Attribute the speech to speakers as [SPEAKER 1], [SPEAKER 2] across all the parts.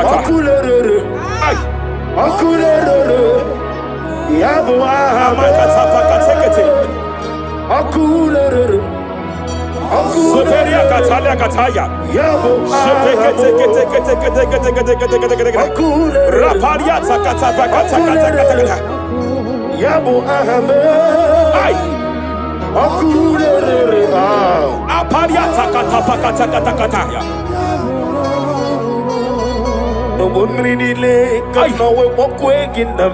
[SPEAKER 1] Akulere. Akulere. Yabo Akulere.
[SPEAKER 2] Soteria Katalia Kataya. Raparia Takata.
[SPEAKER 1] Yabo Ahame. Akulere.
[SPEAKER 2] Aparia Takata.
[SPEAKER 1] No one really late, I know we walk away in them.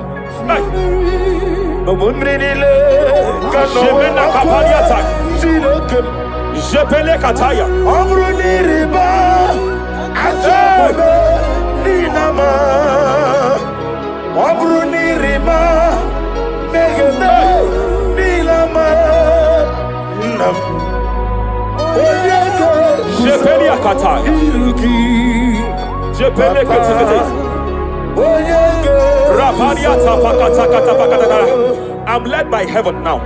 [SPEAKER 1] No one really late, I know we walk away in them.
[SPEAKER 2] Jepele Kataya.
[SPEAKER 1] Amruni riba, ajabe, ninama. Amruni riba, megene, nilama. Nam.
[SPEAKER 2] Jepele Kataya. Jepele Kataya. I'm led by heaven now.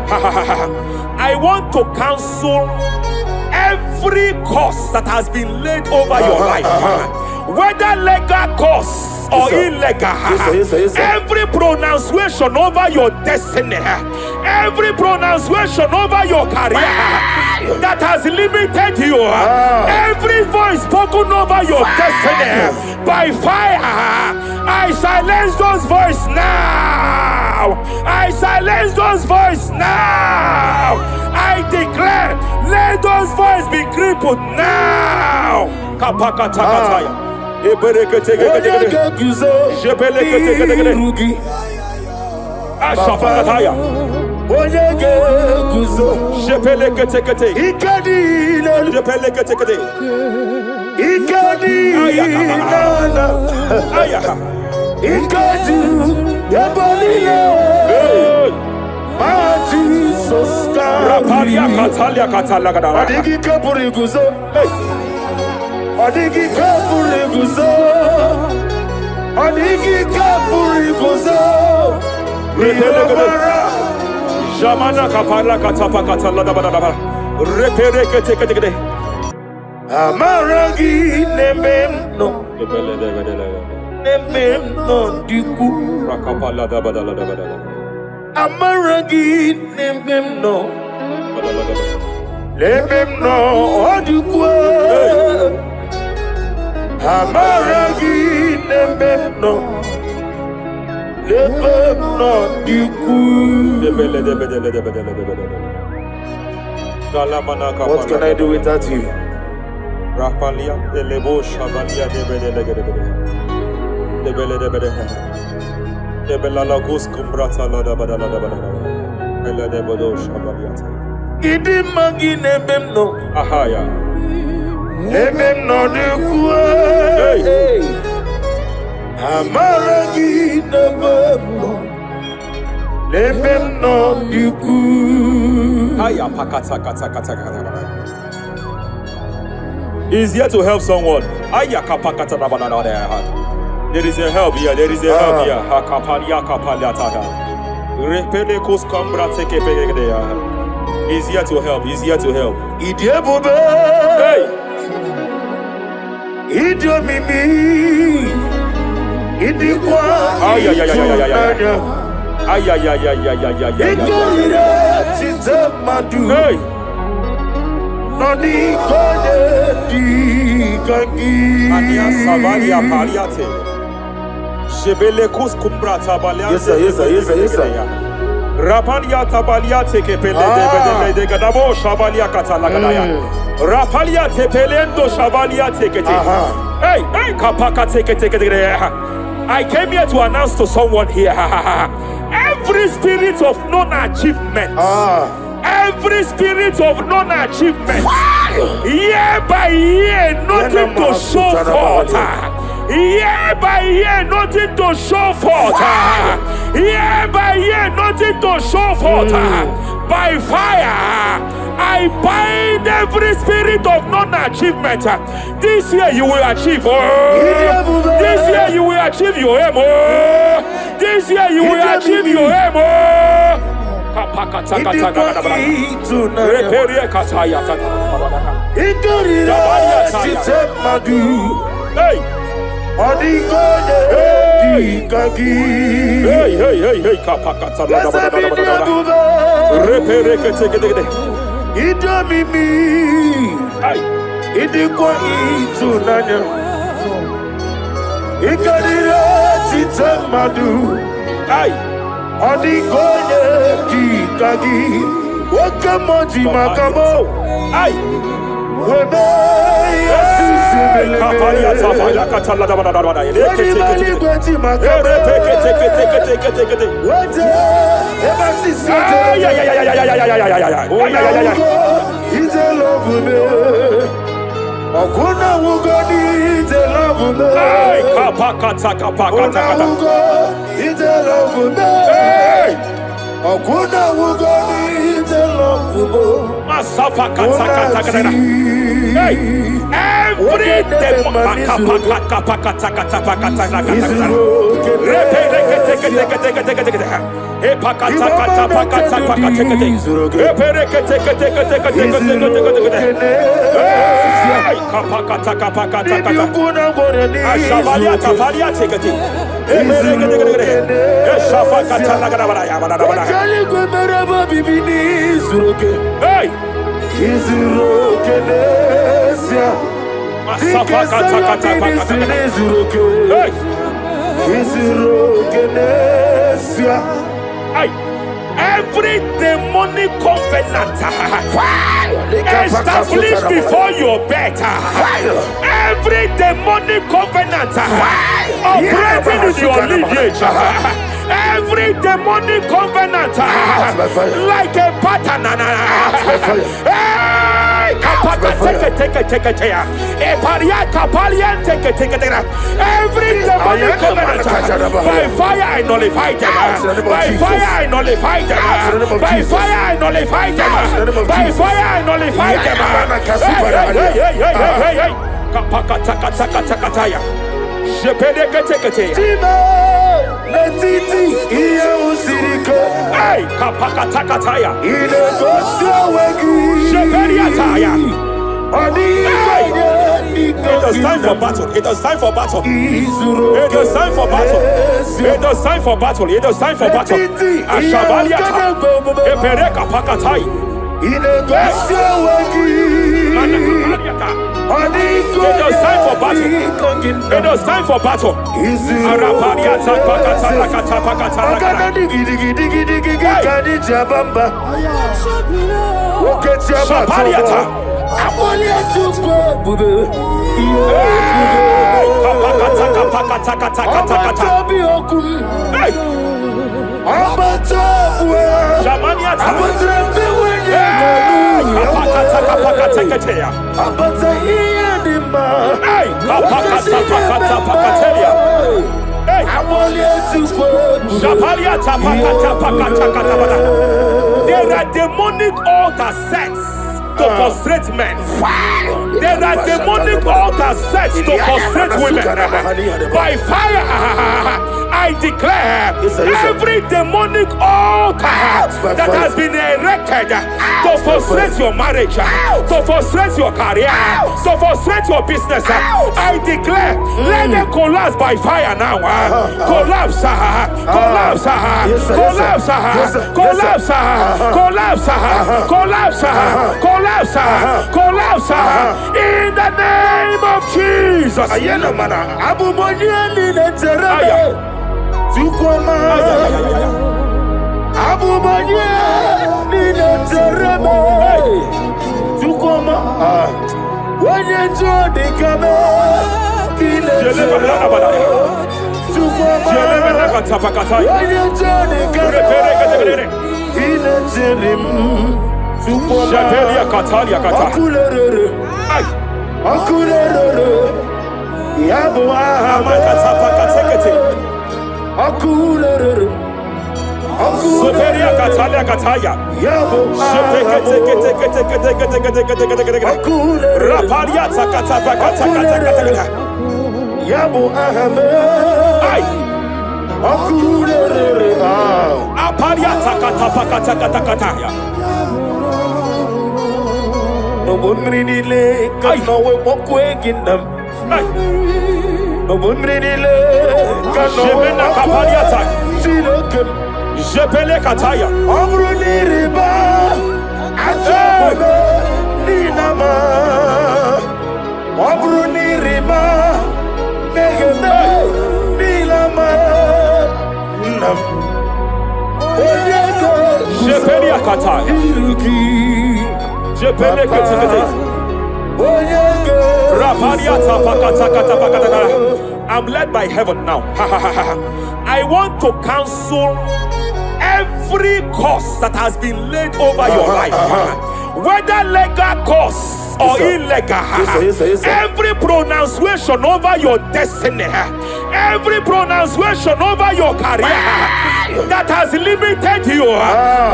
[SPEAKER 2] I want to cancel every curse that has been laid over your life, whether legal curse or illegal. Every pronunciation over your destiny, every pronunciation over your career that has limited you, every voice spoken over your destiny by fire, I silence those voices now. I silence those voices now. I declare, let those voices be crippled now. Kapakatakataya. Ashapakataya. Shepelekete. Raparia Katalia Katalagadara.
[SPEAKER 1] Adigi Kapuriguzo. Adigi Kapuriguzo. Adigi Kapuriguzo.
[SPEAKER 2] Jamana Kapala Katapa Katalada. Repere.
[SPEAKER 1] Amaragi Nememno. Nememno Diku.
[SPEAKER 2] Rakapala Dabadala.
[SPEAKER 1] Amaragi Nememno. Nememno Diku. Amaragi Nememno. Nememno Diku. What can I do without you?
[SPEAKER 2] Rapalia, the Lebo Shabalia, the Belalagus Cumbrata Ladabada, Eladebodo Shabaliata.
[SPEAKER 1] Idimagi Nebemno.
[SPEAKER 2] Ahaya.
[SPEAKER 1] Nebemno de Kue. Amaragi Nebemno. Nebemno de Kue.
[SPEAKER 2] Aya Pakata. He's here to help someone. Aya Kapakata. There is a help here. There is a help here. Hakapalia Kapaliata. Repelekos Cambra take He's here to help. He's here to help.
[SPEAKER 1] Idiabube.
[SPEAKER 2] Hey.
[SPEAKER 1] Idiomimi. Idikwa.
[SPEAKER 2] Ay. Hey.
[SPEAKER 1] Noni kone di kangi.
[SPEAKER 2] Ania Savalia Paliate. Shebelekus Kumbrata Balia.
[SPEAKER 1] Yes, sir.
[SPEAKER 2] Rapalia Tabalia take de Gadabo Shabalia Catalagadaya. Rapalia Tepelendo Shabalia take it. Hey, Kapaka take it. I came here to announce to someone here. Every spirit of non-achievement. Every spirit of non-achievement. Year by year, nothing to show forth. Year by year, nothing to show forth. Year by year, nothing to show forth. By fire, I bind every spirit of non-achievement. This year you will achieve. This year you will achieve your aim. This year you will achieve your aim. Hey.
[SPEAKER 1] Odigoye Dikagi.
[SPEAKER 2] Hey, kapakata la repere
[SPEAKER 1] Idomimi.
[SPEAKER 2] Ay.
[SPEAKER 1] Idikwa itunanya. Ikadira titamadu.
[SPEAKER 2] Ay.
[SPEAKER 1] Odigoye Dikagi. Wakamoji makamo.
[SPEAKER 2] Ay.
[SPEAKER 1] Webe
[SPEAKER 2] Kapalia Tafaya Katala da every demonic covenant established before your bed, every demonic covenant operating in your lineage, every demonic covenant like a pattern. Every demonic covenant by fire I nullify them. By fire I nullify them. By fire I nullify them. By fire I nullify them. It is time for battle. It is time for battle. It is time for battle. It is time for battle. It is time for battle. Ashabaliata. Epereka pakatai. It is time for battle. It is time for battle. Arapariata pakatala katapakatala. Shabaliata. There are demonic altar sets to frustrate men. There are demonic altars set to frustrate women. By fire, I declare every demonic altar that has been erected to frustrate your marriage, to frustrate your career, to frustrate your business, I declare, let them collapse by fire now. Collapse, collapse, collapse, collapse, collapse, collapse, collapse, collapse, in the name of Jesus.
[SPEAKER 1] Mabunridile,
[SPEAKER 2] Jemena kapariata. Jepele kataya.
[SPEAKER 1] Abruniriba, Achabe, Ninama, Abruniriba, Negeme, Nilama, Nam,
[SPEAKER 2] Jepele kataya. Jepele kataya. I'm led by heaven now. I want to cancel every curse that has been laid over your life, whether legal curse or illegal. Every pronunciation over your destiny, every pronunciation over your career that has limited you,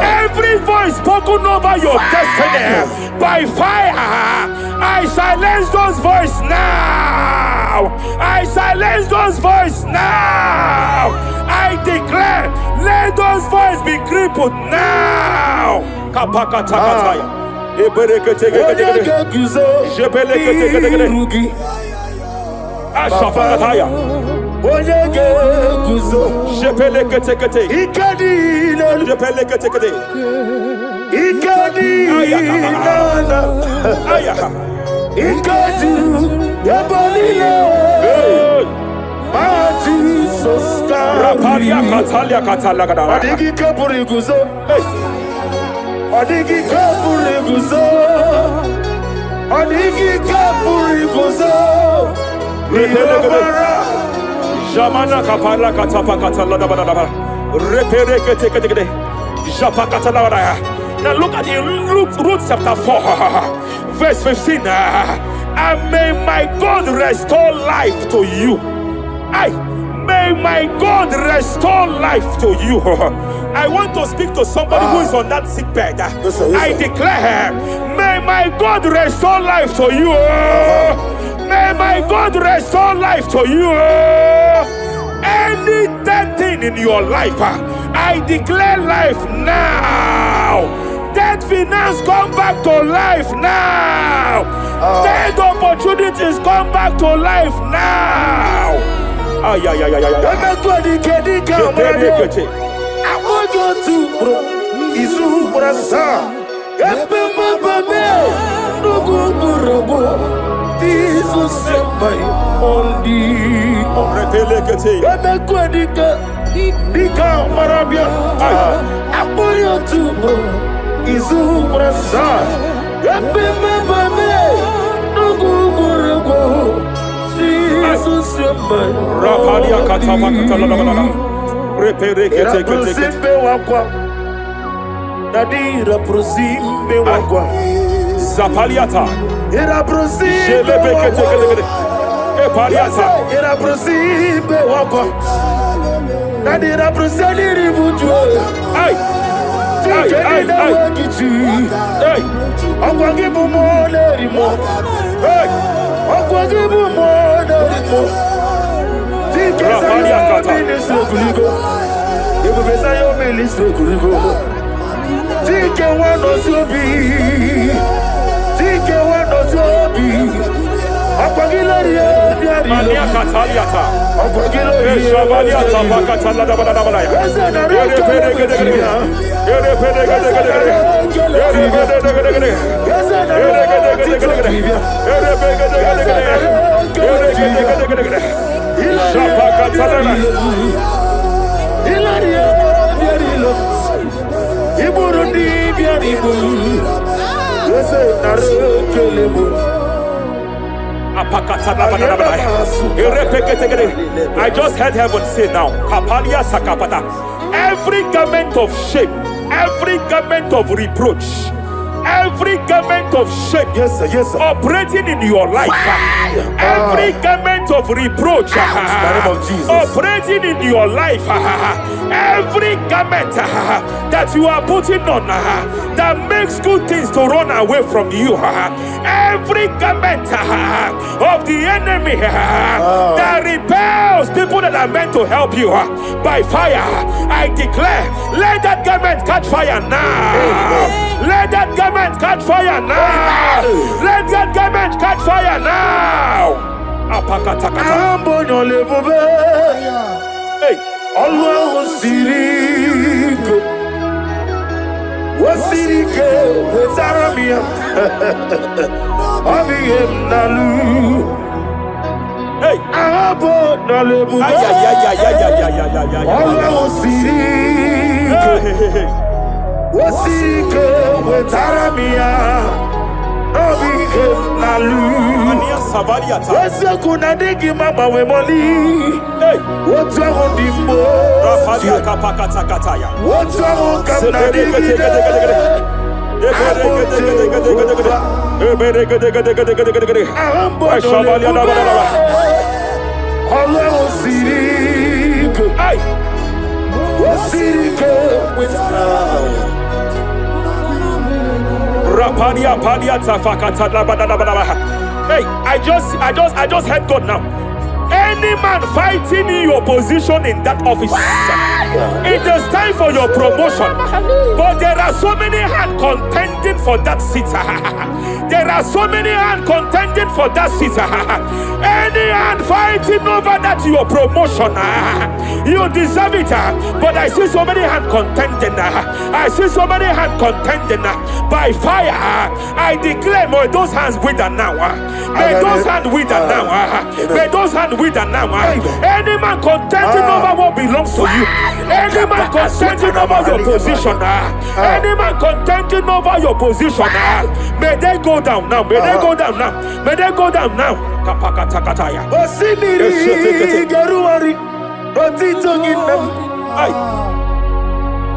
[SPEAKER 2] every voice spoken over your destiny by fire, I silence those voices now. I silence those voices now. I declare, let those voices be crippled now. Kapakatakataya. Ashafakataya. Jepeleketekete. Jepeleketekete. Rapalia katalia katalagadara.
[SPEAKER 1] Adigi kapuriguzo. Adigi kapuriguzo. Adigi kapuriguzo.
[SPEAKER 2] Jamana kapara katapa katalada badaba. Repereketekete. Japakatalada. Now look at it, Ruth chapter 4, verse 15. And may my God restore life to you. May my God restore life to you. I want to speak to somebody who is on that sick bed. I declare, may my God restore life to you. May my God restore life to you. Any dead thing in your life, I declare life now. Dead finance come back to life now. Dead opportunities come back to life now. I want you to Rapalia katama katalala.
[SPEAKER 1] Repereketekete wakwa. Dadira prosimbe wakwa.
[SPEAKER 2] Zapaliata.
[SPEAKER 1] Ira prosimbe wakwa.
[SPEAKER 2] Epaliata.
[SPEAKER 1] Ira prosimbe wakwa. Dadira prosimbe wakwa.
[SPEAKER 2] Ay.
[SPEAKER 1] Akwagibu mole rimo. Akwagibu mole rimo.
[SPEAKER 2] Rapalia kata.
[SPEAKER 1] Ibu besa yo ministre kuligo. Tike wano sobi. Tike wano sobi. Akwagila ria diari.
[SPEAKER 2] Mania kataliata.
[SPEAKER 1] Akwagila ria.
[SPEAKER 2] Shavaliata bakatalada badabala. I just heard heaven say now, Kapalia Sakapata. Every garment of shame, every garment of reproach, every garment of shame,
[SPEAKER 1] yes, sir.
[SPEAKER 2] Operating in your life, every garment of reproach, operating in your life, every garment that you are putting on that makes good things to run away from you, every garment of the enemy that repels people that are meant to help you by fire, I declare, let that garment catch fire now. Let that garment catch fire now. Let that garment catch fire now. Apakatakata.
[SPEAKER 1] Ambonyo lebube.
[SPEAKER 2] Hey.
[SPEAKER 1] Always sirike. Wasirike zaramia. Abiyem nalu.
[SPEAKER 2] Hey.
[SPEAKER 1] Ambonyo lebube.
[SPEAKER 2] Ay.
[SPEAKER 1] Always sirike. Wasirike zaramia. Abiyem nalu. Wese kuna digi mama we moli. What's wrong with the
[SPEAKER 2] Rafalia kapakata kataya.
[SPEAKER 1] What's wrong with the digi?
[SPEAKER 2] Hey, I just heard God now. Any man fighting in your position in that office, it is time for your promotion. But there are so many hands contending for that seat. There are so many hands contending for that seat. Any hand fighting over that your promotion, you deserve it. But I see so many hands contending. I see so many hands contending by fire. I declare, may those hands wither now. May those hands wither now. May those hands wither now. Any man contending over what belongs to you. Any man contending over your position. Any man contending over your position. May they go down now. May they go down now. May they go down now. Kapakatakataya.
[SPEAKER 1] Osimiri geruari. Otitonginem.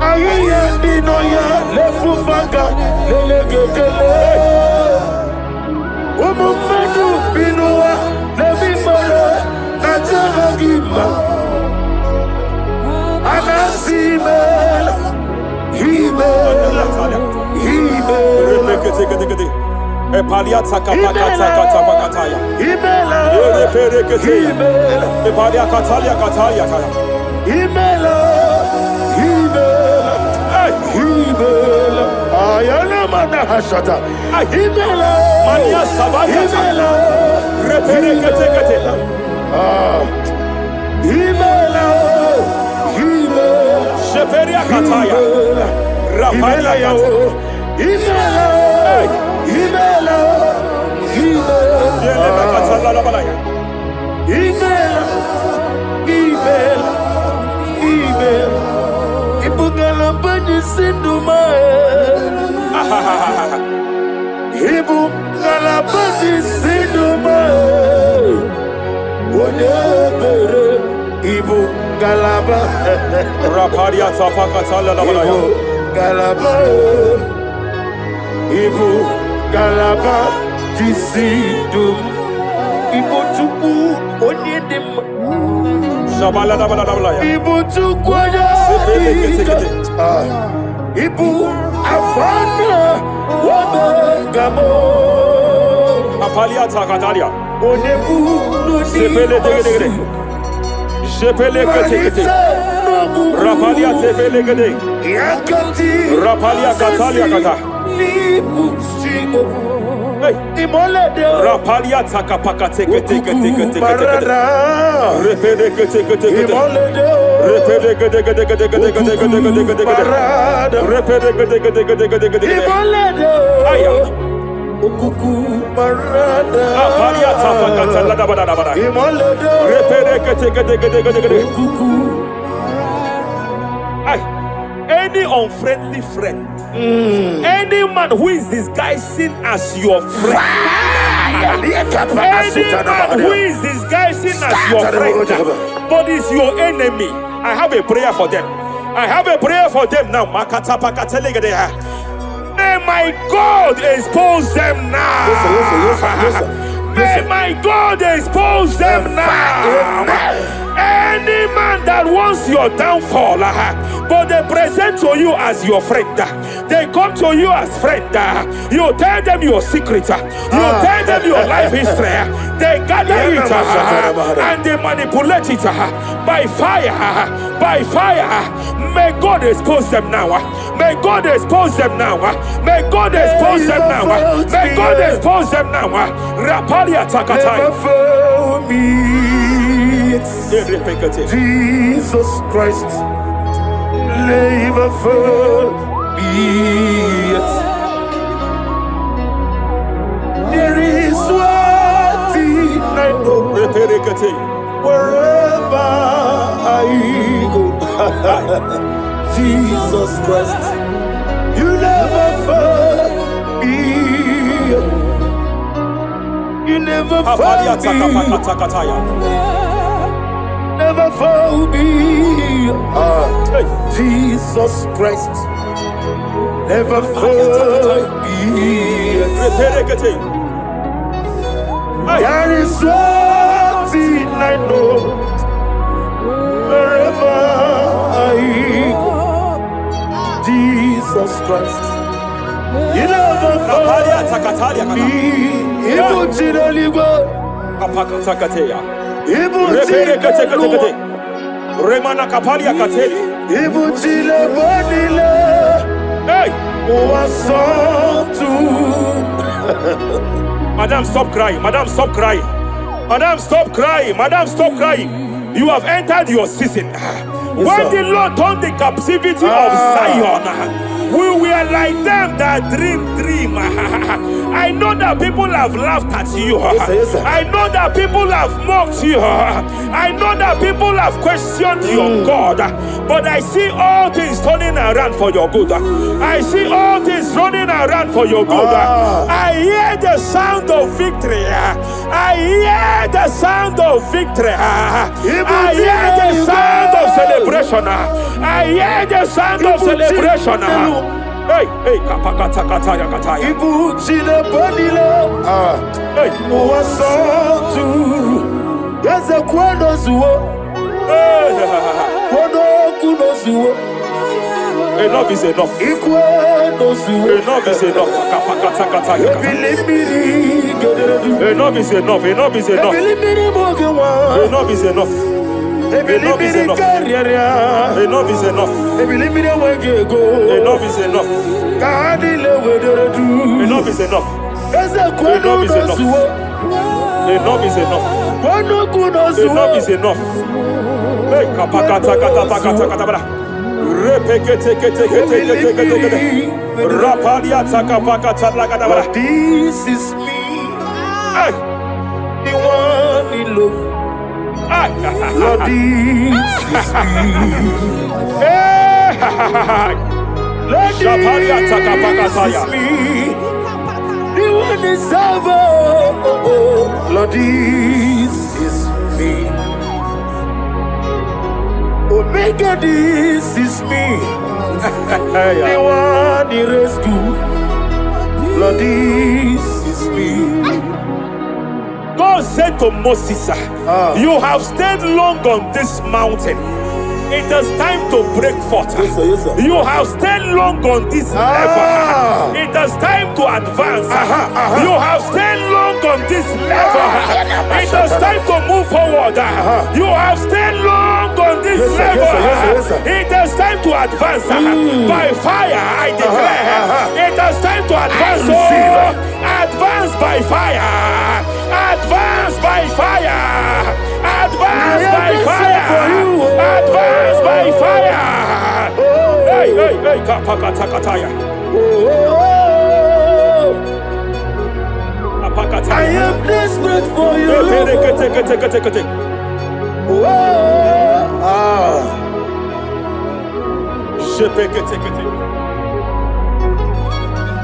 [SPEAKER 1] Ayiye dinoya lefufanga lelegekele. Umufenu binuwa lefimole najahagima. Anasimela himela himela.
[SPEAKER 2] Epaliata kapakata pakataya.
[SPEAKER 1] Himela
[SPEAKER 2] himela. Epalia katalia katalia kaya.
[SPEAKER 1] Himela himela. Ayana mana hashata. Himela
[SPEAKER 2] Mania sabaya.
[SPEAKER 1] himela
[SPEAKER 2] Reperekete.
[SPEAKER 1] himela himela.
[SPEAKER 2] Sheperia kataya. Rapalia kataya.
[SPEAKER 1] Himela himela himela.
[SPEAKER 2] Yele katala la balaya.
[SPEAKER 1] Himela himela himela. Ibungala bani sinduma. Ibungala bani sinduma. Wonebere ibungala ba.
[SPEAKER 2] Rapalia tapakatala la balaya.
[SPEAKER 1] Galaba, Ibu Galaba, Disidum, Ibu Tuku, Onyedim,
[SPEAKER 2] Shabala la balaya.
[SPEAKER 1] Ibu Tuku, Ibu Afana, Wabagamo,
[SPEAKER 2] Apalia takatalia.
[SPEAKER 1] Onebu,
[SPEAKER 2] Sepele degede. Sepele kete. Rapalia tepele gede. Rapalia katalia kata. Hey. Rapalia takapaka teke. Repede kete. Repede gede. Aya. Rapalia tapakata la bada. Repede kete. Any unfriendly friend, any man who is disguising as your friend, any man who is disguising as your friend, but is your enemy, I have a prayer for them. I have a prayer for them now. May my God expose them now. May my God expose them now. Any man that wants your downfall, but they present to you as your friend, they come to you as friend, you tell them your secret, you tell them your life history, they gather it and they manipulate it by fire. May God expose them now. May God expose them now. May God expose them now. May God expose them now. Rapalia takataya.
[SPEAKER 1] me. Jesus Christ, never fail me. There is one thing I know. Wherever I go, Jesus Christ, you never fail me. You never fail me. Never fail me. Jesus Christ, never fail me. There is one thing I know. Wherever I go, Jesus Christ, you never fail me.
[SPEAKER 2] Remana kapalia kateli. Hey! Madam, stop crying. Madam, stop crying. Madam, stop crying. Madam, stop crying. You have entered your season. When the Lord turned the captivity of Zion, we were like them that dream. I know that people have laughed at you. I know that people have mocked you. I know that people have questioned your God. But I see all things turning around for your good. I see all things running around for your good. I hear the sound of victory. I hear the sound of victory. I hear the sound of celebration. I hear the sound of celebration. Hey, hey, kapakata kataya kataya.
[SPEAKER 1] Ibu chile bonilo. Hey, uwasotu. Yeze kwendo zuo. Kwendo kuno zuo.
[SPEAKER 2] Enough is enough.
[SPEAKER 1] Ikwendo zuo.
[SPEAKER 2] Enough is enough. Kapakata kataya. Enough is enough. Enough is enough. Enough is enough. Enough is enough. Enough is enough. Enough is enough. Enough is enough. Enough is enough. Enough is enough. Enough is enough. Hey, kapakata katapakata katabara. Repekete kete kete kete kete. Rapalia takapakata lagadabara.
[SPEAKER 1] This is me.
[SPEAKER 2] Hey,
[SPEAKER 1] the one in love. Lord, this is me. Lord, this is me. The one is ever. Lord, this is me. Omega, this is me. The one in rescue. Lord, this is me.
[SPEAKER 2] God said to Moses, you have stayed long on this mountain. It is time to break forth.
[SPEAKER 1] Yes, sir, yes, sir.
[SPEAKER 2] You have stayed long on this level. It is time to advance. You have stayed long on this level. It is time to move forward. You have stayed long on this level. It is time to advance. By fire, I declare. It is time to advance. Advance by fire. Advance by fire. Advance by fire. Advance by fire. Hey, hey, hey, kapakatakataya.
[SPEAKER 1] I am desperate for you.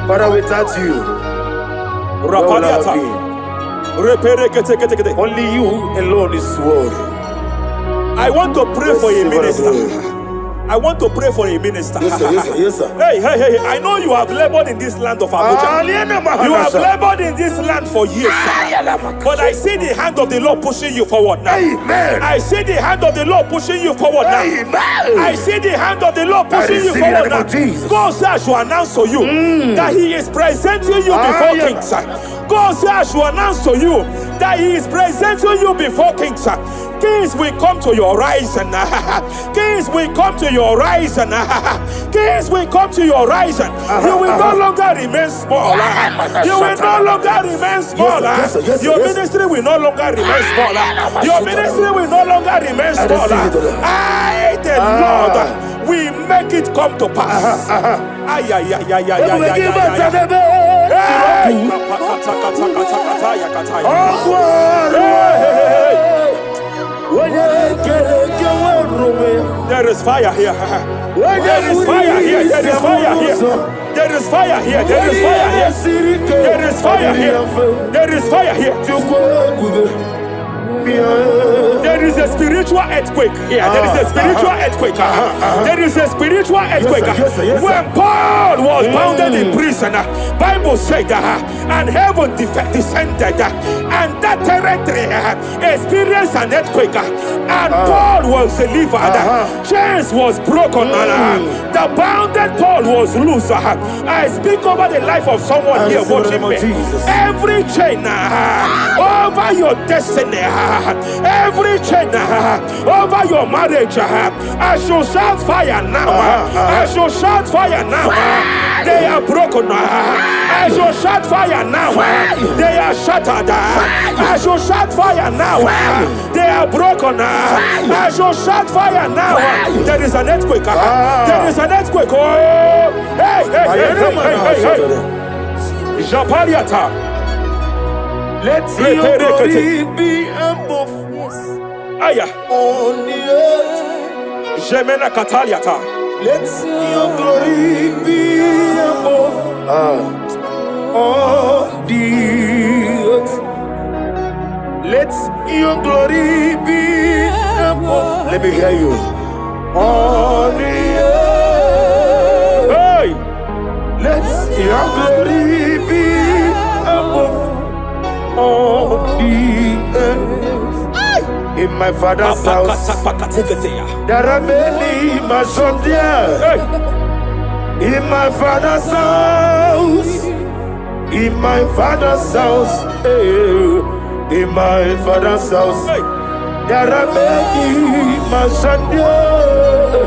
[SPEAKER 1] Father, without you, where would I be? Only you alone is worthy.
[SPEAKER 2] I want to pray for a minister. I want to pray for a minister.
[SPEAKER 1] Yes, sir, yes, sir, yes, sir.
[SPEAKER 2] Hey, hey, hey, I know you have labored in this land of Abuja. You have labored in this land for years, but I see the hand of the Lord pushing you forward now.
[SPEAKER 1] Amen.
[SPEAKER 2] I see the hand of the Lord pushing you forward now.
[SPEAKER 1] Amen.
[SPEAKER 2] I see the hand of the Lord pushing you forward now. God says I should announce to you that He is presenting you before kings. God says I should announce to you that He is presenting you before kings. Kings will come to your rising. Kings will come to your rising. Kings will come to your rising. You will no longer remain small. You will no longer remain small. Your ministry will no longer remain small. Your ministry will no longer remain small. I, the Lord, will make it come to pass. Ay, ay, ay, ay, ay, ay, there is fire here. There is fire here. There is fire here. There is fire here. There is fire here. There is fire here. There is fire here. There is a spiritual earthquake here. There is a spiritual earthquake. There is a spiritual earthquake. When Paul was bounded in prison, Bible said, and heaven descended, and that territory experienced an earthquake, and Paul was delivered. Chains was broken. The bounded Paul was loose. I speak over the life of someone here watching me. Every chain over your destiny, every chain over your marriage, I shall shout fire now. I shall shout fire now. They are broken. I shall shout fire now. They are shattered. I shall shout fire now. They are broken. I shall shout fire now. There is an earthquake. There is an earthquake. Oh, hey, hey, hey, hey, hey, hey. Japaliata.
[SPEAKER 1] Let your glory be above
[SPEAKER 2] Aya.
[SPEAKER 1] on the earth.
[SPEAKER 2] Jemena Kataliata.
[SPEAKER 1] Let your glory be above on the earth. Let your glory be above. Let me hear you. On the earth.
[SPEAKER 2] Hey.
[SPEAKER 1] Let your glory be above on the earth. In my father's house, there are many mansions there. In my father's house, in my father's house, in my father's house, there are many mansions there.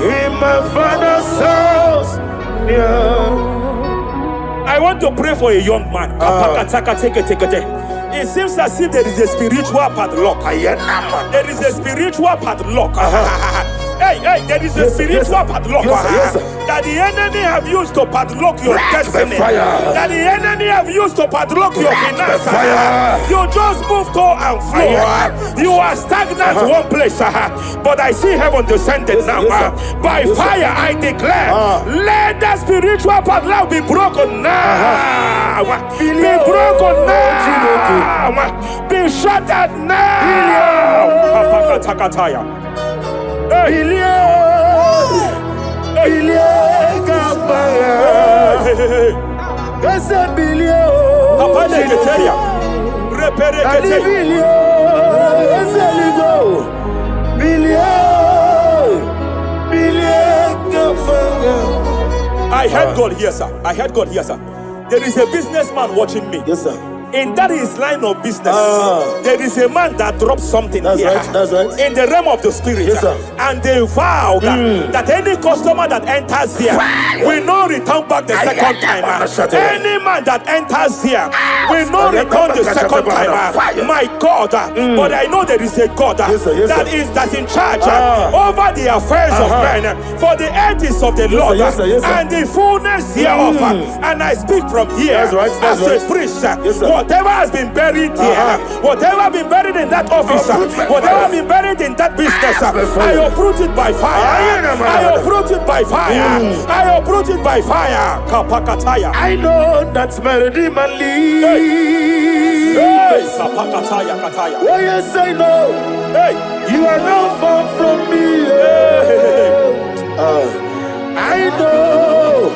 [SPEAKER 1] In my father's house, yeah.
[SPEAKER 2] I want to pray for a young man. It seems as if there is a spiritual padlock. There is a spiritual padlock. Hey, hey, there is a spiritual padlock that the enemy have used to padlock your destiny. That the enemy have used to padlock your finances. You just move to and fro. You are stagnant one place, but I see heaven descended now. By fire, I declare, let the spiritual padlock be broken now. Be broken now. Be shattered now. I heard God here, sir. I heard God here, sir. There is a businessman watching me.
[SPEAKER 1] Yes, sir.
[SPEAKER 2] In that his line of business, there is a man that drops something here.
[SPEAKER 1] That's right.
[SPEAKER 2] In the realm of the spirit,
[SPEAKER 1] yes, sir.
[SPEAKER 2] And they vow that any customer that enters here will not return back the second time. Any man that enters here will not return the second time. My God, but I know there is a God that's in charge over the affairs of men, for the earth is of the Lord and the fullness hereof. And I speak from here as a priest. Whatever has been buried here, whatever been buried in that office, whatever been buried in that business, I uproot it by fire. I uproot it by fire. I uproot it by fire. Kapakataya.
[SPEAKER 1] I know that's melody man leave.
[SPEAKER 2] Kapakataya kataya.
[SPEAKER 1] Oh yes, I know. You are not far from me. I know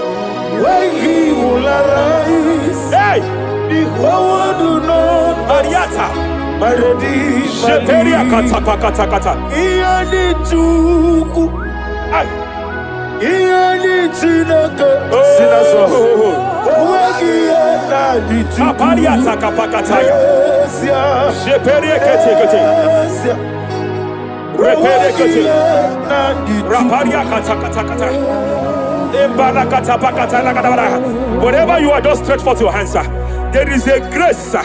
[SPEAKER 1] when he will arise. The whole world do not
[SPEAKER 2] Ariata.
[SPEAKER 1] my redeemer.
[SPEAKER 2] Sheperia kata kata kata.
[SPEAKER 1] Ianichuku. Iani Chinaka, Sinaso, Wagia,
[SPEAKER 2] Apalia Takapakataya. Sheperekete. Reperekete. Raparia Katakata. Whatever you are, just stretch forth your hands, sir. There is a grace, sir,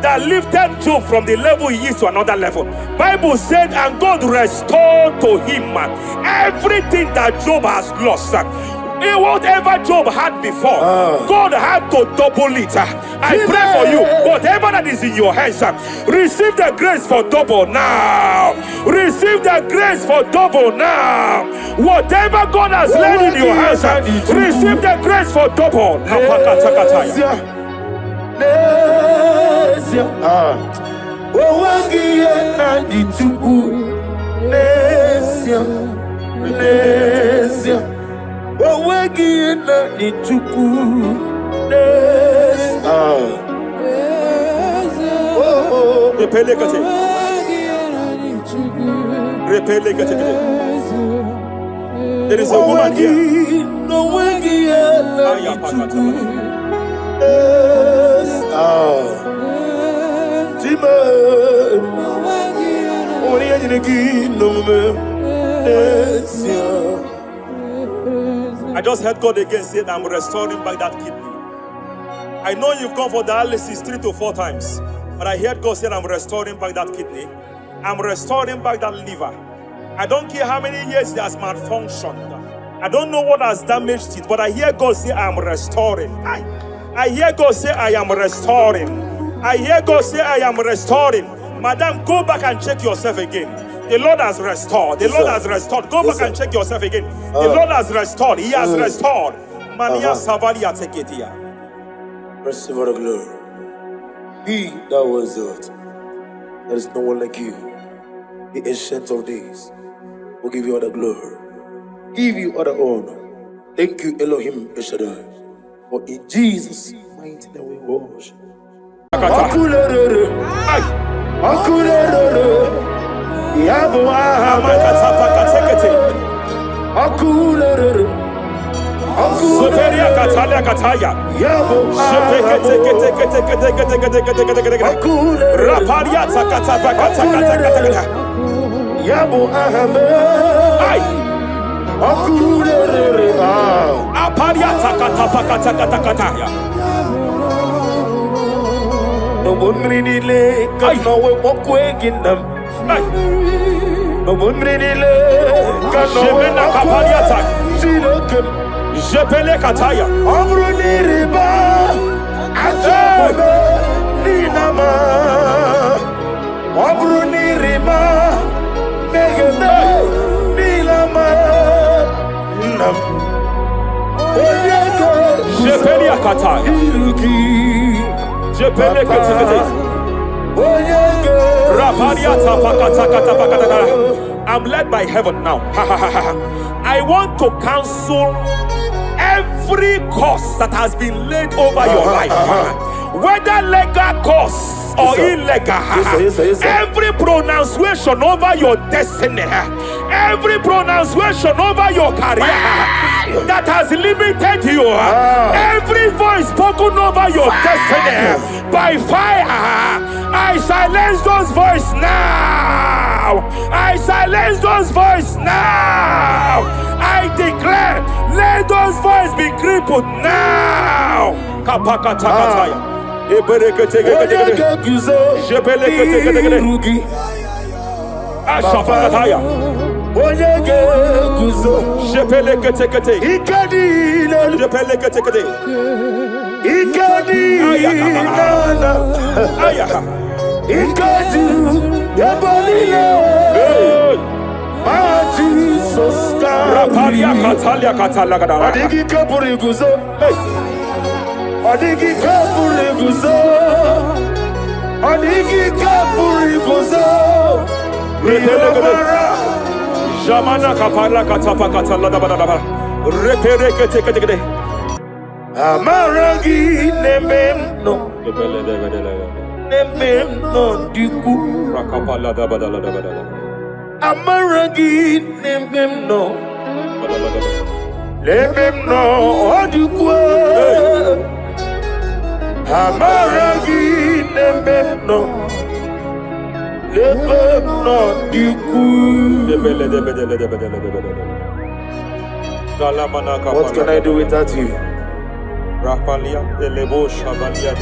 [SPEAKER 2] that lifted Job from the level he is to another level. Bible said, and God restored to him everything that Job has lost. Whatever Job had before, God had to double it. I pray for you, whatever that is in your hands, receive the grace for double now. Receive the grace for double now. Whatever God has laid in your hands, receive the grace for double. There is a woman here. I just heard God again say that I'm restoring back that kidney. I know you've gone for dialysis 3 to 4 times, but I heard God say I'm restoring back that kidney. I'm restoring back that liver. I don't care how many years it has malfunctioned. I don't know what has damaged it, but I hear God say I'm restoring. I hear God say I am restoring. I hear God say I am restoring. Madam, go back and check yourself again. The Lord has restored. The Lord has restored. Go back and check yourself again. The Lord has restored. He has restored. Mania Savalia Teketia.
[SPEAKER 1] Receive all the glory. He that was it. There is no one like you. The ancient of days will give you all the glory. Give you all the honor. Thank you, Elohim Eshadai. For in Jesus' mighty name we worship. Yabo no one really like no walk away in them. No one really like no
[SPEAKER 2] Je pele kataya.
[SPEAKER 1] Amruni riba ajabe ninama. Amruni riba megene nilama. Nam.
[SPEAKER 2] Je pele kataya. Je pele kataya. I'm led by heaven now. I want to counsel every curse that has been laid over your life, whether legal curse or illegal. Every pronunciation over your destiny, every pronunciation over your career that has limited you, every voice spoken over your destiny by fire, I silence those voices now. I silence those voices now. I declare, let those voices be crippled now. Kapakatakataya. Ashafakataya. Shepeleketekete. Shepeleketekete. Rapalia Katalia Katalagadara.
[SPEAKER 1] Adigi kapuri guzo. Adigi kapuri guzo. Adigi kapuri guzo.
[SPEAKER 2] Jamana kapala katapa katalada. Repereketekete.
[SPEAKER 1] Amaragi nememno. Nememno diku.
[SPEAKER 2] Rakapala da badala.
[SPEAKER 1] Amaragi nememno. Let them know what you go. Amaragi, let them know. Let them know you go. What can I do without you?
[SPEAKER 2] Rapalia, the Lebo Shabalia,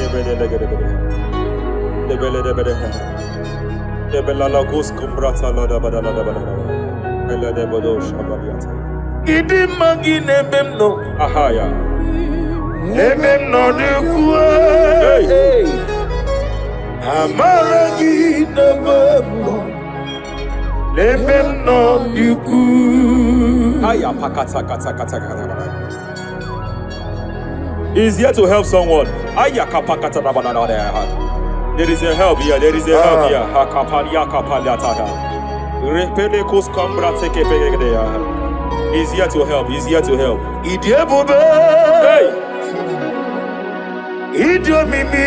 [SPEAKER 2] the Belalagus Cumbrata, the Bodo Shabalia.
[SPEAKER 1] Idimagi nebem no.
[SPEAKER 2] Ahaya.
[SPEAKER 1] Nebem no de kue. Amaragi nebem no. Nebem no de kue.
[SPEAKER 2] Aya pakata kata kata kata. He's here to help someone. Aya kapakata na banana there. There is a help here. There is a help here. Hakapalia kapaliata. Repele kus kambra teke pegedea. He's here to help. He's here to help.
[SPEAKER 1] Hey! Idio mimi.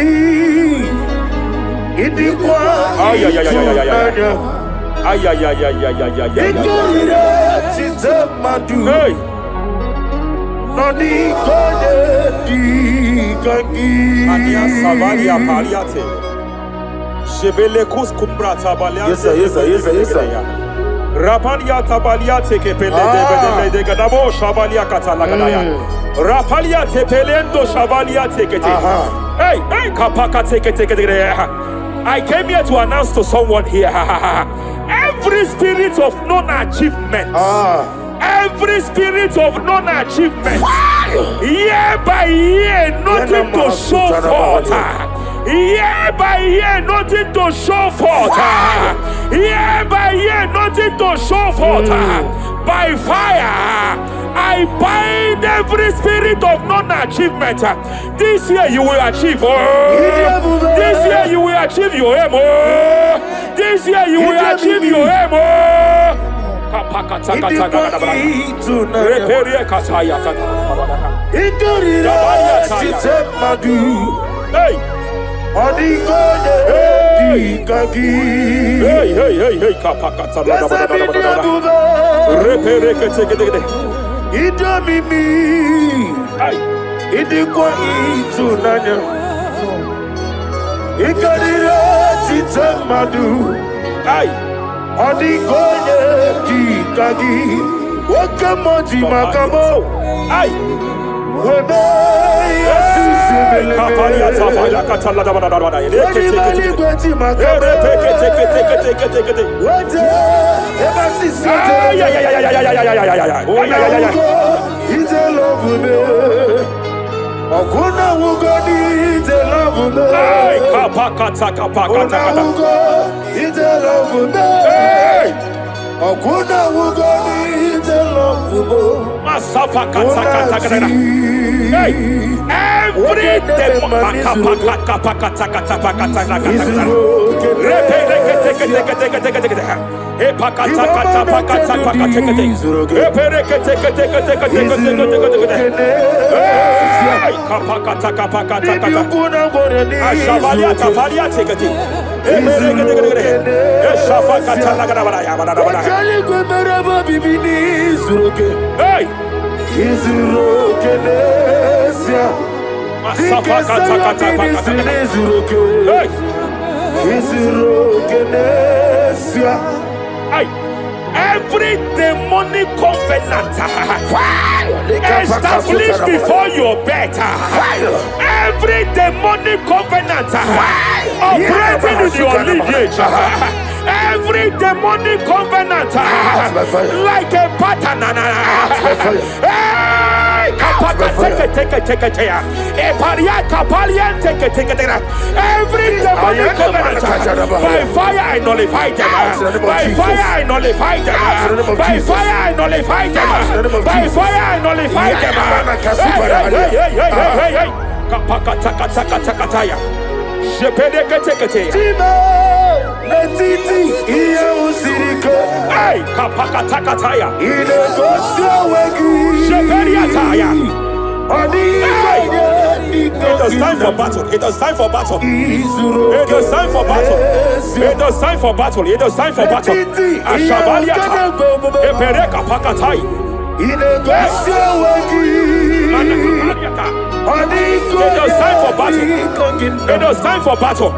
[SPEAKER 1] Idikwa.
[SPEAKER 2] Ay ay ay ay ay ay. Ay ay ay ay ay ay ay.
[SPEAKER 1] Idio tite madu.
[SPEAKER 2] Hey!
[SPEAKER 1] Noni kode di kangi.
[SPEAKER 2] Ania savalia paliate. Jebele kus kumbra tabalia.
[SPEAKER 1] Yes sir, yes sir, yes sir, yes sir.
[SPEAKER 2] Rapalia tabalia teke pele de gadabo shabalia katalagadaya. Rapalia tepelendo shabalia teke. Hey, hey, kapaka teke. I came here to announce to someone here. Every spirit of non-achievement. Every spirit of non-achievement. Year by year, nothing to show forth. Year by year, nothing to show forth. Year by year, nothing to show forth. By fire, I bind every spirit of non-achievement. This year you will achieve. This year you will achieve your aim. This year you will achieve your aim. Hey!
[SPEAKER 1] Hey,
[SPEAKER 2] every demonic covenant established before your bed, every demonic covenant operating in your lineage, every demonic covenant like a pattern. Every demonic covenant, by fire I nullify them. By fire I nullify them. By fire I nullify them. By fire I nullify It is time for battle. It is time for battle. It is time for battle. It is time for battle. It is time for battle. Ashabaliata. Epereka pakatai. It was time for battle. It was time for battle.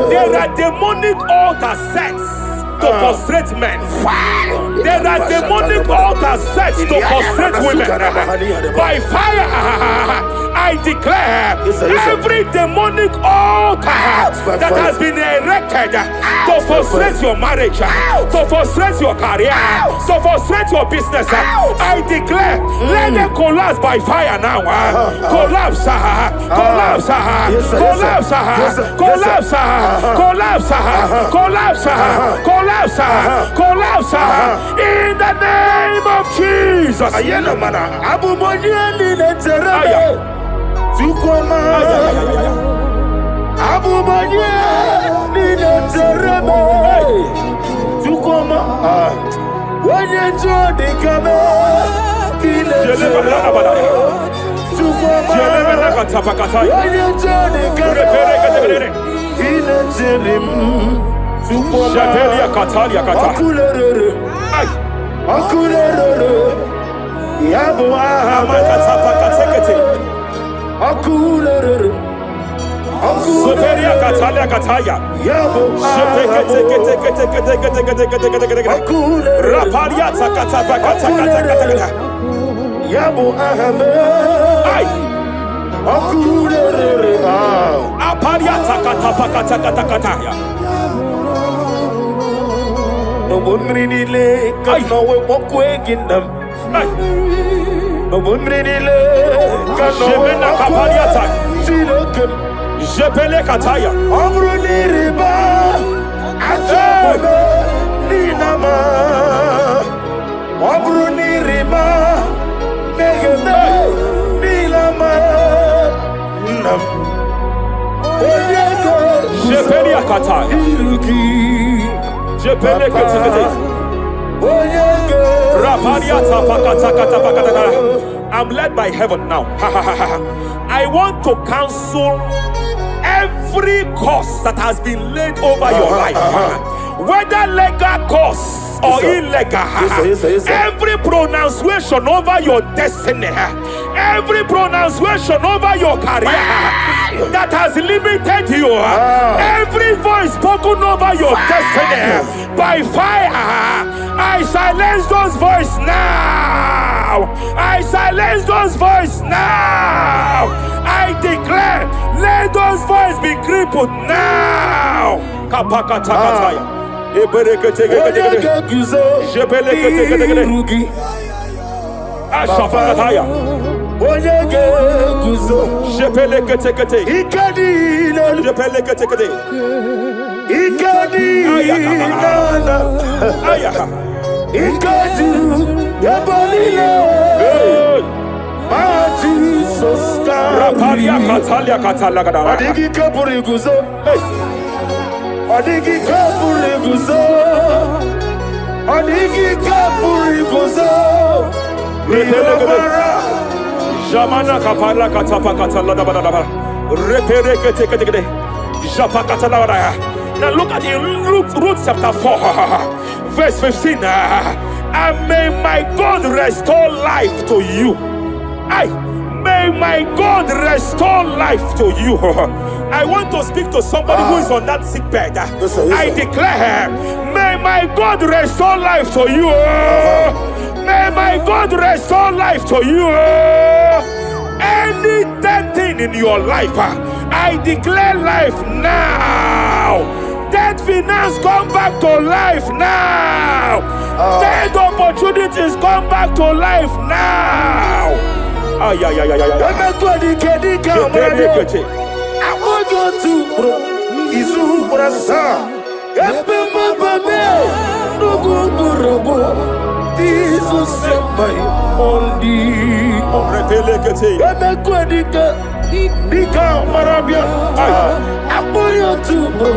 [SPEAKER 2] There are demonic altars set to frustrate men. There are demonic altars set to frustrate women. By fire, I declare every demonic altar that has been erected to frustrate your marriage, to frustrate your career, to frustrate your business, I declare, let them collapse by fire now. Collapse, collapse, collapse, collapse, collapse, collapse, collapse, collapse, in the name of Jesus. Jepele kataya. Amruniriba. Ajabe. Ninama. Amruniriba. Megene. Nilama. Nam. Jepele kataya. Jepele kataya. I'm led by heaven now. I want to cancel every curse that has been laid over your life, whether legal curse or illegal. Every pronunciation over your destiny, every pronunciation over your career that has limited you, every voice spoken over your destiny, by fire, I silence those voices now. I silence those voices now. I declare, let those voices be crippled now. Jamana kapara katapa katalada badaba. Repere kete japa katalada. Now look at it, Ruth chapter 4, verse 15. And may my God restore life to you. May my God restore life to you. I want to speak to somebody who is on that sick bed. I declare, may my God restore life to you. May my God restore life to you. Any dead thing in your life, I declare life now. Dead finance come back to life now. Dead opportunities come back to life now. I want you to
[SPEAKER 1] Jesus my only. Dika marabia. Apoyo tubo.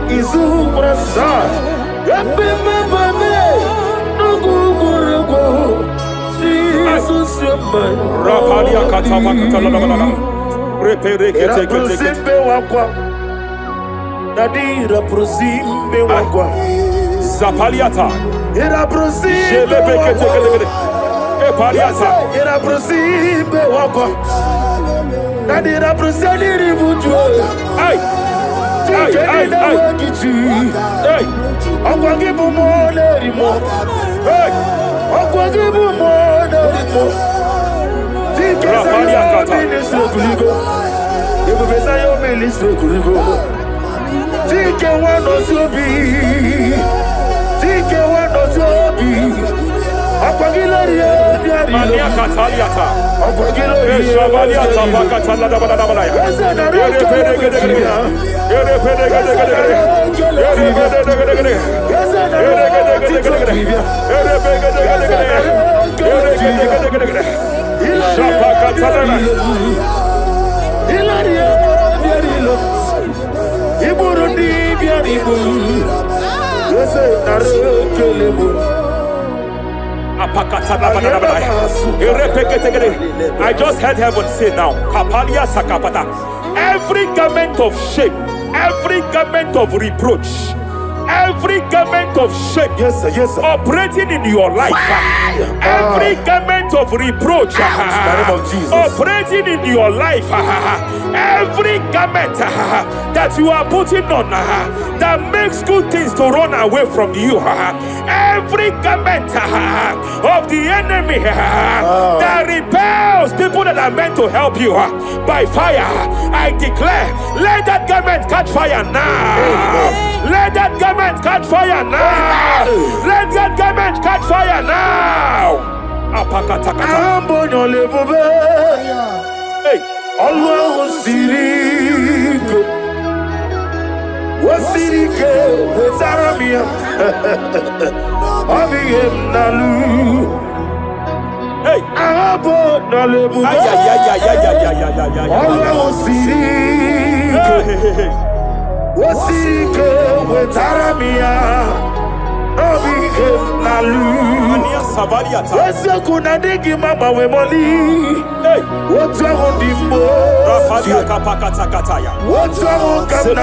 [SPEAKER 1] Izu brasa. Jesus my
[SPEAKER 2] Rapalia katama katala.
[SPEAKER 1] Represimbe wakwa. Dadira prosimbe wakwa.
[SPEAKER 2] Zapaliata.
[SPEAKER 1] Ira prosimbe wakwa.
[SPEAKER 2] Epaliata.
[SPEAKER 1] Ira prosimbe wakwa. Dadira proseli buju.
[SPEAKER 2] Ay. Ay, ay, ay.
[SPEAKER 1] Hey. Okwa gibu mo leri mo. Hey. Okwa gibu mo leri mo.
[SPEAKER 2] Rapalia kata.
[SPEAKER 1] Ibu besa yo ministre kuligo. Tike wano sobi. Tike wano sobi. Apagilari ya
[SPEAKER 2] Mania kataliata.
[SPEAKER 1] Apagilari ya
[SPEAKER 2] Shabaliata bakatala da bada bada ya. Yere pede gede gede. Yere pede gede gede. Yere pede gede gede. Yere gede gede gede. Yere pede gede gede. Yere gede gede gede. Shapakatala.
[SPEAKER 1] Ilari ya biarilo. Iburundi biaribu. Yese narekelebo.
[SPEAKER 2] I just heard heaven say now, Kapalia Sakapata. Every garment of shame, every garment of reproach, every garment of shame,
[SPEAKER 1] yes, sir, yes, sir.
[SPEAKER 2] Operating in your life, every garment of reproach, operating in your life, every garment that you are putting on that makes good things to run away from you, every garment of the enemy that repels people that are meant to help you by fire, I declare, let that garment catch fire now. Let that garment catch fire now. Let that garment catch fire now. Hey,
[SPEAKER 1] Allah Sirike Wasirike Zaramia Abiyem Nalu.
[SPEAKER 2] Hey,
[SPEAKER 1] Abo Nalebu. Allah Sirike Wasirike Zaramia Abiyem Nalu. Wese kuna digi mama we moli.
[SPEAKER 2] hey,
[SPEAKER 1] What's wrong with the
[SPEAKER 2] Rafalia kapakata kataya.
[SPEAKER 1] What's wrong with the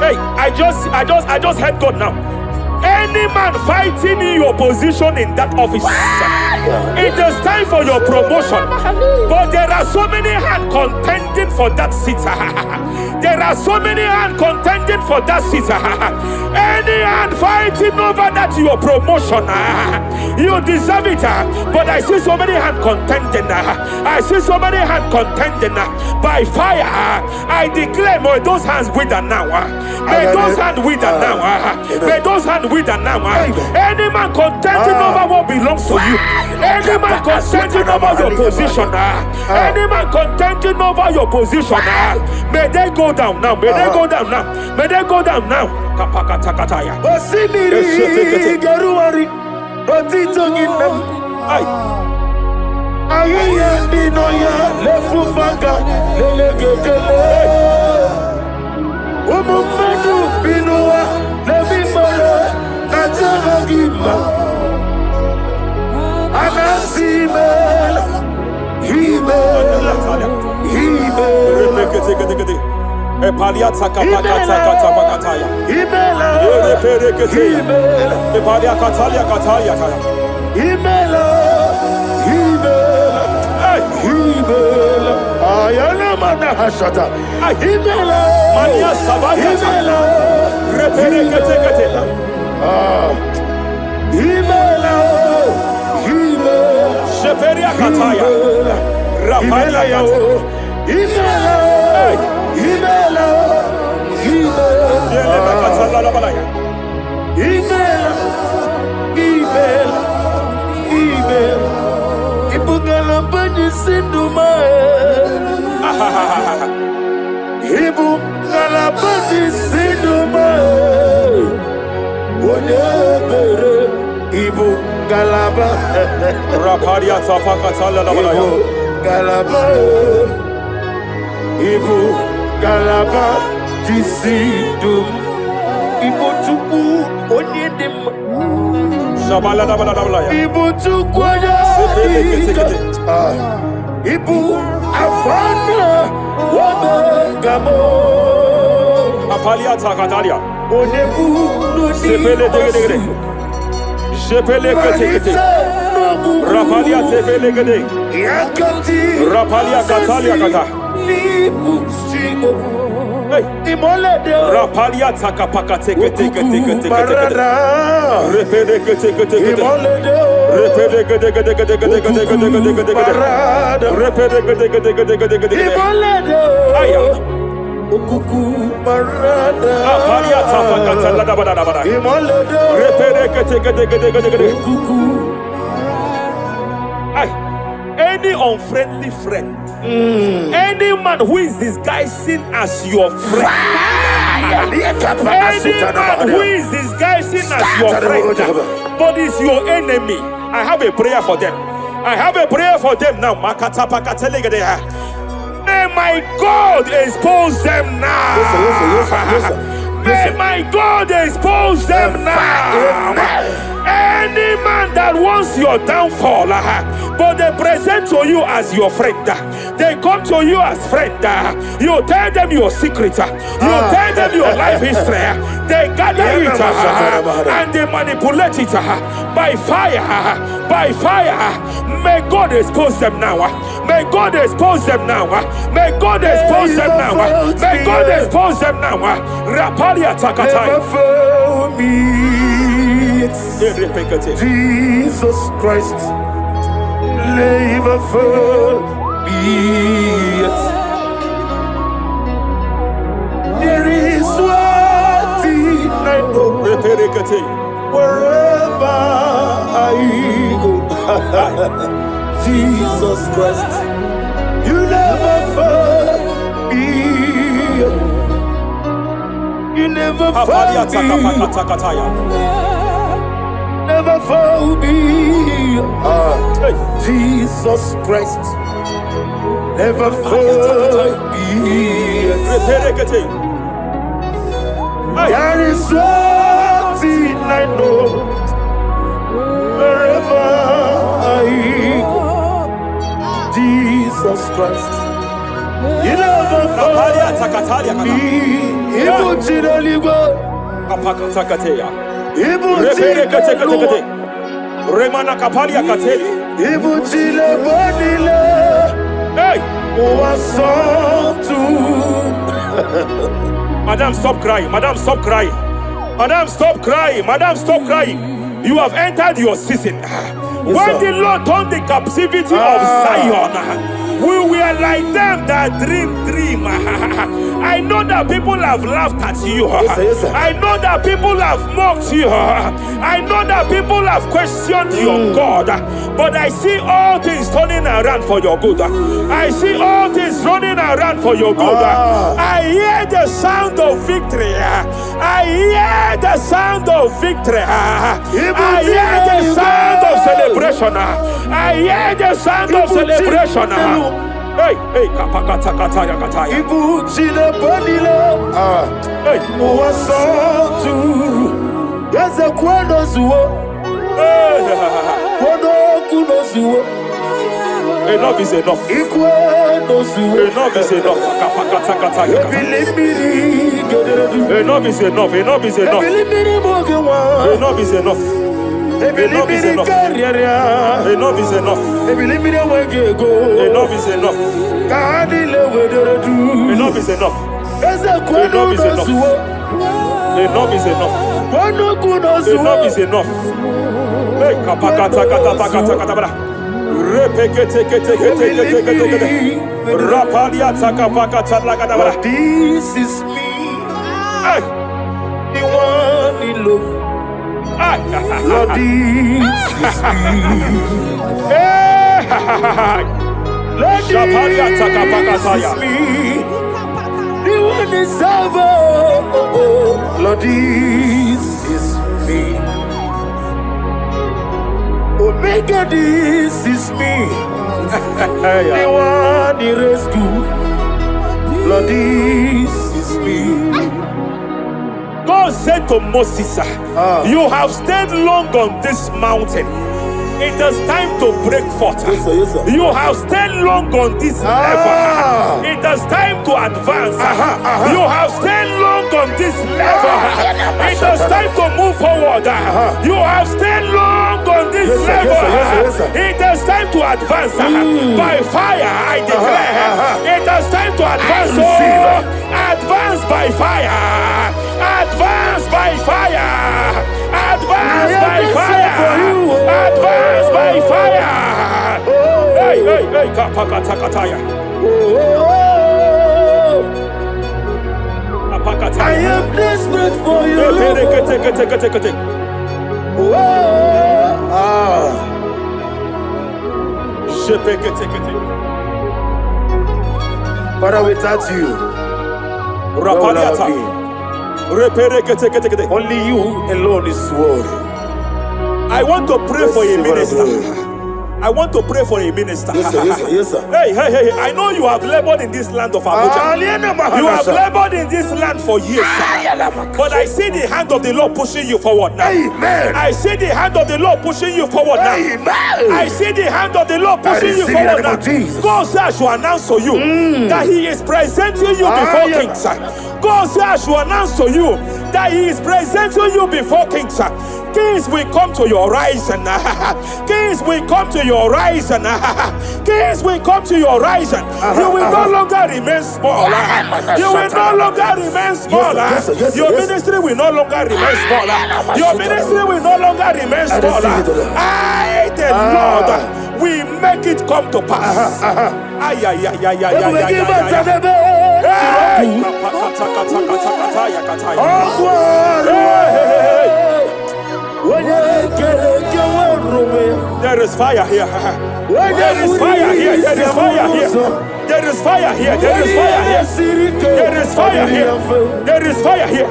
[SPEAKER 2] Hey, I just heard God now. Any man fighting in your position in that office, it is time for your promotion. But there are so many hands contending for that seat. There are so many hands contending for that seat. Any hand fighting over that your promotion, you deserve it. But I see so many hands contending. I see so many hands contending by fire. I declare, may those hands wither now. May those hands wither now. May those hands wither now. Any man contending over what belongs to you. Any man contending over your position. Any man contending over your position. May they go down now. May they go down now. May they go down now. Kapakatakataya.
[SPEAKER 1] Osimiri Garuari Otitoginem. Ayaya Dinoya Lefufanga Lelegele. Umumadu Binua Levimala Najaragima Anasimela Himela
[SPEAKER 2] Epaliata kapakata pakataya.
[SPEAKER 1] Himela
[SPEAKER 2] Epalia katalia katalia kaya.
[SPEAKER 1] Himela Himela Ayana Manahashata Himela
[SPEAKER 2] Mania sabaya
[SPEAKER 1] Himela
[SPEAKER 2] reperekete.
[SPEAKER 1] Himela Himela
[SPEAKER 2] Sheperia kataya. Rapalia kataya.
[SPEAKER 1] Imela,
[SPEAKER 2] Hey.
[SPEAKER 1] Imela,
[SPEAKER 2] Yele bakatala la balaya.
[SPEAKER 1] Imela, Imela, Imela, Ibungala bani sinduma, Ibungala bani sinduma, Wonebere, Ibungala ba,
[SPEAKER 2] Rapalia tapakatala la balaya.
[SPEAKER 1] Ibungala, Ibungala jisidum, Ibutuku onyedim.
[SPEAKER 2] Shabala la balaya.
[SPEAKER 1] Ibutuku Ibu afana wabagamo.
[SPEAKER 2] Apalia takatalia.
[SPEAKER 1] Onebu
[SPEAKER 2] Sepele degede. Sepele kete. Rapalia tepele gede.
[SPEAKER 1] Yakati
[SPEAKER 2] Rapalia katalia kata. Hey. Rapalia takapaka teke. Repele kete. Repele gede. Aya. Rapalia tapakatala da bada. Repele kete. Any unfriendly friend, any man who is disguising as your friend, any man who is disguising as your friend, but is your enemy, I have a prayer for them. I have a prayer for them now. May my God expose them now. May my God expose them now. Any man that wants your downfall, but they present to you as your friend, they come to you as friend, you tell them your secret, you tell them your life history, they gather it and they manipulate it by fire. May God expose them now. May God expose them now. May God expose them now. May God expose them now. Rapalia takataya.
[SPEAKER 1] Jesus Christ, never forget. There is one thing I know. Wherever I go, Jesus Christ, you never forget. You never forget. Never found me, Jesus Christ. Never found me. There is one thing I know. Wherever I go, Jesus Christ. You never found me.
[SPEAKER 2] Remana kapalia kateli. Hey! Madam, stop crying. Madam, stop crying. Madam, stop crying. Madam, stop crying. You have entered your season. When the Lord turned the captivity of Zion, we were like them that dream. I know that people have laughed at you. I know that people have mocked you. I know that people have questioned your God. But I see all things turning around for your good. I see all things running around for your good. I hear the sound of victory. I hear the sound of victory. I hear the sound of celebration. I hear the sound of celebration. Hey, kapakata kataya kataya.
[SPEAKER 1] Ibu chile bonilo.
[SPEAKER 2] Hey,
[SPEAKER 1] Uwasotu. Yaza kwano zuo. Kwano kuno zuo.
[SPEAKER 2] enough is enough.
[SPEAKER 1] Ikwano zuo.
[SPEAKER 2] Enough is enough. Kapakata kataya. Enough is enough. Enough is enough. Enough is enough. Enough is enough. Enough is enough. Enough is enough. Enough is enough. Enough is enough. Enough is enough. Enough is enough. Hey, kapakata kata pakata kata bra.
[SPEAKER 1] Lord, this is me, the one in love. Lord, this is me. Lord, this is me, the one is over. Lord, this is me. Omega, this is me, the one in rescue. Lord, this is me.
[SPEAKER 2] God said to Moses, you have stayed long on this mountain. It is time to break forth.
[SPEAKER 1] Yes, sir, yes, sir.
[SPEAKER 2] You have stayed long on this level. It is time to advance. You have stayed long on this level. It is time to move forward. You have stayed long on this level.
[SPEAKER 1] Yes, sir.
[SPEAKER 2] It is time to advance. By fire, I declare. It is time to advance. Advance by fire. Advance by fire. Advance by fire. Advance by fire. Hey, kapakatakataya.
[SPEAKER 1] I am desperate for you. Father, without you, where would I be? Only you alone is worthy.
[SPEAKER 2] I want to pray for a minister. I want to pray for a minister.
[SPEAKER 1] Yes, sir, yes, sir, yes, sir.
[SPEAKER 2] Hey, I know you have labored in this land of Abuja. You have labored in this land for years, but I see the hand of the Lord pushing you forward now.
[SPEAKER 1] Amen.
[SPEAKER 2] I see the hand of the Lord pushing you forward now.
[SPEAKER 1] Amen.
[SPEAKER 2] I see the hand of the Lord pushing you forward now. God says I should announce to you that He is presenting you before kings. God says I should announce to you that He is presenting you before kings. Kings will come to your horizon. Kings will come to your horizon. Kings will come to your horizon. You will no longer remain small. You will no longer remain small. Your ministry will no longer remain small. Your ministry will no longer remain small. I, the Lord, will make it come to pass. There is fire here. There is fire here. There is fire here. There is fire here. There is fire here. There is fire here. There is fire here.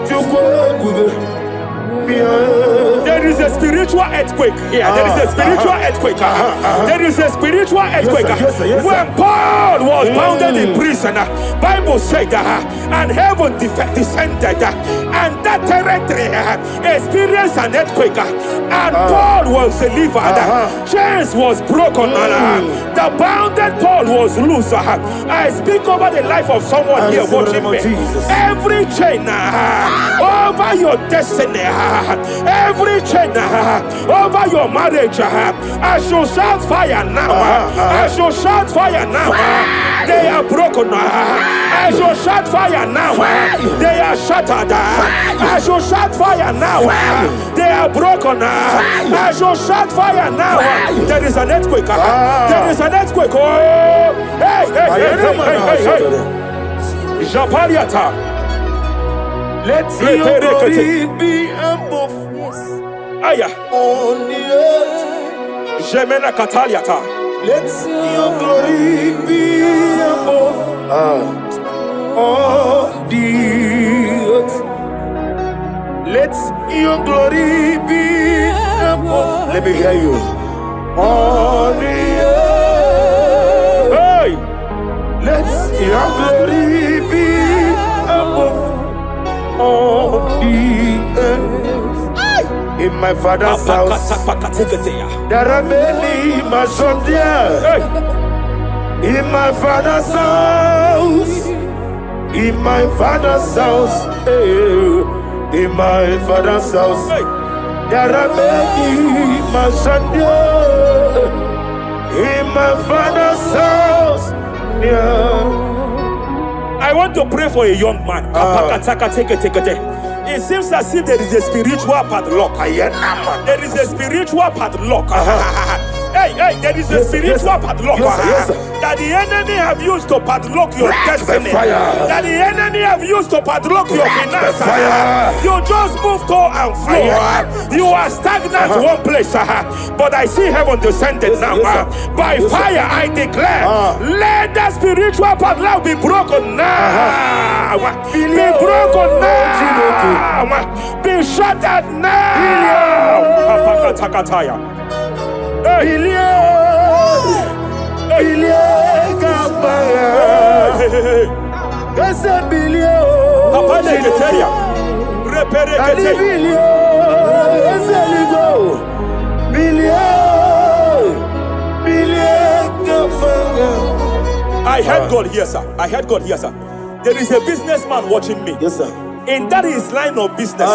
[SPEAKER 2] There is a spiritual earthquake here. There is a spiritual earthquake. There is a spiritual earthquake. When Paul was bounded in prison, Bible said, and heaven descended, and that territory experienced an earthquake, and Paul was delivered. Chains was broken. The bounded Paul was loose. I speak over the life of someone here watching me. Every chain over your destiny, every chain over your marriage, I shall shout fire now. I shall shout fire now. They are broken. I shall shout fire now. They are shattered. I shall shout fire now. They are broken. I shall shout fire now. There is an earthquake. There is an earthquake. Oh, hey. Japariata.
[SPEAKER 1] Let your glory be above
[SPEAKER 2] Aya.
[SPEAKER 1] on the earth.
[SPEAKER 2] Jemena Kataliata.
[SPEAKER 1] Let your glory be above on the earth. Let your glory be above. Let me hear you. On the earth.
[SPEAKER 2] Hey.
[SPEAKER 1] Let your glory be above on the earth. In my father's house, there are many mansions there. In my father's house, in my father's house, in my father's house, there are many mansions there. In my father's house,
[SPEAKER 2] I want to pray for a young man. It seems as if there is a spiritual padlock. There is a spiritual padlock. Hey, there is a spiritual padlock that the enemy have used to padlock your destiny. That the enemy have used to padlock your finances. You just move to and fro. You are stagnant one place, but I see heaven descended now. By fire, I declare, let the spiritual padlock be broken now. Be broken now. Be shattered now. I heard God here, sir. I heard God here, sir. There is a businessman watching me.
[SPEAKER 1] Yes, sir.
[SPEAKER 2] In that his line of business,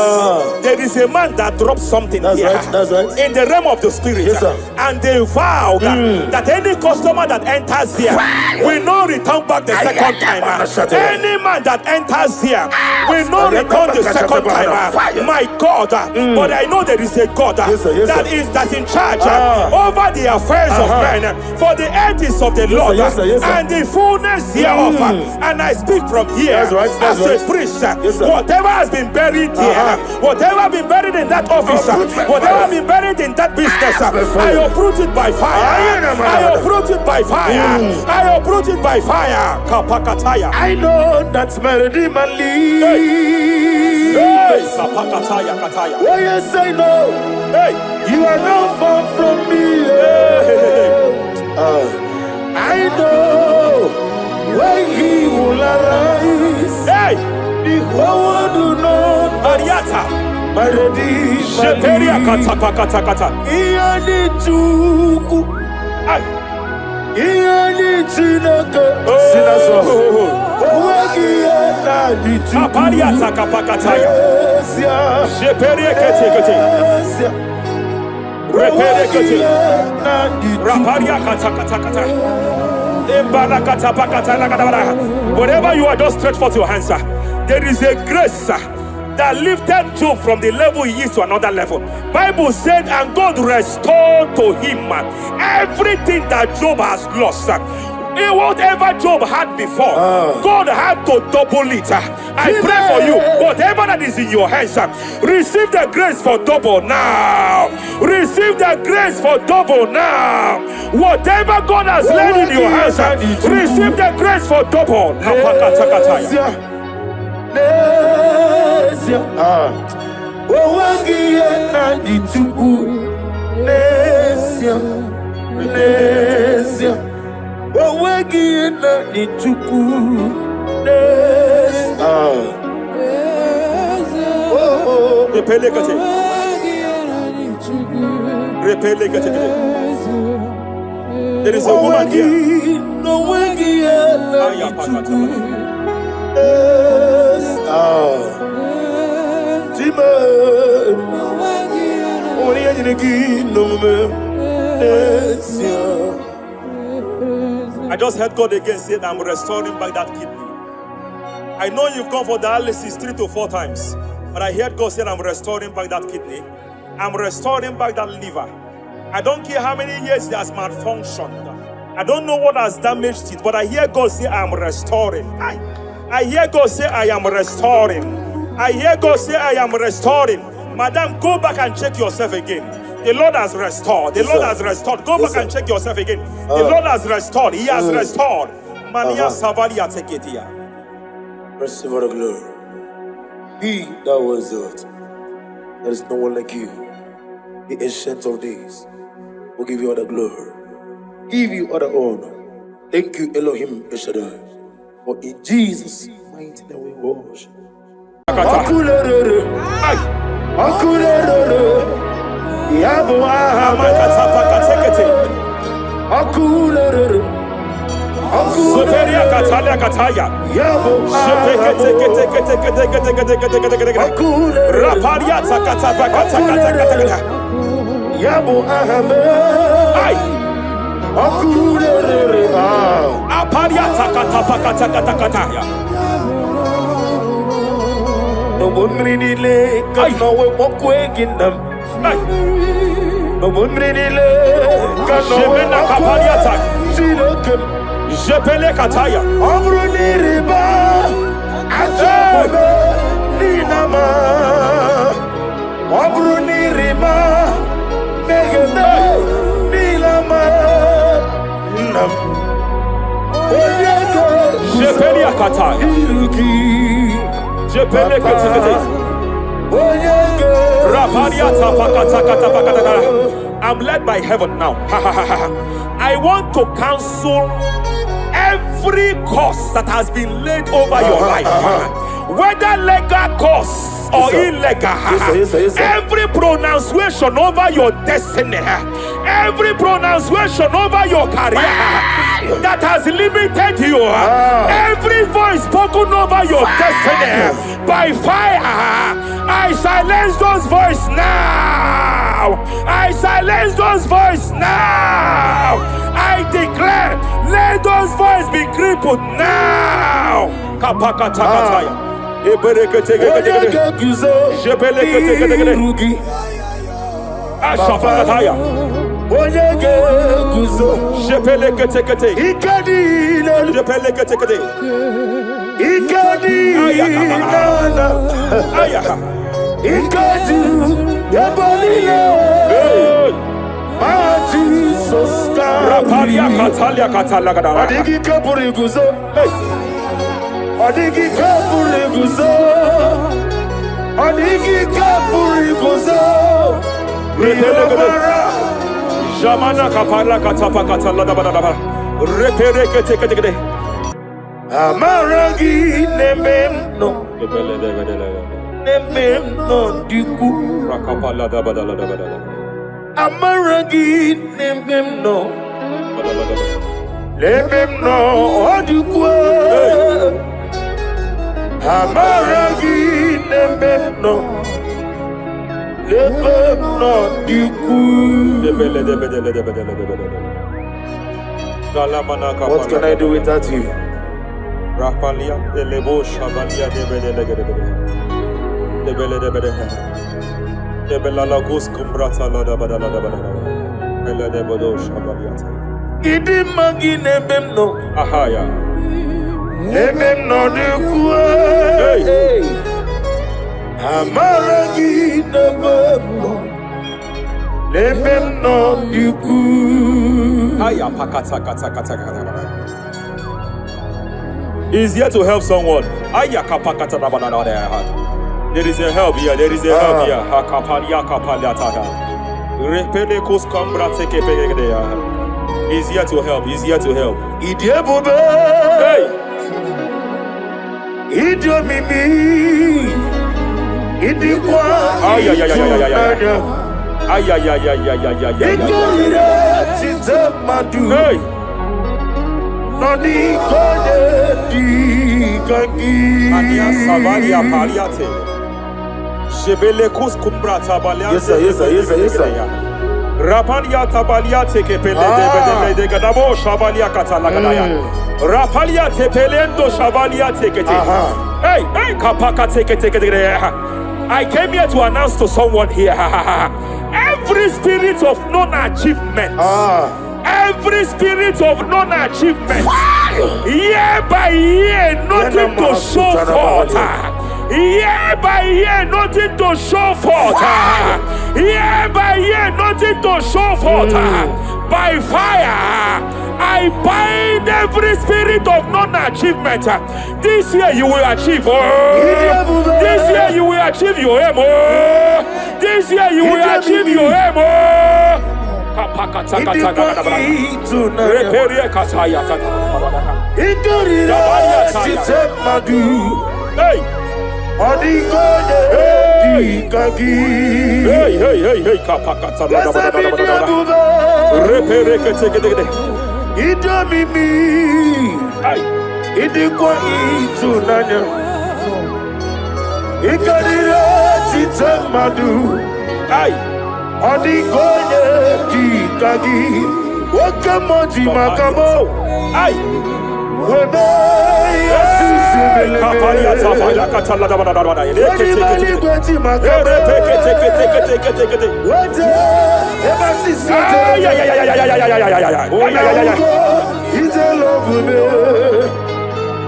[SPEAKER 2] there is a man that drops something here.
[SPEAKER 1] That's right.
[SPEAKER 2] In the realm of the spirit.
[SPEAKER 1] Yes, sir.
[SPEAKER 2] And they vow that any customer that enters here will not return back the second time. Any man that enters here will not return the second time. My God, but I know there is a God that's in charge over the affairs of men, for the earth is of the Lord and the fullness hereof. And I speak from here as a priest. Whatever has been buried here, whatever been buried in that office, whatever been buried in that business, I uproot it by fire. I uproot it by fire. I uproot it by fire. Kapakataya.
[SPEAKER 1] I know that's melody man leave.
[SPEAKER 2] Kapakataya kataya.
[SPEAKER 1] Oh yes, I know. You are not far from me. I know when he will arise. The whole do not
[SPEAKER 2] Ariata.
[SPEAKER 1] my ready.
[SPEAKER 2] Sheperia kata.
[SPEAKER 1] Iani chuku. Iani chinaka. Sinaso. Wagiana di chuku.
[SPEAKER 2] Apariata kapakataya. Sheperia kete. Repere kete. Raparia kata. Wherever you are, just stretch forth your hands, sir. There is a grace, that lifted Job from the level he is to another level. Bible said, and God restored to him everything that Job has lost. Whatever Job had before, God had to double it. I pray for you, whatever that is in your hands, receive the grace for double now. Receive the grace for double now. Whatever God has laid in your hands, receive the grace for double. There is a woman here. I just heard God again say that I'm restoring back that kidney. I know you've gone for dialysis 3 to 4 times, but I heard God say I'm restoring back that kidney. I'm restoring back that liver. I don't care how many years it has malfunctioned. I don't know what has damaged it, but I hear God say I'm restoring. I hear God say I am restoring. I hear God say I am restoring. Madam, go back and check yourself again. The Lord has restored. The Lord has restored. Go back and check yourself again. The Lord has restored. He has restored. Mania Savalia Teketia.
[SPEAKER 1] Receive all the glory. He that was it. There is no one like you. The ancient of days will give you all the glory. Give you all the honor. Thank you, Elohim Eshadai. For in Jesus' mighty name we worship. No one really lay, no one walk away in them. No one really lay.
[SPEAKER 2] Jemena kapaliata. Jepele kataya.
[SPEAKER 1] Obruniriba. Ajabe. Ninama. Obruniriba. Megene. Nilama. Nam.
[SPEAKER 2] Jepele kataya. Jepele kataya. I'm led by heaven now. I want to cancel every curse that has been laid over your life, whether legal curse or illegal. Every pronunciation over your destiny, every pronunciation over your career that has limited you, every voice spoken over your destiny by fire, I silence those voices now. I silence those voices now. I declare, let those voices be crippled now. Kapakatakataya. Ashafakataya. Shepelekete. Shepelekete. Rapalia katalia katalagadara.
[SPEAKER 1] Adigi kapuriguzo. Adigi kapuriguzo. Adigi kapuriguzo.
[SPEAKER 2] Jamana kapara katapa katalada badaba. Reperekete.
[SPEAKER 1] Amaragi nememno. Nememno diku.
[SPEAKER 2] Rakapalada badalada.
[SPEAKER 1] Amaragi nememno. Nememno diku. Amaragi nememno. Nememno diku. What can I do without you?
[SPEAKER 2] Rapalia, the Lebo Shabalia, the Belalagus Cumbrata Lada Badalada, Ella de Bodo Shabaliata.
[SPEAKER 1] Idimagi nebemno.
[SPEAKER 2] Ahaya.
[SPEAKER 1] Nebemno de Kue. Amaragi nebemno. Nebemno de Kue.
[SPEAKER 2] Aya Pakata Kata. He's here to help someone. Aya Kapakata Rabana. There is a help here. There is a help here. Hakapalia Kapaliata. Repelekus Cambra take He's here to help. He's here to help.
[SPEAKER 1] Idiabube.
[SPEAKER 2] Hey.
[SPEAKER 1] Idiomimi. Idikwa.
[SPEAKER 2] Ay. Hey.
[SPEAKER 1] Noni kone di kangi.
[SPEAKER 2] Ania Savalia Paliate. Shebelekus Cumbra Tabalia.
[SPEAKER 1] Yes sir.
[SPEAKER 2] Rapalia Tabalia take de Gadabo Shabalia Catalagadaya. Rapalia Tepelendo Shabalia take it. Hey, Kapaka take it. I came here to announce to someone here. Every spirit of non-achievement. Every spirit of non-achievement. Year by year, nothing to show forth. Year by year, nothing to show forth. Year by year, nothing to show forth. By fire, I bind every spirit of non-achievement. This year you will achieve. This year you will achieve your aim. This year you will achieve your aim. Hey.
[SPEAKER 1] Hey,
[SPEAKER 2] Kapakata.
[SPEAKER 1] Idomimi. Idikwa itunanya. Ikadira chitamadu. Odigoye dikagi. Wakamoji makamo. Webe yasisi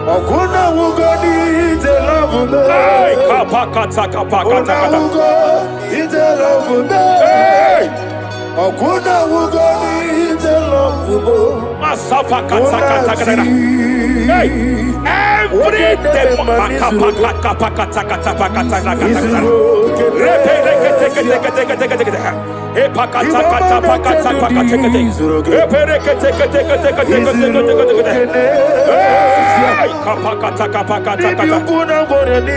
[SPEAKER 1] Okuna wugoni te love me.
[SPEAKER 2] Hey, kapakata kapakata.
[SPEAKER 1] Ite love me. Okuna wugoni te love me.
[SPEAKER 2] Masafa kata kata kata. Hey, every day kapakata kapakata kapakata kapakata. Repete. Hey, pakata kata pakata pakata. Hey, kapakata kapakata kata.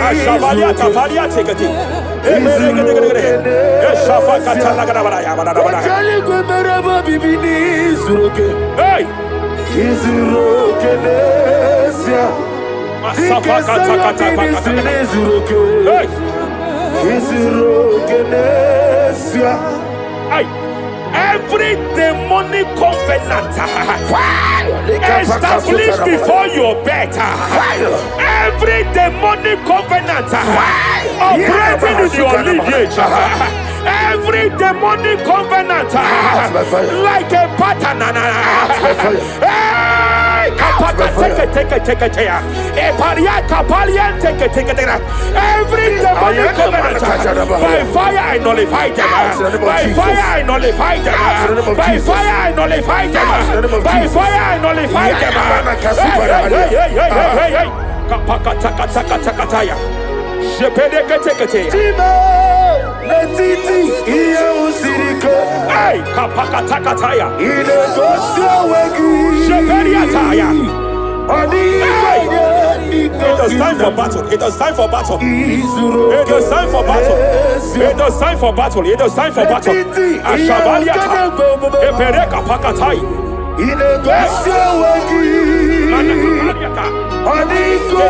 [SPEAKER 2] Ashabalia tabalia tekati. Eshafa kata lagada baraya barada. Hey,
[SPEAKER 1] Izurokenesia.
[SPEAKER 2] masafa kata kata pakata. Hey,
[SPEAKER 1] Izurokenesia.
[SPEAKER 2] hey, every demonic covenant established before your bed, every demonic covenant operating in your lineage, every demonic covenant like a pattern. Every demonic covenant, by fire I nullify them. By fire I nullify them. By fire I nullify them. By fire I nullify them. Hey. Hey, kapakatakataya. It is time for battle. It is time for battle. It is time for battle. It is time for battle. It is time for battle. Ashabaliata. Epereka pakatai. It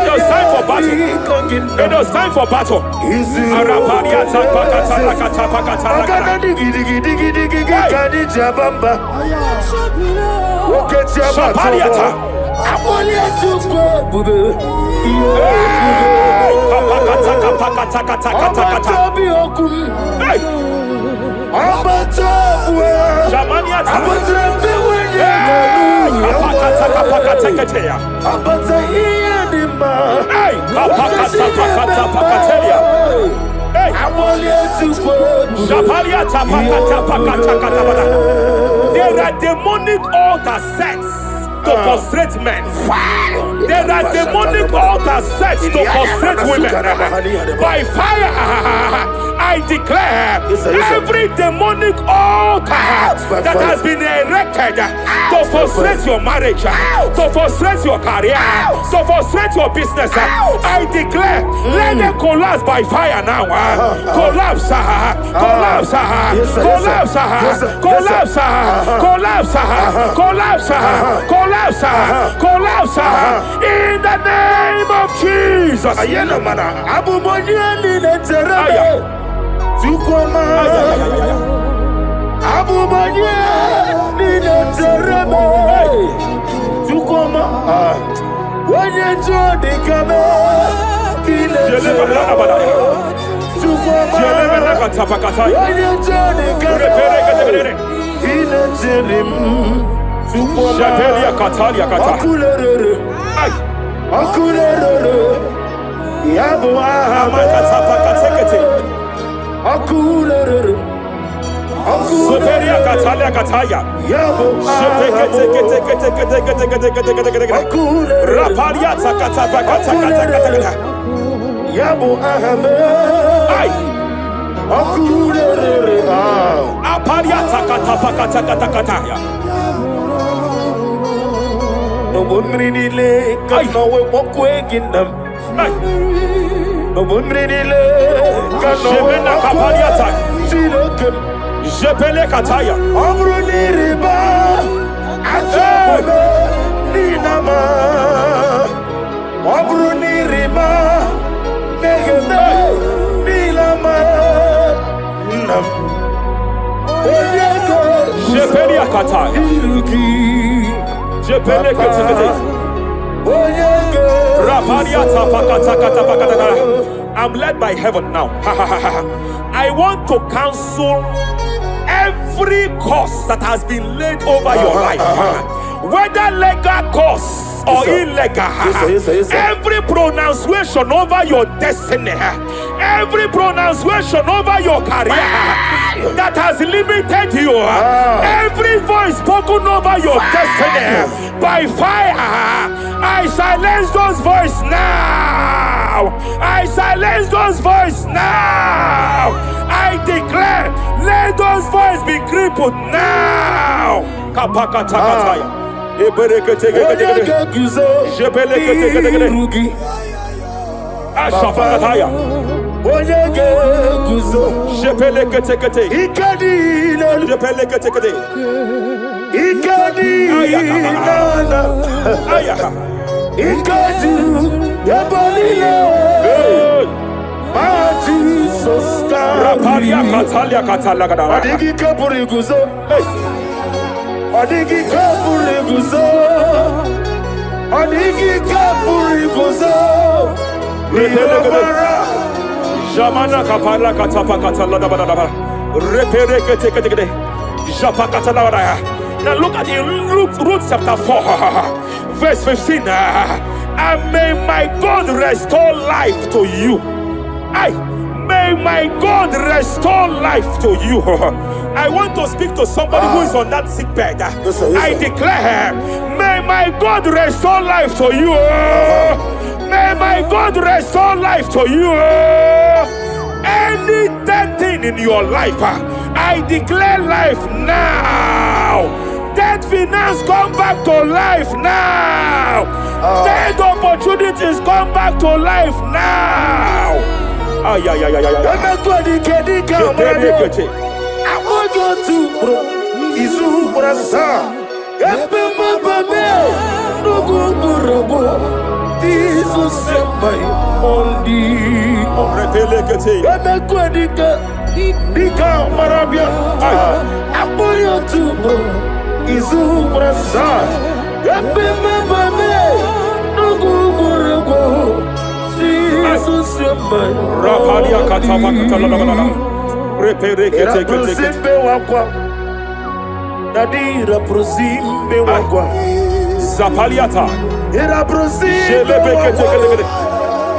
[SPEAKER 2] is time for battle. It is time for battle. Arapariata pakata pakata. Shabaliata. There are demonic altar sets to frustrate men. There are demonic altars set to frustrate women. By fire, I declare every demonic altar that has been erected to frustrate your marriage, to frustrate your career, to frustrate your business, I declare, let them collapse by fire now. Collapse, collapse, collapse, collapse, collapse, collapse, collapse, collapse, in the name of Jesus. Jepele kataya.
[SPEAKER 1] Omruniriba ajobe ninama. Omruniriba negede nilama. Nam.
[SPEAKER 2] Jepele kataya. Jepele kataya. I'm led by heaven now. I want to cancel every curse that has been laid over your life, whether legal curse or illegal. Every pronunciation over your destiny, every pronunciation over your career that has limited you, every voice spoken over your destiny by fire, I silence those voices now. I silence those voices now. I declare, let those voices be crippled now. Jamana kapala katapa katala bada repere kete japakata la. Now look at it, Ruth chapter 4, verse 15. And may my God restore life to you. May my God restore life to you. I want to speak to somebody who is on that sick bed. I declare, may my God restore life to you. May my God restore life to you. Any dead thing in your life, I declare life now. Dead finance come back to life now. Dead opportunities come back to life now. I want you to Zapaliata. Era prosime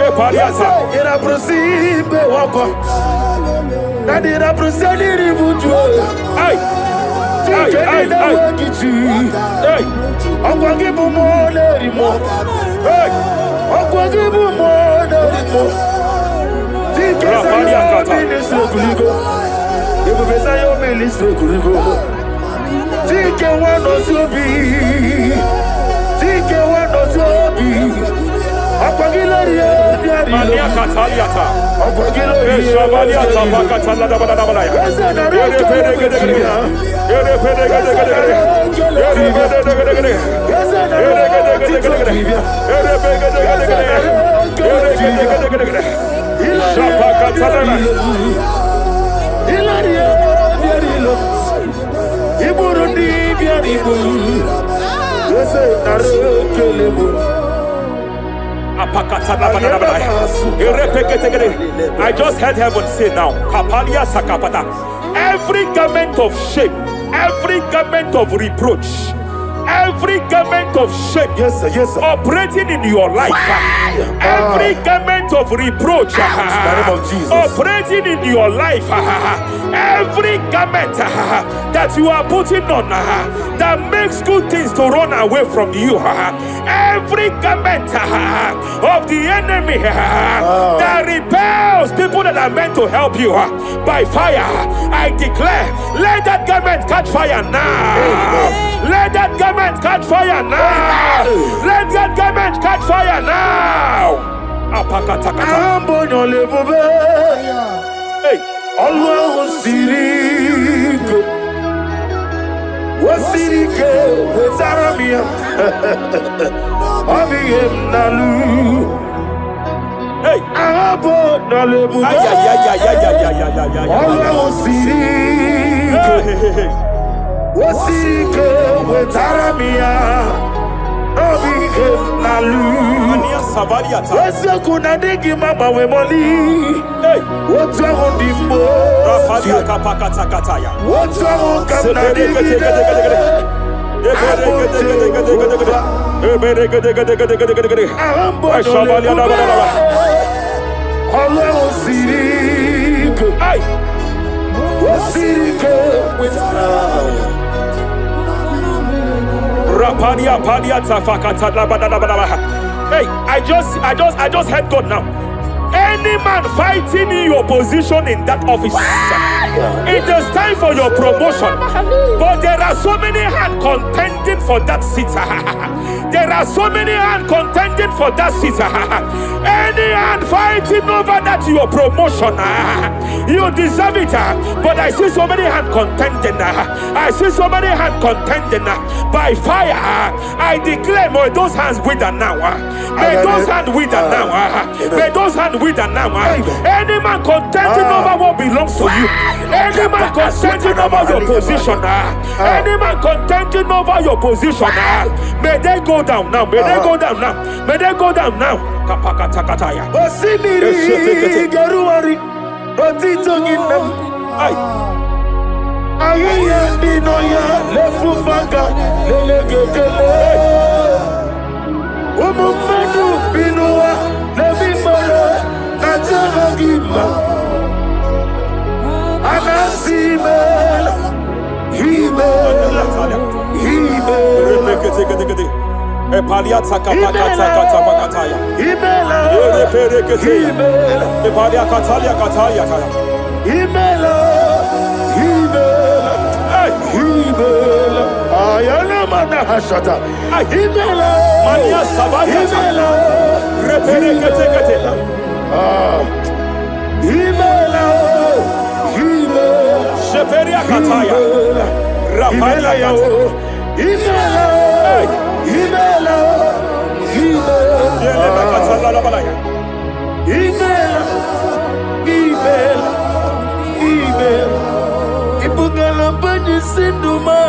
[SPEAKER 2] Epaliata. Era prosime wakwa. Nadi era prosani ributu. Ay. Ay. Ay. Akwagibu mole rimo. Ay. Akwagibu mole rimo. Zapaliata. Ministre kuligo. Ebo besa yo ministre kuligo. Tike wano sobi. Tike wano sobi. Akwagilariya diarilo. Mania kataliata. Akwagilariya. Shabaliata bakatala da bada bada ya. Yere pede gede gede. Yere pede gede gede. Yere gede gede gede. Yere gede gede gede. Yere pede gede gede. Yere gede gede gede. Shabakatala. Ilariya diarilo. Iburundi diarilo. I just heard heaven say now, every garment of shame, every garment of reproach, every garment of shame, operating in your life, every garment of reproach, operating in your life, every garment that you are putting on that makes good things to run away from you, every garment of the enemy that repels people that are meant to help you by fire, I declare, let that garment catch fire now. Let that garment catch fire now. Let that garment catch fire now. Hey, Allah Sirike, Wasirike, Zaramia, Abiyem Nalu. Hey, Abo Nalebu, Allah Sirike, Wasirike, Zaramia, Abiyem Nalu. Savaliata.
[SPEAKER 1] What's your kunadigi mama we money?
[SPEAKER 2] Hey,
[SPEAKER 1] What's your on the
[SPEAKER 2] Rapalia
[SPEAKER 1] phone?
[SPEAKER 2] Kapakata Kataya.
[SPEAKER 1] What's your on
[SPEAKER 2] Rapalia Palia Tafakata. Hey, I just heard God now. Any man fighting in your position in that office, it is time for your promotion. But there are so many hands contending for that seat. There are so many hands contending for that seat. Any hand fighting over that your promotion, you deserve it. But I see so many hands contending. I see so many hands contending by fire. I declare, may those hands wither now. May those hands wither now. May those hands wither now. Any man contending over what belongs to you. Any man contending over your position. Any man contending over your position. May they go down now. May they go down now. May they go down now. Kapakatakataya.
[SPEAKER 1] Osimiri Garuari Rotitoginem Ayaya Dinoya Lefufanga Lelegele Umumenu Binua Levimara Najaragima Anasimel Himel
[SPEAKER 2] Epaliata kapakata pakataya.
[SPEAKER 1] Imela
[SPEAKER 2] Eperekete. Epalia katalia katalia kaya.
[SPEAKER 1] Imela Himela Ayana mana hashata Imela
[SPEAKER 2] Mania sabaya.
[SPEAKER 1] Imela
[SPEAKER 2] Reperekete kete.
[SPEAKER 1] Imela
[SPEAKER 2] Sheperia kataya. Rapalia kata.
[SPEAKER 1] Imela Imela
[SPEAKER 2] Yele bakatala la balaya.
[SPEAKER 1] Imela Ibungala banyi sinduma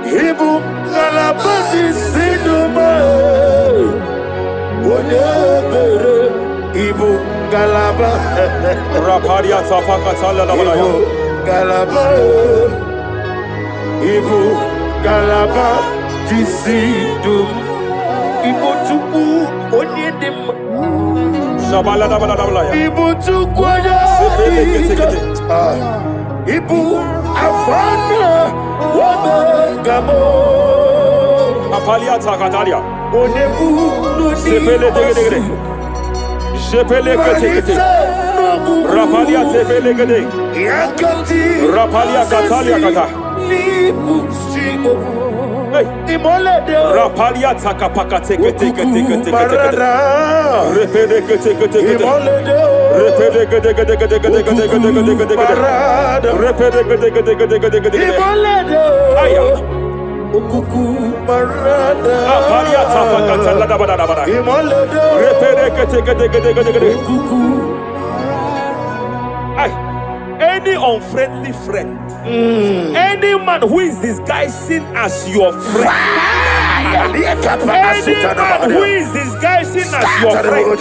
[SPEAKER 1] Ibungala banyi sinduma Wonebere Ibungala ba
[SPEAKER 2] Rapalia tapakatala la balaya.
[SPEAKER 1] Ibungala Ibungala ba Jisidum Ibotuku Onyedim
[SPEAKER 2] Shabala la balaya.
[SPEAKER 1] Ibotuku Ibu Afana Wabagamo
[SPEAKER 2] Apalia takatalia.
[SPEAKER 1] Onebu
[SPEAKER 2] Sepele degede. Sepele kete. Rapalia tepele gede.
[SPEAKER 1] Yakati
[SPEAKER 2] Rapalia katalia kata. Hey, Rapalia takapaka teke. Repede kete. Repede gede. Aya. Rapalia tapakata la bada. Repede kete. Ay. Any unfriendly friend, any man who is disguising as your friend, any man who is disguising as your friend,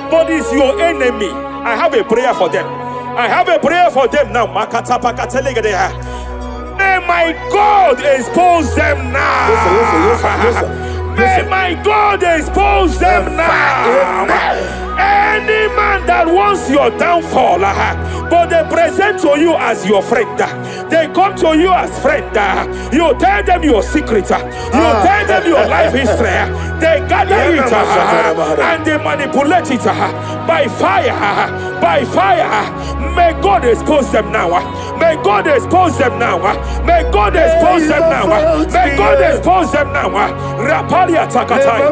[SPEAKER 2] but is your enemy, I have a prayer for them. I have a prayer for them now. May my God expose them now. May my God expose them now. Any man that wants your downfall, but they present to you as your friend, they come to you as friend, you tell them your secret, you tell them your life history, they gather it and they manipulate it by fire. May God expose them now. May God expose them now. May God expose them now. May God expose them now. Rapalia takatai.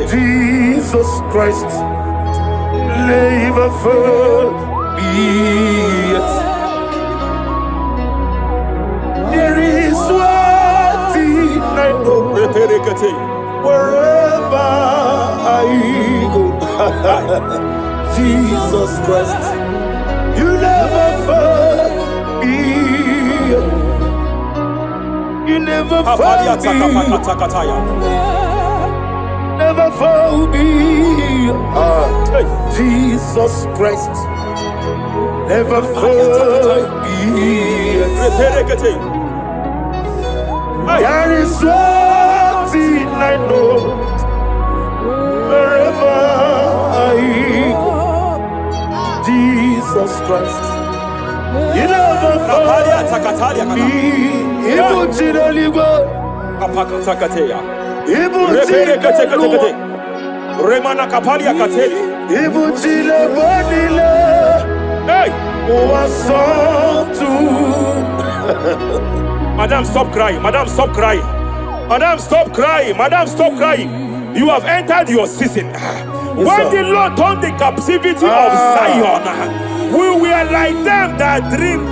[SPEAKER 1] Jesus Christ, never fail me. There is one thing I know. Wherever I go, Jesus Christ, you never fail me. You never found me. Never found me. Jesus Christ. Never found me. That is one thing I know. Wherever I go, Jesus Christ. You never found me.
[SPEAKER 2] Remana kapalia kateli. Hey! Madam, stop crying. Madam, stop crying. Madam, stop crying. Madam, stop crying. You have entered your season. When the Lord turned the captivity of Zion, we were like them that dream.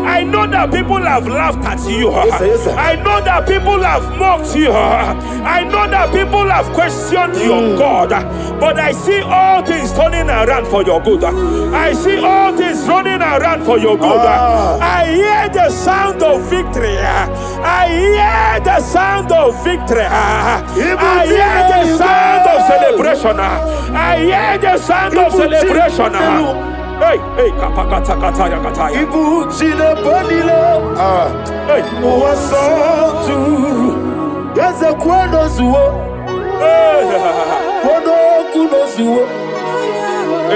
[SPEAKER 2] I know that people have laughed at you.
[SPEAKER 1] Yes, sir.
[SPEAKER 2] I know that people have mocked you. I know that people have questioned your God. But I see all things turning around for your good. I see all things running around for your good. I hear the sound of victory. I hear the sound of victory. I hear the sound of celebration. I hear the sound of celebration. Hey, hey, kapakata kataya kataya.
[SPEAKER 1] Ibu chile bonilo.
[SPEAKER 2] Hey,
[SPEAKER 1] Uwasotu. Yeze kwendo zuo. Kwendo kuno zuo.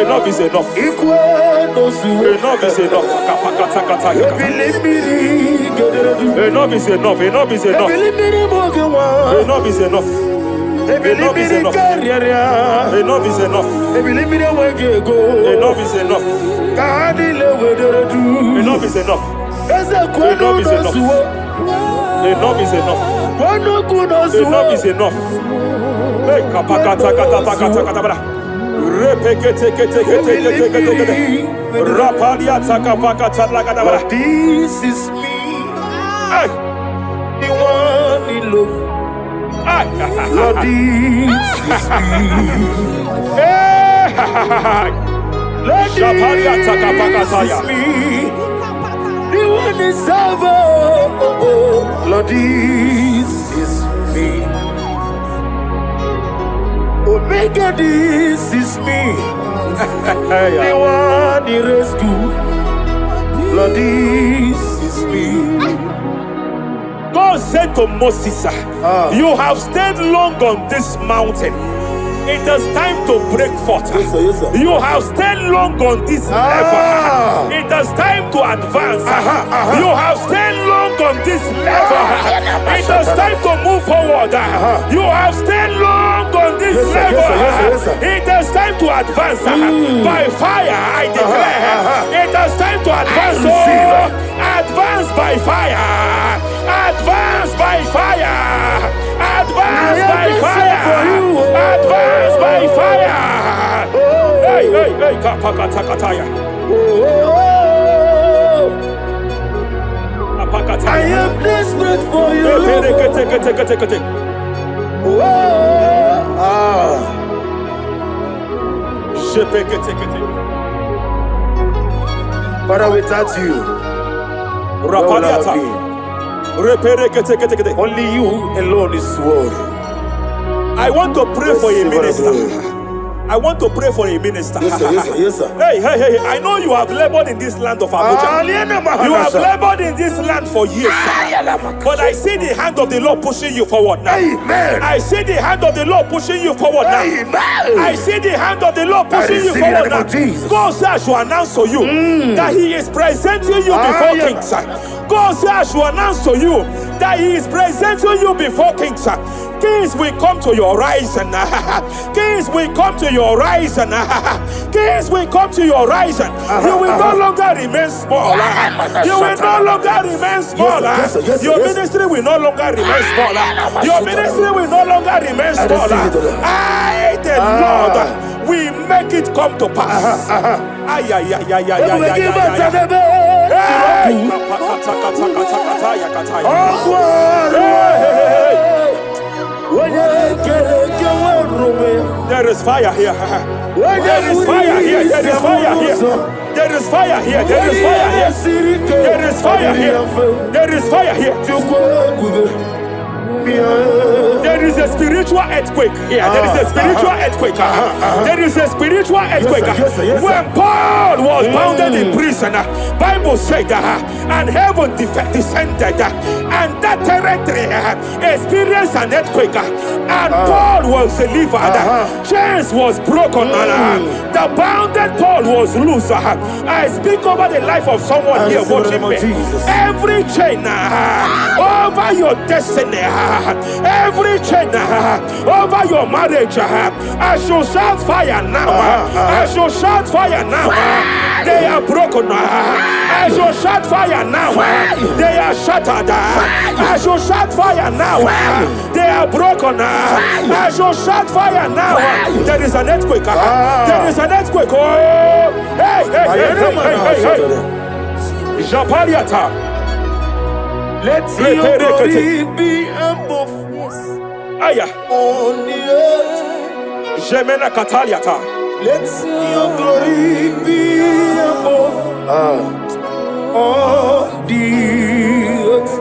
[SPEAKER 2] Enough is enough.
[SPEAKER 1] Ikwendo zuo.
[SPEAKER 2] Enough is enough. Kapakata kataya. Enough is enough. Enough is enough. Enough is enough. Enough is enough. Enough is enough. Enough is enough. Enough is enough. Enough is enough. Enough is enough. Enough is enough. Hey, kapakata katapakata katabara. Repekete kete kete kete kete. Rapalia takapakata lagadabara.
[SPEAKER 1] This is me.
[SPEAKER 2] Hey,
[SPEAKER 1] The one in love. Lord, this is me. Lord, this is me. The one is over. Lord, this is me. Omega, this is me. The one in rescue. Lord, this is me.
[SPEAKER 2] God said to Moses, you have stayed long on this mountain. It is time to break forth.
[SPEAKER 1] Yes, sir, yes, sir.
[SPEAKER 2] You have stayed long on this level. It is time to advance. You have stayed long on this level. It is time to move forward. You have stayed long on this level.
[SPEAKER 1] Yes, sir.
[SPEAKER 2] It is time to advance. By fire, I declare. It is time to advance. Advance by fire. Advance by fire. Advance by fire. Advance by fire. Hey, hey, hey, kapakatakataya.
[SPEAKER 1] I am desperate for you. Father, without you, where would I be? Only you alone is worthy.
[SPEAKER 2] I want to pray for a minister. I want to pray for a minister.
[SPEAKER 1] Yes, sir, yes, sir, yes, sir.
[SPEAKER 2] Hey, hey, hey, I know you have labored in this land of Abuja. You have labored in this land for years. But I see the hand of the Lord pushing you forward now.
[SPEAKER 1] Amen.
[SPEAKER 2] I see the hand of the Lord pushing you forward now.
[SPEAKER 1] Amen.
[SPEAKER 2] I see the hand of the Lord pushing you forward now. God says I should announce to you that He is presenting you before kings. God says I should announce to you that He is presenting you before kings. Kings will come to your rising. Kings will come to your rising. Kings will come to your rising. You will no longer remain small. You will no longer remain small. Your ministry will no longer remain small. Your ministry will no longer remain small. I, the Lord, will make it come to pass. Ay, ay, ay, ay, ay, ay, There is fire here. There is fire here. There is fire here. There is fire here. There is fire here. There is fire here. There is fire here. There is a spiritual earthquake here. There is a spiritual earthquake. There is a spiritual earthquake. When Paul was bounded in prison, Bible said that, and heaven descended, and that territory experienced an earthquake, and Paul was delivered. Chains was broken. The bounded Paul was loose. I speak over the life of someone here watching me. Every chain over your destiny, every chain over your marriage, I shall shout fire now. I shall shout fire now. They are broken. I shall shout fire now. They are shattered. I shall shout fire now. They are broken. I shall shout fire now. There is an earthquake. There is an earthquake. Oh, hey, hey, hey, hey, hey, hey. Japaliata.
[SPEAKER 1] Let your glory be above
[SPEAKER 2] Aya.
[SPEAKER 1] on the earth.
[SPEAKER 2] Jemena Kataliata.
[SPEAKER 1] Let your glory be above on the earth.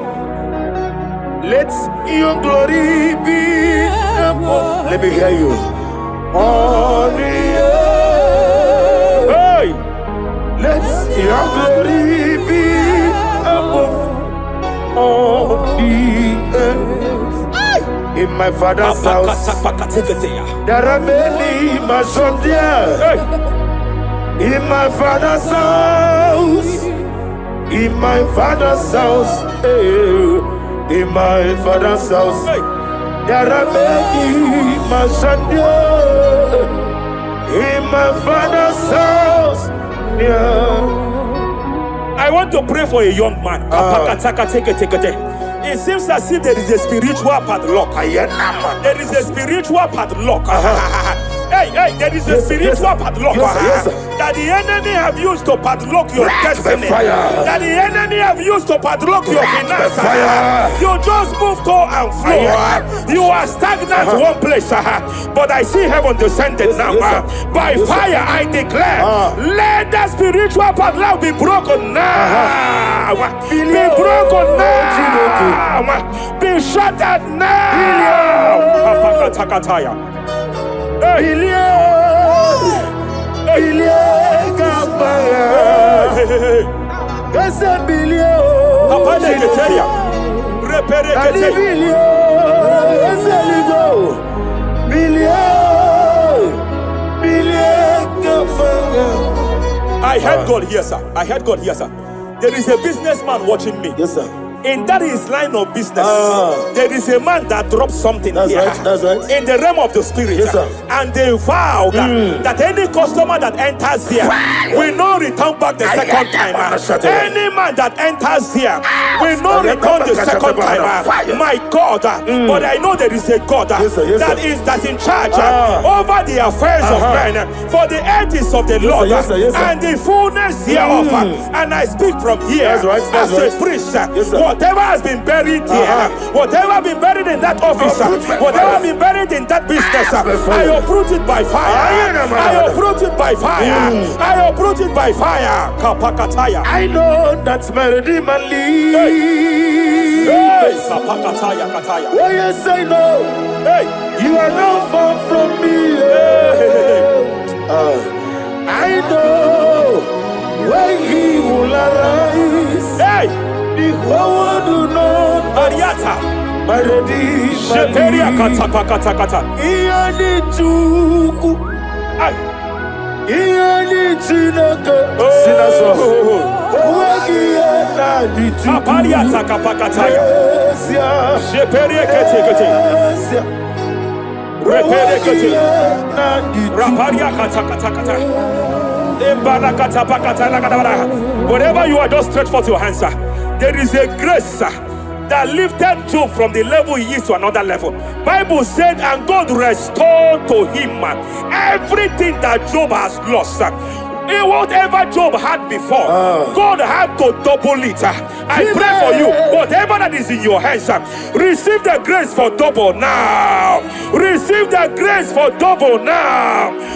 [SPEAKER 1] Let your glory be above. Let me hear you. On the earth.
[SPEAKER 2] Hey.
[SPEAKER 1] Let your glory be above on the earth. In my father's house, there are many mansions there. In my father's house, in my father's house, in my father's house, there are many mansions there. In my father's house,
[SPEAKER 2] I want to pray for a young man. It seems as if there is a spiritual padlock. There is a spiritual padlock. Hey, hey, there is a spiritual padlock that the enemy have used to padlock your destiny. That the enemy have used to padlock your finances. You just move to and fro. You are stagnant one place, but I see heaven descended now. By fire, I declare, let the spiritual padlock be broken now. Be broken now. Be shattered now. I heard God here, sir. I heard God here, sir. There is a businessman watching me.
[SPEAKER 1] Yes, sir.
[SPEAKER 2] In that his line of business, there is a man that drops something
[SPEAKER 1] That's
[SPEAKER 2] here.
[SPEAKER 1] right, that's right.
[SPEAKER 2] In the realm of the spirit,
[SPEAKER 1] Yes, sir.
[SPEAKER 2] and they vow that any customer that enters here will not return back the second time. Any man that enters here will not return the second time. My God, but I know there is a God
[SPEAKER 1] Yes, sir.
[SPEAKER 2] that's in charge over the affairs of men. For the earth is of the Lord,
[SPEAKER 1] yes, sir. Yes, sir.
[SPEAKER 2] and the fullness hereof. And I speak from here
[SPEAKER 1] That's right, that's
[SPEAKER 2] as
[SPEAKER 1] right.
[SPEAKER 2] a priest.
[SPEAKER 1] Yes, sir.
[SPEAKER 2] Whatever has been buried here, whatever been buried in that office, whatever been buried in that business, I uproot it by fire. I uproot it by fire. I uproot it by fire. Kapakataya.
[SPEAKER 1] I know that's my Redeemer lives.
[SPEAKER 2] Hey, Kapakataya, Kataya.
[SPEAKER 1] Oh yes, I know.
[SPEAKER 2] Hey,
[SPEAKER 1] You are not far from me. I know when He will arise.
[SPEAKER 2] hey,
[SPEAKER 1] The whole world will know
[SPEAKER 2] Ariata.
[SPEAKER 1] my Redeemer
[SPEAKER 2] Sheperia
[SPEAKER 1] lives.
[SPEAKER 2] kata.
[SPEAKER 1] Iyani Chuku,
[SPEAKER 2] Ay.
[SPEAKER 1] Iyani Chineke.
[SPEAKER 2] Oh. Apariata kapakataya. Sheperia kete. Repere kete. Raparia kata. Whatever you are, just stretch forth your hands, sir. There is a grace, sir, that lifted Job from the level he is to another level. Bible said, and God restored to him everything that Job has lost, sir. Whatever Job had before, God had to double it. I pray for you, whatever that is in your hands, receive the grace for double now. Receive the grace for double now.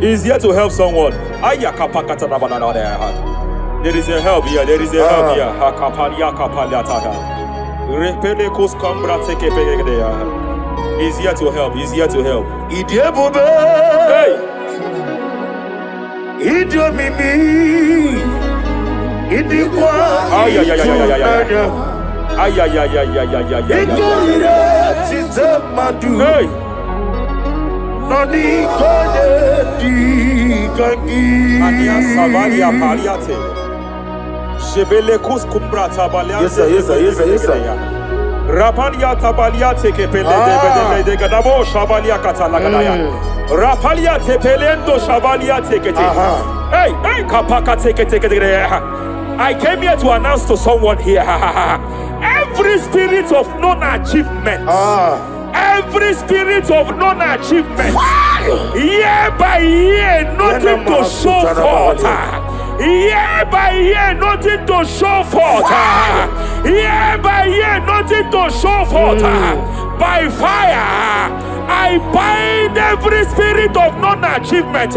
[SPEAKER 2] He's here to help someone. There is a help here. There is a help here. He's here to help. He's here to help. Hey! Hey! Yes, sir, yes, sir, yes, sir, yes, sir. Rapalia tabalia teke pele de gadabo shabalia katalagadaya. Rapalia tepelendo shabalia teke. Hey, hey, kapaka teke. I came here to announce to someone here. Every spirit of non-achievement. Every spirit of non-achievement. Year by year, nothing to show forth. Year by year, nothing to show forth. Year by year, nothing to show forth. By fire, I bind every spirit of non-achievement.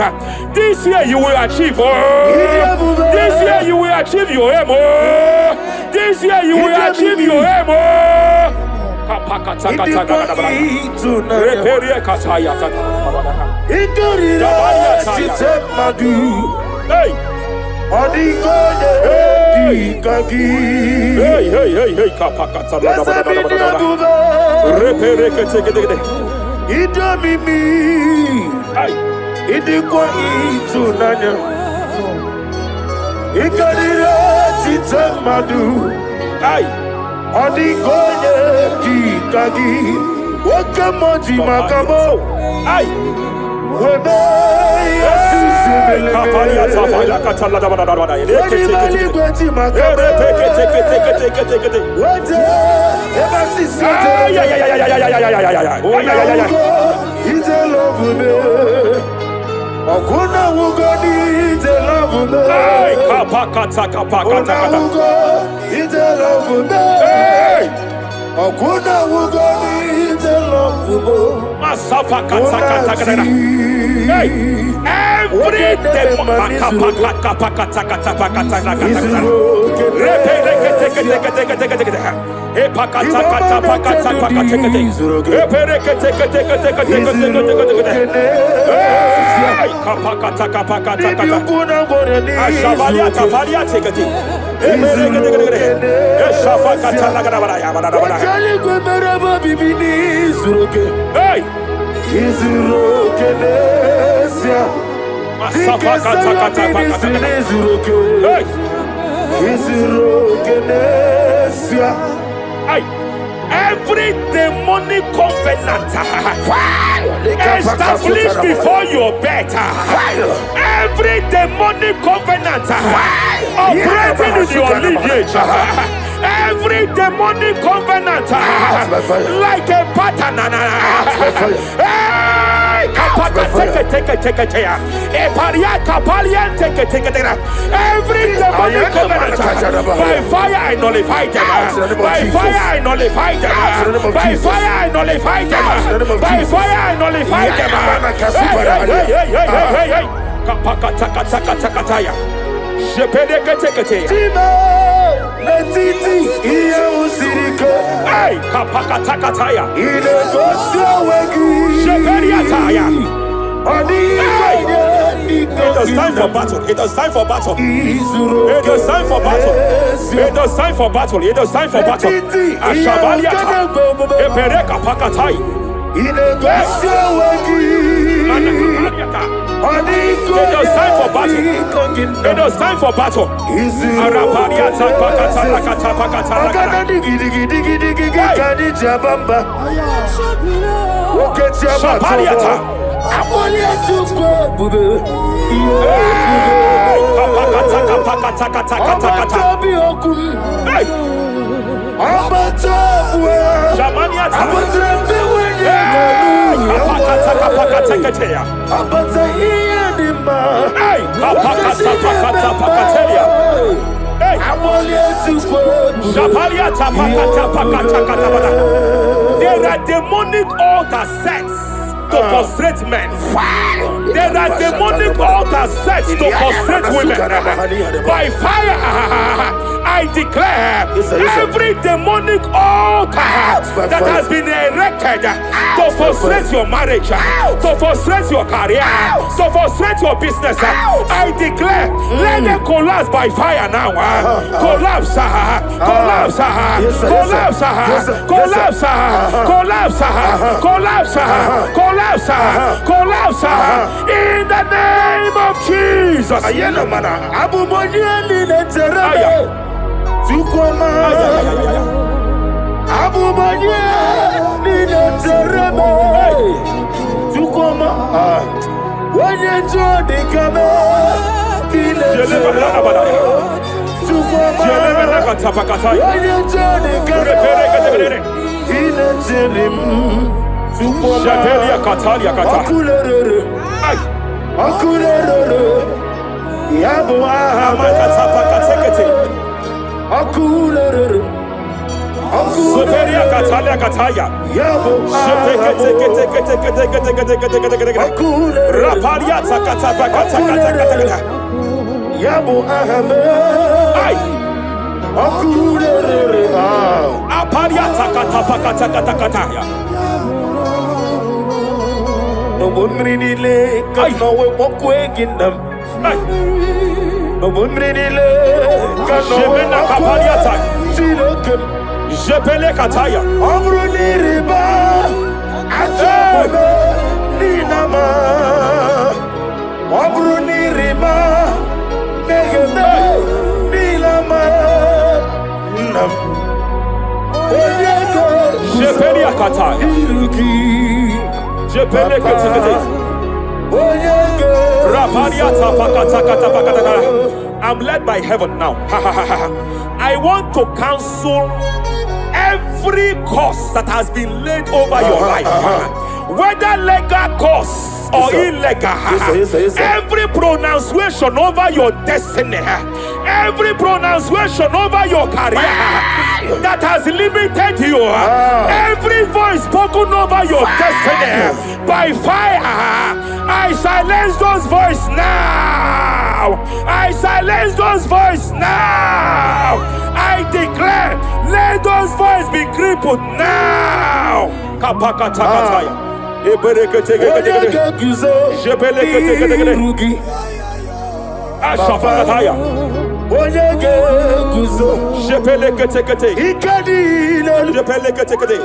[SPEAKER 2] This year you will achieve. This year you will achieve your aim. This year you will achieve your aim. Hey! Hey, kapakata. Every demonic covenant established before your bed, every demonic covenant operating in your lineage, every demonic covenant like a pattern. Every demonic covenant, by fire I nullify them. By fire I nullify them. By fire I nullify them. By fire I nullify them. It is time for battle. It is time for battle. It is time for battle. It is time for battle. It is time for battle. Ashabaliata. Epereka pakatai. It is time for battle. It is time for battle. Arapariata pakata lakata pakata lakata. Shabaliata. There are demonic altars set to frustrate men. There are demonic altars set to frustrate women. By fire, I declare every demonic altar that has been erected to frustrate your marriage, to frustrate your career, to frustrate your business, I declare, let them collapse by fire now. Collapse, collapse, collapse, collapse, collapse, collapse, collapse, collapse, in the name of Jesus. Soteria Katalia Kataya. Rapalia Takata Yabo Ahame. Apalia Takata Kataya.
[SPEAKER 1] No one really can know what we're in them. No one really can know what
[SPEAKER 2] Jepele Kataya.
[SPEAKER 1] Amruni riba, ajabe ninama. Amruni riba, negene nilama. Nam.
[SPEAKER 2] Jepele Kataya. Jepele Kataya. I'm led by heaven now. I want to cancel every curse that has been laid over your life, whether legal curse or illegal. Every pronunciation over your destiny, every pronunciation over your career that has limited you, every voice spoken over your destiny by fire, I silence those voices now. I silence those voices now. I declare, let those voices be crippled now. Kapakatakataya. Ashafakataya. Jepeleketekete. Jepeleketekete.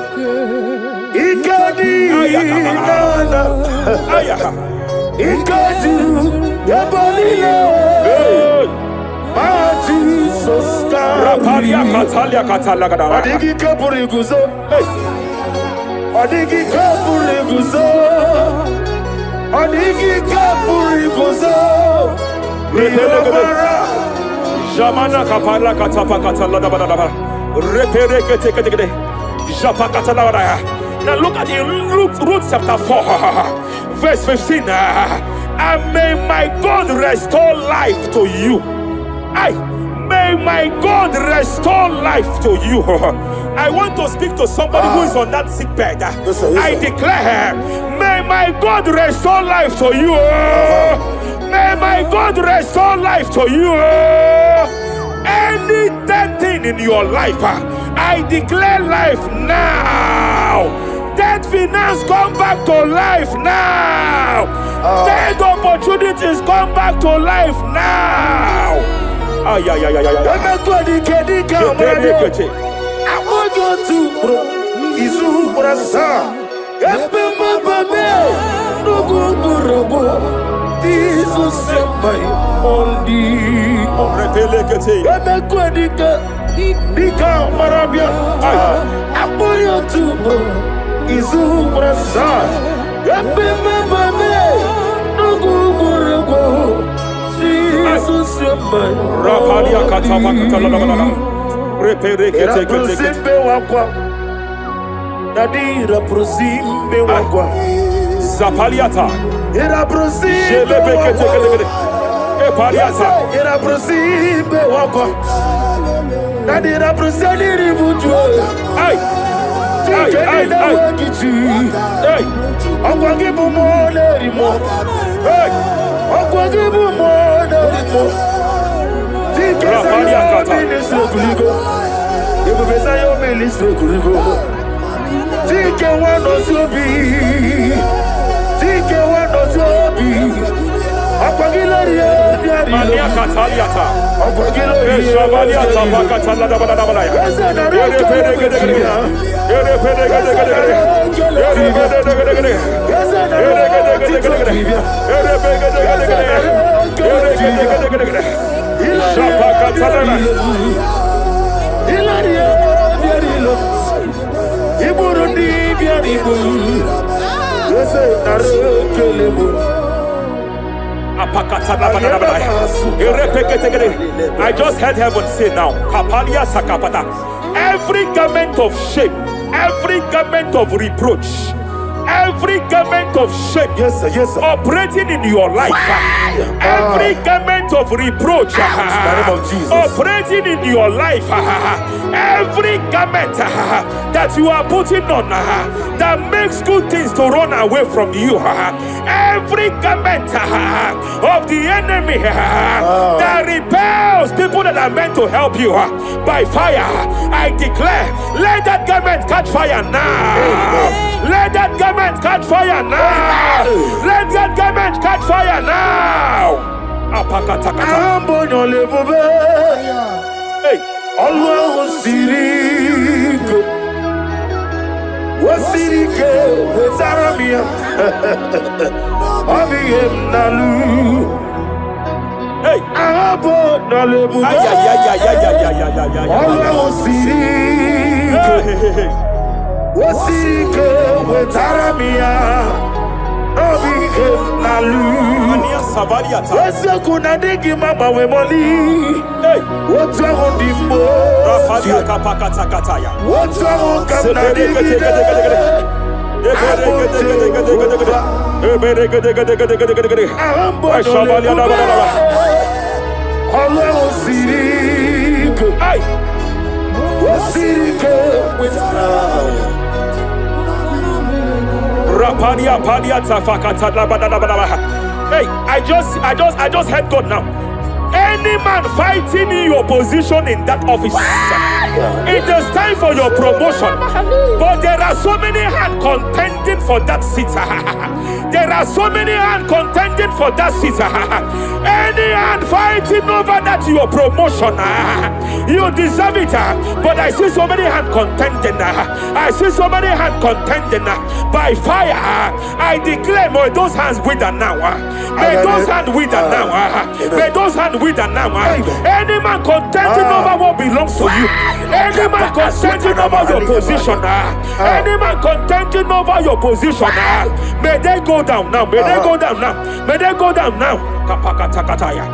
[SPEAKER 2] Rapalia Katalia Katalaga.
[SPEAKER 1] Adigi Kapuriguzo. Adigi Kapuriguzo. Adigi Kapuriguzo.
[SPEAKER 2] Jamana Kapala Katapa Katalada. Reperekete. Japa Katalada. Now look at it, Ruth chapter 4, verse 15. And may my God restore life to you. May my God restore life to you. I want to speak to somebody who is on that sick bed. I declare, may my God restore life to you. May my God restore life to you. Any dead thing in your life, I declare life now. Dead finance come back to life now. Dead opportunities come back to life now. I want you to Izu Brasa. Rapalia Katama Katalana.
[SPEAKER 1] Nadira prosimbe wakwa
[SPEAKER 2] Zapaliata.
[SPEAKER 1] Era prosimbe
[SPEAKER 2] Jelebekete. Epaliata.
[SPEAKER 1] Era prosimbe wakwa Nadira prosimbe ribujwe
[SPEAKER 2] Ay. I just heard heaven say now, every garment of shame, every garment of reproach, every garment of shame,
[SPEAKER 1] Yes, sir. Yes, sir.
[SPEAKER 2] operating in your life, every garment of reproach,
[SPEAKER 1] In the name of Jesus.
[SPEAKER 2] operating in your life, every garment that you are putting on that makes good things to run away from you, every garment of the enemy that repels people that are meant to help you by fire, I declare, let that garment catch fire now. Let that garment catch fire now. Let that garment catch fire now. Hey. Hey. Hey, I just heard God now. Any man fighting in your position in that office, it is time for your promotion. But there are so many hands contending for that seat. There are so many hands contending for that seat. Any hand fighting over that your promotion, you deserve it. But I see so many hands contending. I see so many hands contending by fire. I declare, may those hands wither now. May those hands wither now. May those hands wither now. Any man contending over what belongs to you. Any man contending over your position. Any man contending over your position. May they go down now. May they go down now. May they go down now. Kapakatakataya.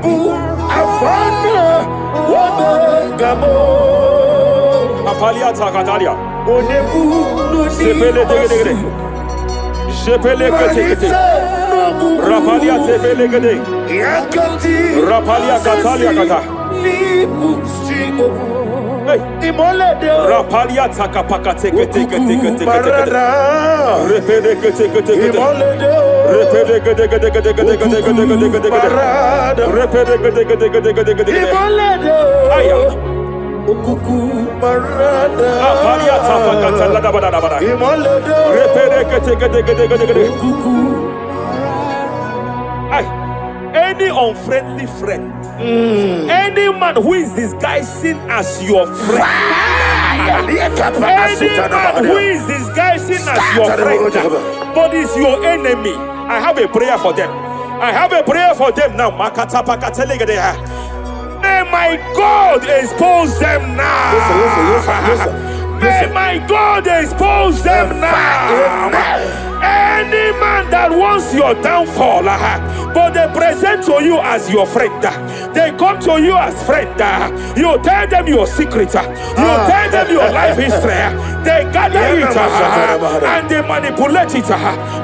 [SPEAKER 1] Ibu afana wabegamo.
[SPEAKER 2] Apalia takatalia.
[SPEAKER 1] Onebu
[SPEAKER 2] Sepele degede. Sepele kete. Rapalia tepele gede.
[SPEAKER 1] yakati
[SPEAKER 2] Rapalia katalia kata. Hey. Rapalia takapaka teke. Repele kete. Repele gede. Aya. Apalia tafakata la bada. Repele kete. Any unfriendly friend, any man who is disguising as your friend, any man who is disguising as your friend, but is your enemy, I have a prayer for them. I have a prayer for them now. May my God expose them now. May my God expose them now. Any man that wants your downfall, but they present to you as your friend, they come to you as friend, you tell them your secret, you tell them your life history, they gather it and they manipulate it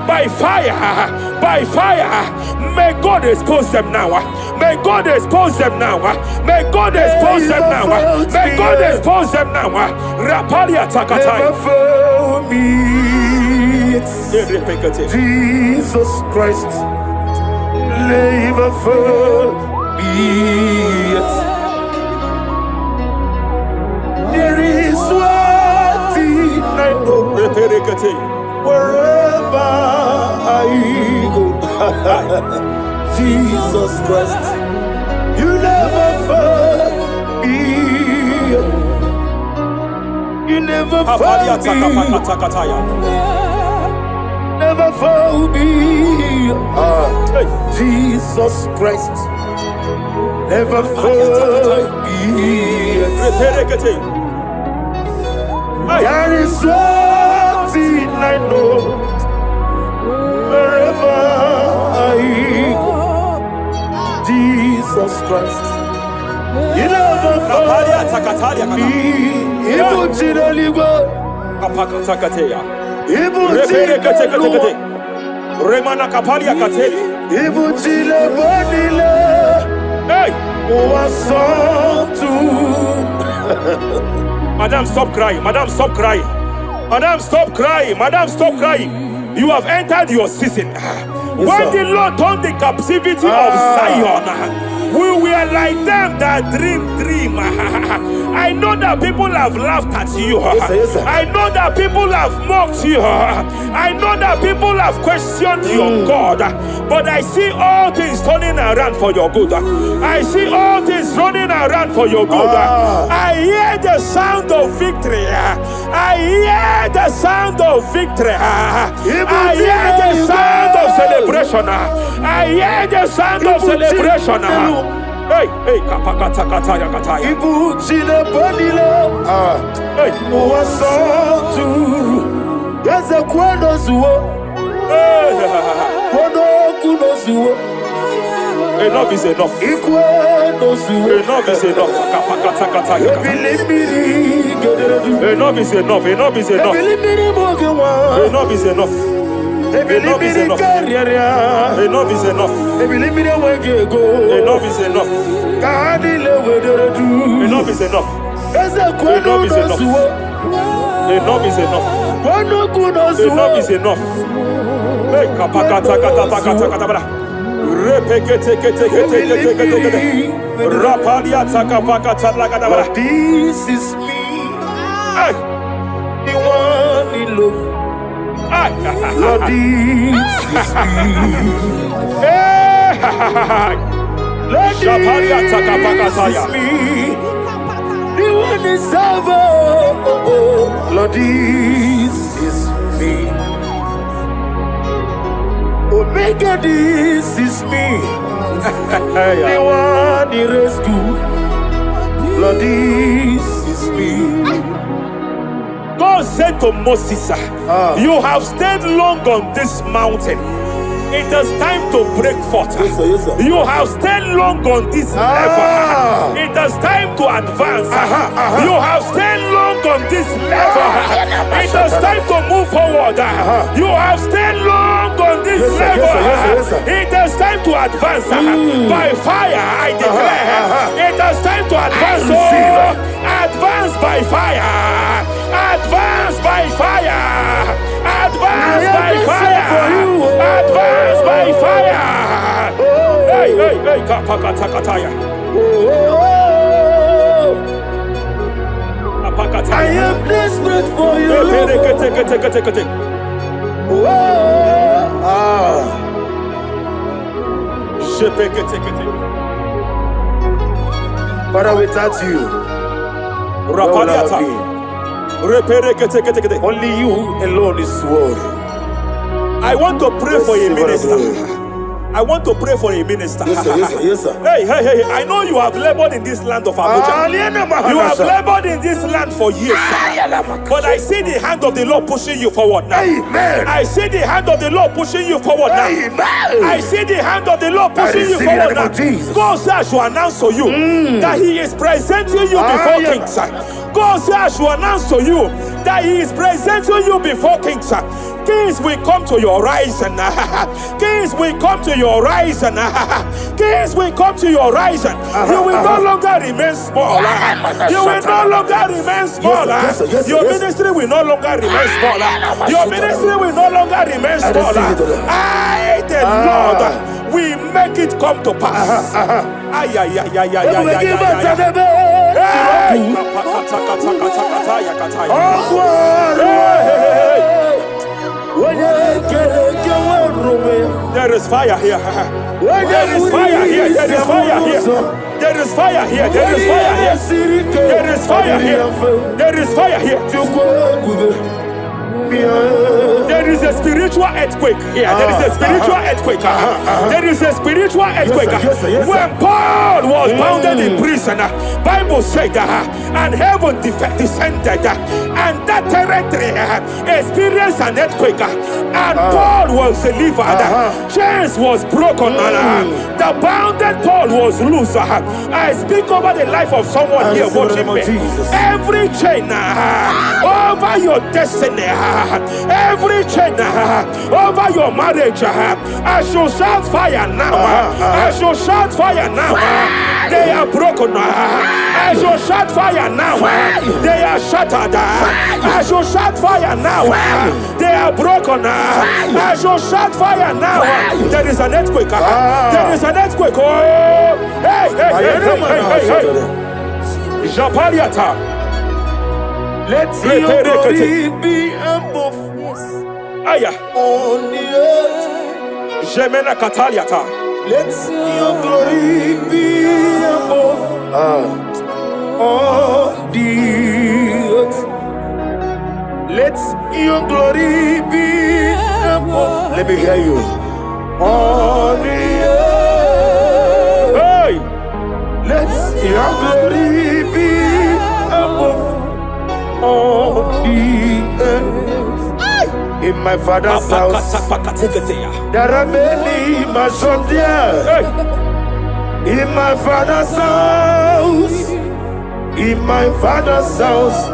[SPEAKER 2] by fire. May God expose them now. May God expose them now. May God expose them now. May God expose them now. Rapalia takatai.
[SPEAKER 1] Jesus Christ, never forget. There is one thing I know. Wherever I go, Jesus Christ, you never forget. You never forget. Never found me. Jesus Christ, never found me. There is one thing I know. Wherever I go, Jesus Christ, you never found me.
[SPEAKER 2] Remana kapalia kateli. Hey! Madam, stop crying. Madam, stop crying. Madam, stop crying. Madam, stop crying. You have entered your season. When the Lord turned the captivity of Zion, we were like them that dream. I know that people have laughed at you.
[SPEAKER 1] Yes,
[SPEAKER 2] I know that people have mocked you. I know that people have questioned your God. But I see all things turning around for your good. I see all things running around for your good. I hear the sound of victory. I hear the sound of victory. I hear the sound of celebration. I hear the sound of celebration. Hey, kapakata kataya kataya.
[SPEAKER 1] Ibu chile panile.
[SPEAKER 2] Hey,
[SPEAKER 1] Uwasotu. Yeze kwendo zuo. Kwendo kuno zuo.
[SPEAKER 2] Enough is enough.
[SPEAKER 1] Ikwendo zuo.
[SPEAKER 2] Enough is enough. Kapakata kataya. Enough is enough. Enough is enough. Enough is enough. Enough is enough. Enough is enough. Enough is enough. Enough is enough. Enough is enough. Enough is enough. Enough is enough. Hey, kapakata katapakata katabara. Repekete kete kete kete kete. Rapalia takapakata lagadabara.
[SPEAKER 1] This is me.
[SPEAKER 2] Hey,
[SPEAKER 1] The one in love. Lord, this is me. Lord, this is me. The one is over. Lord, this is me. Omega, this is me. The one in rescue. Lord, this is me.
[SPEAKER 2] God said to Moses, you have stayed long on this mountain. It is time to break forth.
[SPEAKER 1] Yes, sir. Yes, sir.
[SPEAKER 2] You have stayed long on this level. It is time to advance. You have stayed long on this level. It is time to move forward. You have stayed long on this level.
[SPEAKER 1] Yes, sir.
[SPEAKER 2] It is time to advance. By fire, I declare. It is time to advance. Advance by fire. Advance by fire. Advance by fire. Advance by fire. Hey, kapakatakataya.
[SPEAKER 1] I am desperate for you. Father, without you, where would I be? Only you alone is worthy.
[SPEAKER 2] I want to pray for a minister. I want to pray for a minister.
[SPEAKER 1] Yes, sir. Yes, sir. Yes, sir.
[SPEAKER 2] Hey. I know you have labored in this land of Abuja. You have labored in this land for years. But I see the hand of the Lord pushing you forward now.
[SPEAKER 1] Amen.
[SPEAKER 2] I see the hand of the Lord pushing you forward now.
[SPEAKER 1] Amen.
[SPEAKER 2] I see the hand of the Lord pushing you forward now. God says I should announce to you that He is presenting you before kings. God says I should announce to you that He is presenting you before kings. Kings will come to your horizon. Kings will come to your horizon. Kings will come to your horizon. You will no longer remain small. You will no longer remain small. Your ministry will no longer remain small. Your ministry will no longer remain small. I, the Lord, will make it come to pass. There is fire here. There is fire here. There is fire here. There is fire here. There is fire here. There is fire here. There is fire here. There is a spiritual earthquake here. There is a spiritual earthquake. There is a spiritual earthquake. When Paul was bounded in prison, Bible said, and heaven descended, and that territory experienced an earthquake, and Paul was delivered. Chains was broken. The bounded Paul was loose. I speak over the life of someone here watching me. Every chain over your destiny. Every chain over your marriage, I shall shout fire now. I shall shout fire now. They are broken. I shall shout fire now. They are shattered. I shall shout fire now. They are broken. I shall shout fire now. There is an earthquake. There is an earthquake. Oh, hey. Japariata.
[SPEAKER 1] Let your glory be above on the earth.
[SPEAKER 2] Jemena Kataliata.
[SPEAKER 1] Let your glory be above on the earth. Let your glory be above. Let me hear you. On the earth.
[SPEAKER 2] Hey.
[SPEAKER 1] Let your glory be above. On the earth. In my father's house, there are many mansions there. In my father's house, in my father's house,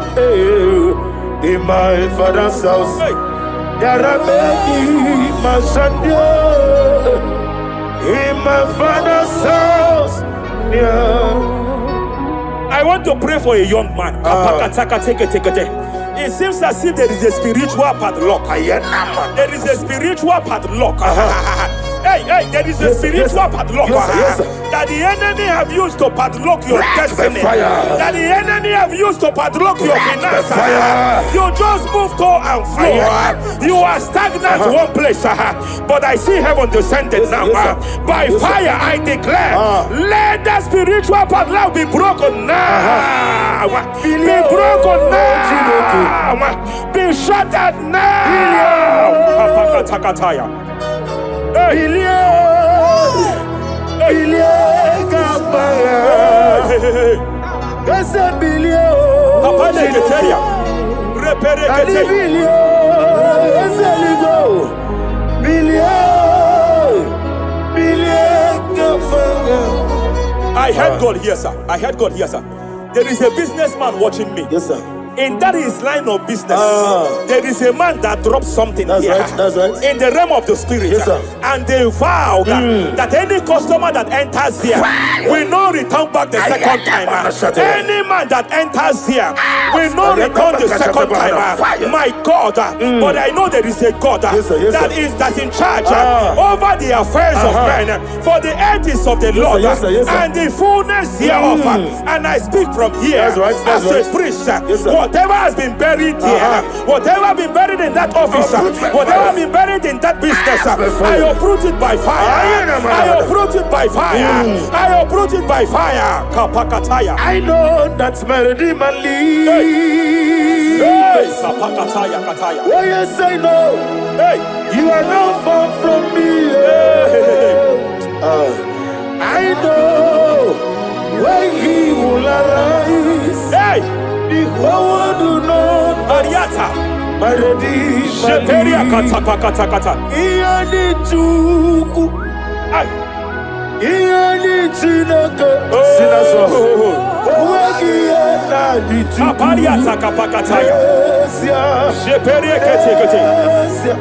[SPEAKER 1] in my father's house, there are many mansions there. In my father's house, yeah.
[SPEAKER 2] I want to pray for a young man. It seems as if there is a spiritual padlock. There is a spiritual padlock. Hey, there is a spiritual padlock that the enemy have used to padlock your destiny. That the enemy have used to padlock your finances. You just move to and fro. You are stagnant one place, but I see heaven descended now. By fire, I declare, let the spiritual padlock be broken now. Be broken now. Be shattered now. I heard God here, sir. I heard God here, sir. There is a businessman watching me.
[SPEAKER 1] Yes, sir.
[SPEAKER 2] In that his line of business, there is a man that drops something
[SPEAKER 1] That's
[SPEAKER 2] here.
[SPEAKER 1] right, that's right.
[SPEAKER 2] In the realm of the spirit.
[SPEAKER 1] Yes, sir.
[SPEAKER 2] And they vow that any customer that enters here will not return back the second time. Any man that enters here will not return the second time. My God. But I know there is a God
[SPEAKER 1] Yes, sir. Yes, sir.
[SPEAKER 2] that's in charge over the affairs of men. For the earth is of the Lord
[SPEAKER 1] Yes, sir. Yes, sir.
[SPEAKER 2] and the fullness hereof. And I speak from here
[SPEAKER 1] That's right, that's
[SPEAKER 2] as
[SPEAKER 1] right.
[SPEAKER 2] a priest.
[SPEAKER 1] Yes, sir.
[SPEAKER 2] Whatever has been buried here, whatever been buried in that office, whatever been buried in that business, I uproot it by fire. I uproot it by fire. I uproot it by fire. Kapakataya.
[SPEAKER 1] I know that's melody man leave.
[SPEAKER 2] Hey, Kapakataya, Kataya.
[SPEAKER 1] Oh yes, I know.
[SPEAKER 2] Hey,
[SPEAKER 1] You are not far from me. I know when he will arise.
[SPEAKER 2] hey,
[SPEAKER 1] The whole world will know
[SPEAKER 2] Ariata.
[SPEAKER 1] melody
[SPEAKER 2] Sheperia kata kata.
[SPEAKER 1] Iyani chuku,
[SPEAKER 2] Ay.
[SPEAKER 1] iyani chinaka.
[SPEAKER 2] Oh.
[SPEAKER 1] Owagi ena di chuku.
[SPEAKER 2] Apariata kapakataya.
[SPEAKER 1] Esia,
[SPEAKER 2] Sheperia kete kete.
[SPEAKER 1] esia.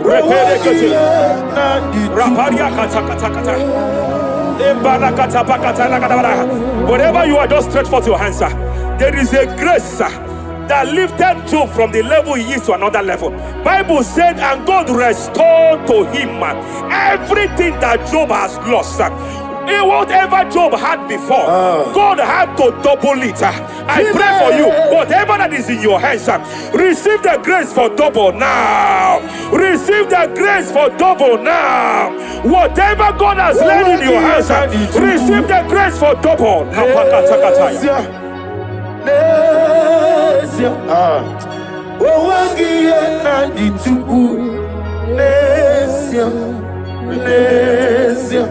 [SPEAKER 2] Repere kete.
[SPEAKER 1] Owagi ena di chuku.
[SPEAKER 2] Raparia kata kata kata. Whatever you are, just stretch forth your hands, sir. There is a grace, sir, that lifted Job from the level he is to another level. Bible said, and God restored to him everything that Job has lost, sir. Whatever Job had before, God had to double it. I pray for you, whatever that is in your hands, receive the grace for double now. Receive the grace for double now. Whatever God has laid in your hands, receive the grace for double.
[SPEAKER 1] Owagi ena di chuku. Esia.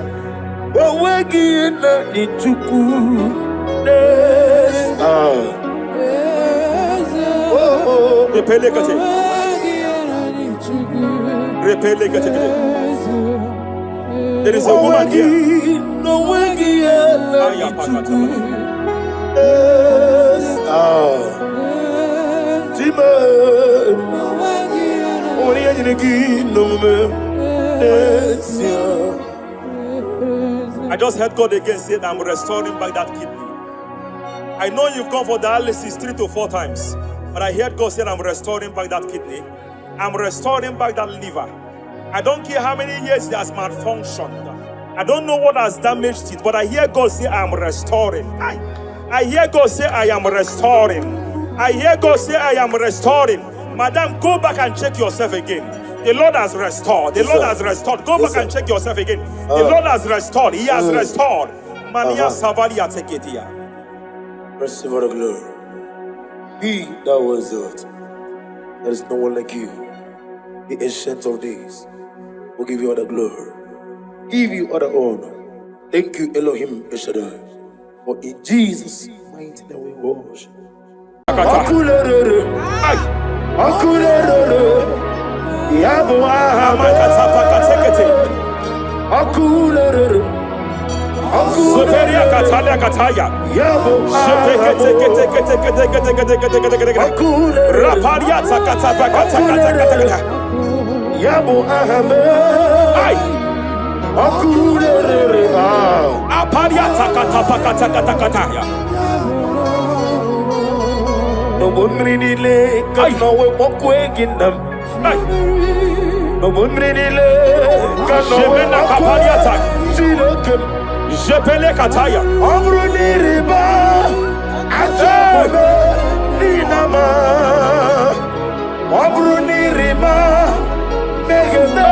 [SPEAKER 1] Owagi ena di chuku.
[SPEAKER 2] Repele kete. Repele kete. There is a woman here.
[SPEAKER 1] Owagi ena di chuku.
[SPEAKER 2] I just heard God again say that I'm restoring back that kidney. I know you've gone for dialysis 3 to 4 times, but I heard God say I'm restoring back that kidney. I'm restoring back that liver. I don't care how many years it has malfunctioned. I don't know what has damaged it, but I hear God say I'm restoring. I hear God say I am restoring. I hear God say I am restoring. Madam, go back and check yourself again. The Lord has restored. The Lord has restored. Go back and check yourself again. The Lord has restored. He has restored. Mania Savalia Teketia.
[SPEAKER 1] Receive all the glory. Be thou was exalted. There is no one like you. The ancient of days will give you all the glory. Give you all the honor. Thank you, Elohim Eshadai. For in Jesus' mighty name we worship.
[SPEAKER 2] Superia Katalia Kataya. Raparia Takata.
[SPEAKER 1] Yabo Ahame.
[SPEAKER 2] Aparia Takata.
[SPEAKER 1] No bunrinile kano we mokwe ginam. No bunrinile kano we
[SPEAKER 2] Kaparia Tak.
[SPEAKER 1] mokwe.
[SPEAKER 2] Jepele Kataya.
[SPEAKER 1] Amruniriba ajabe ninama. Amruniriba megene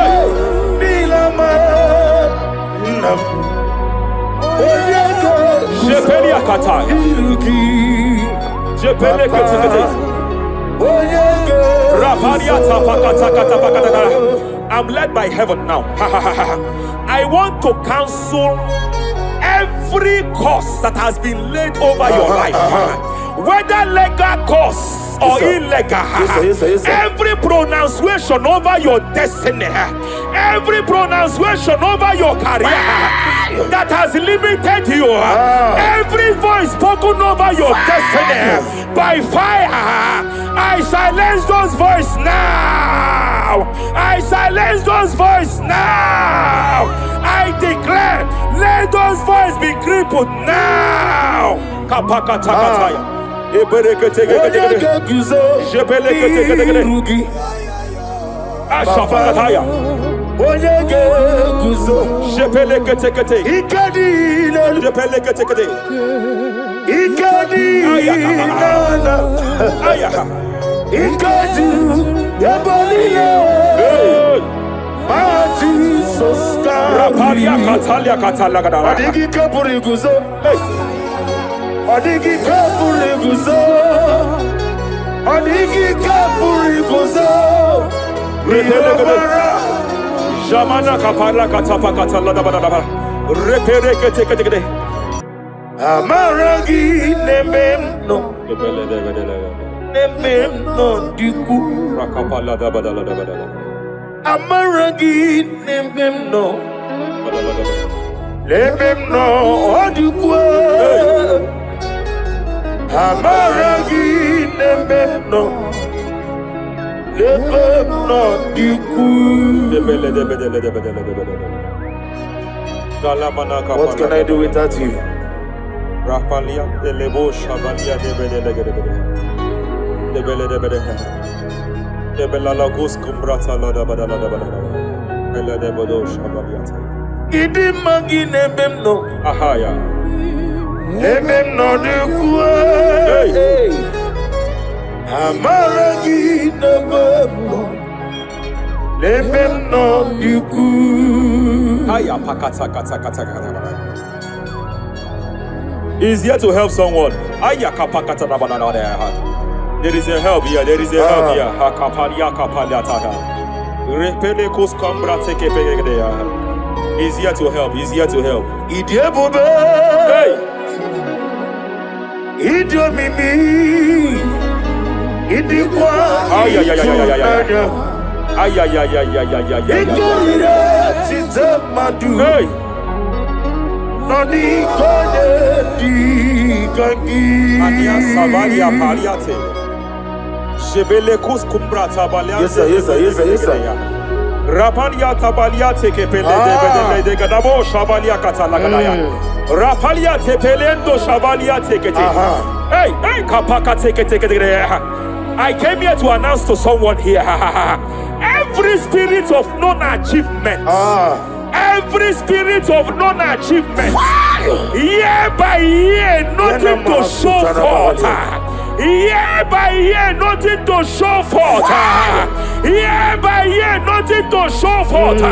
[SPEAKER 1] nilama. Nam.
[SPEAKER 2] Jepele Kataya. Jepele Kataya. I'm led by heaven now. I want to cancel every curse that has been laid over your life, whether legal curse or illegal. Every pronunciation over your destiny, every pronunciation over your career, that has limited you, every voice spoken over your destiny by fire, I silence those voices now. I silence those voices now. I declare, let those voices be crippled now. Kapakatakataya. Ashafakataya. Shepeleketekete. Shepeleketekete. Rapalia Katalia Katalaga.
[SPEAKER 1] Adigi kapuriguzo. Adigi kapuriguzo. Adigi kapuriguzo.
[SPEAKER 2] Jamana kapara katapa katalada badaba. Repereke tekete.
[SPEAKER 1] Amaragi nememno. Nememno diku.
[SPEAKER 2] Rakapala da badala da badala.
[SPEAKER 1] Amaragi nememno. Nememno diku. Amaragi nememno. What can I do without you?
[SPEAKER 2] Rapalia de lebo shabalia de de bela lagos kumbrata la da badala da badala. Bela de bodo shabalia.
[SPEAKER 1] Idi magine bemno.
[SPEAKER 2] Ahaya.
[SPEAKER 1] Nememno de kuwe. Hey. Amaragi nememno. Nememno diku.
[SPEAKER 2] Aya pakata kata kata kata. He's here to help someone. Aya kapakata da banana there. There is a help here. There is a help here. Hakapalia kapalia tada. Repele kos kambra teke pege there. He's here to help. He's here to help.
[SPEAKER 1] Idiebobe.
[SPEAKER 2] Hey.
[SPEAKER 1] Idiomimi. Idikwa.
[SPEAKER 2] Ay. Hey.
[SPEAKER 1] Nani kone di gangi.
[SPEAKER 2] Ania savalia paliate. Shebele kus kumbra tabalia.
[SPEAKER 1] Yes sir.
[SPEAKER 2] Rapalia tabalia teke pele de gadabo shabalia katalagadaya. Rapalia tepelendo shabalia teke. Hey, kapaka teke. I came here to announce to someone here. Every spirit of non-achievement. Every spirit of non-achievement, year by year, nothing to show forth. Year by year, nothing to show forth. Year by year, nothing to show forth.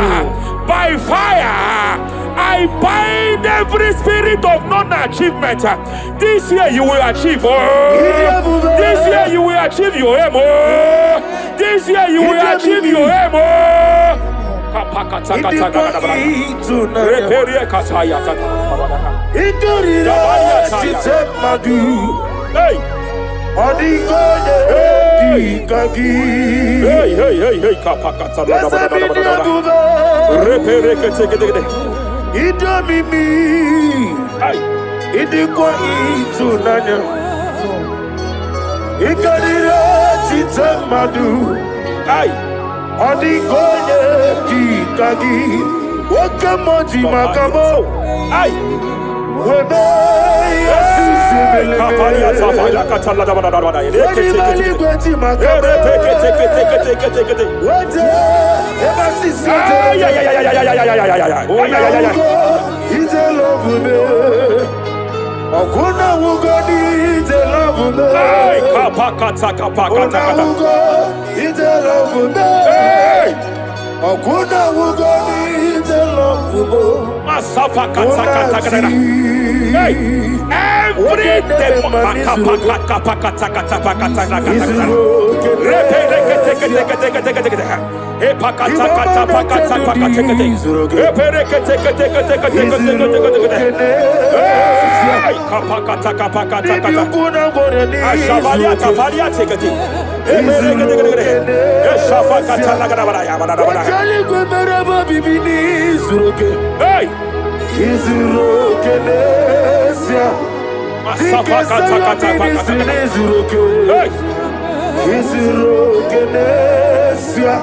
[SPEAKER 2] By fire, I bind every spirit of non-achievement. This year you will achieve. This year you will achieve your aim. This year you will achieve your aim. Hey,
[SPEAKER 1] Odigoye dikagi Wakamoji makabo
[SPEAKER 2] Ay
[SPEAKER 1] Webe Yasisibele
[SPEAKER 2] Kapalia tafala katala da bada
[SPEAKER 1] Wadibali gweti makabo Wete Eba sisite Ite love me Okuna wugoni ite love me
[SPEAKER 2] Kapakata
[SPEAKER 1] Ite love me Okuna wugoni ite love me
[SPEAKER 2] Masafa kata. Hey, every day
[SPEAKER 1] Izurokenesia.
[SPEAKER 2] Hey.
[SPEAKER 1] Izurokenesia.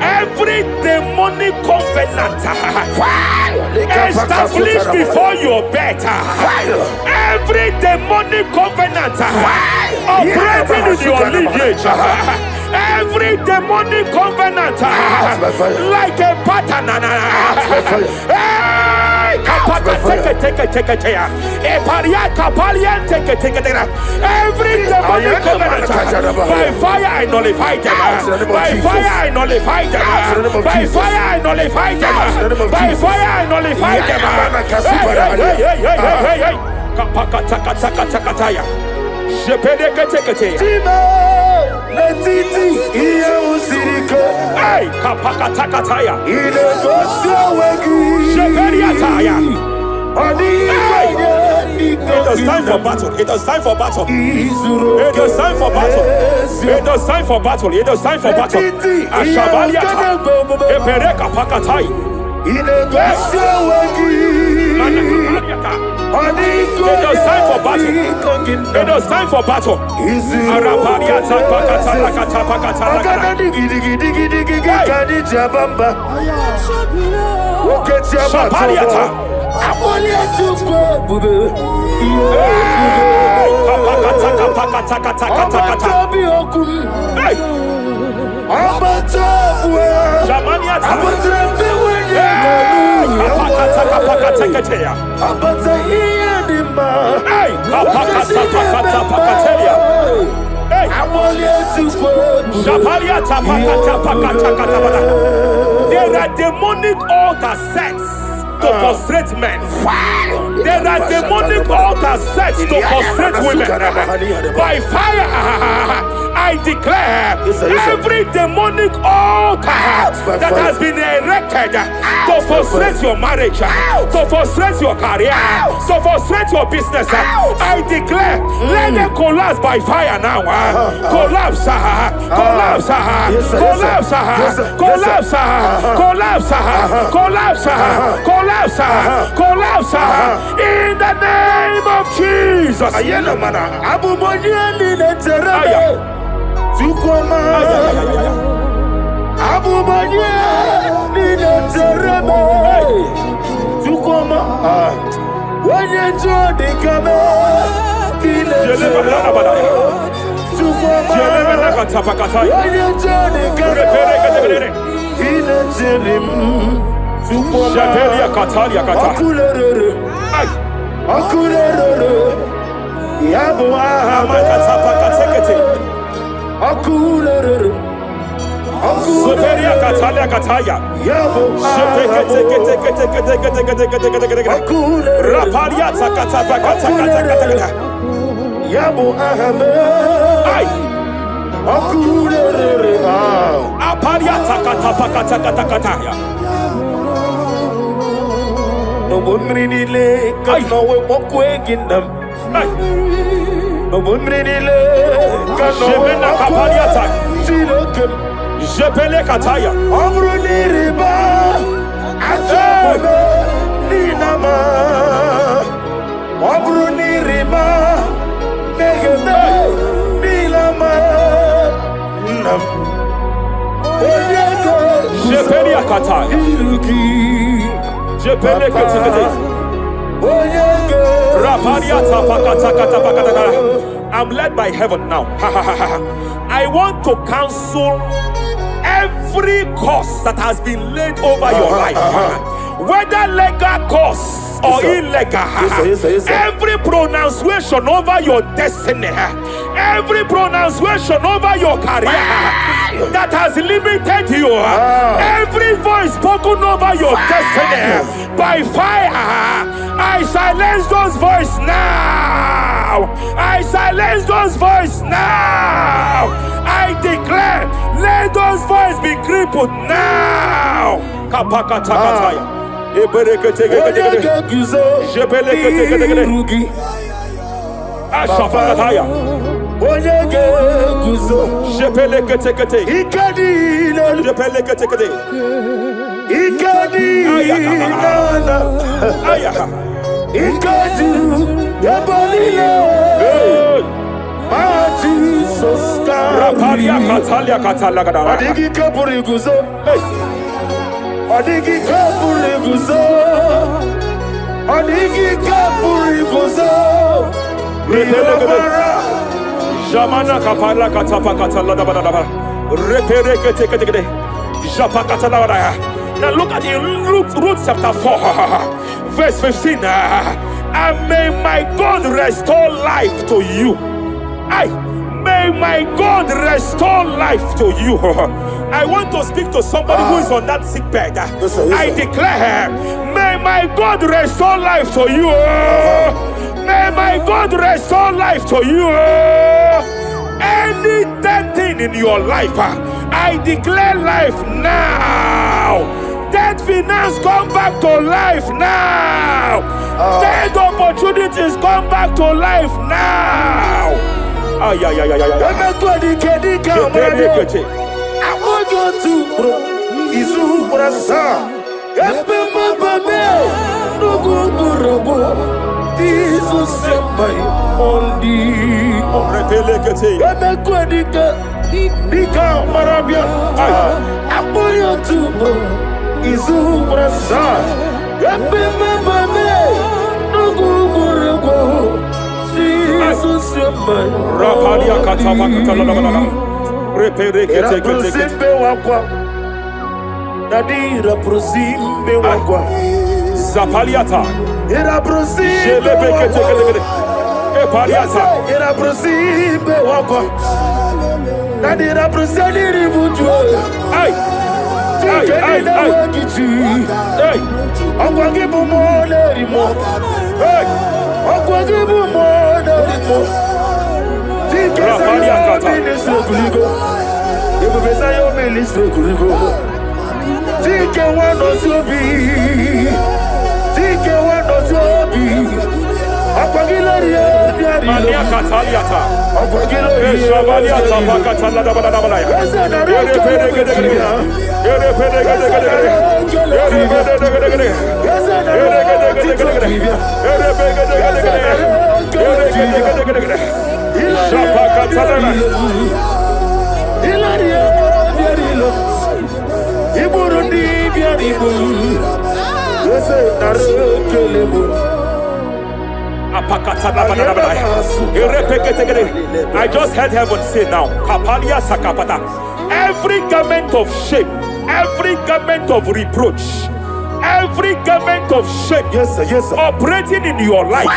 [SPEAKER 2] Every demonic covenant established before your bed, every demonic covenant operating in your lineage, every demonic covenant like a pattern. Every demonic covenant, by fire I nullify them. By fire I nullify them. By fire I nullify them. By fire I nullify them. It is time for battle. It is time for battle. It is time for battle. It is time for battle. It is time for battle. Ashabaliata. Epereka pakatai. It is time for battle. It is time for battle. Arapariata pakata lakata pakata lakata. Shabaliata. There are demonic altar sets to frustrate men. There are demonic altars set to frustrate women. By fire, I declare every demonic altar that has been erected to frustrate your marriage, to frustrate your career, to frustrate your business, I declare, let them collapse by fire now. Collapse, collapse, collapse, collapse, collapse, collapse, collapse, collapse, in the name of Jesus. I'm led by heaven now. I want to cancel every curse that has been laid over your life, whether legal curse or illegal. Every pronunciation over your destiny, every pronunciation over your career that has limited you, every voice spoken over your destiny, by fire, I silence those voices now. I silence those voices now. I declare, let those voices be crippled now.
[SPEAKER 1] Ikadi nana. Ikadu yabalile. Jesus
[SPEAKER 2] Rapalia Catalia Catalaga.
[SPEAKER 1] Adigi kapuri guzo. Adigi kapuri guzo. Adigi kapuri guzo.
[SPEAKER 2] Jamana Kapala Katapa Catalada. Repereke take Japa Catalada. Now look at Ruth chapter 4, verse 15. And may my God restore life to you. May my God restore life to you. I want to speak to somebody who is on that sick bed.
[SPEAKER 1] Yes, sir.
[SPEAKER 2] I declare, may my God restore life to you. May my God restore life to you. Any dead thing in your life, I declare life now. Dead finance come back to life now. Dead opportunities come back to life now. I
[SPEAKER 1] want you to bro. Izu brasa. Epema babe. Nugu burabo. Izu sembai. Ondi.
[SPEAKER 2] Repelekete.
[SPEAKER 1] Emekwadika. Dika marabia. I want you to bro. Izu brasa. Epema babe. Nugu burabo. Izu sembai.
[SPEAKER 2] Rapalia katama katalala.
[SPEAKER 1] Raprosimbe wakwa Nadira prosimbe wakwa
[SPEAKER 2] Zapaliata
[SPEAKER 1] Raprosimbe
[SPEAKER 2] Epaliata
[SPEAKER 1] Raprosimbe wakwa Nadira prosimbe wakwa
[SPEAKER 2] Ay
[SPEAKER 1] Akwa gibu mole rimo Akwa gibu mole rimo
[SPEAKER 2] Rapalia kata
[SPEAKER 1] Tike wano sobi Akwagilariya
[SPEAKER 2] Mania kataliata Eshabaliata Pakatalada Badabaya I just heard heaven say now, Kapalia Sakapata. Every garment of shame, every garment of reproach, every garment of shame,
[SPEAKER 1] yes, sir.
[SPEAKER 2] Operating in your life,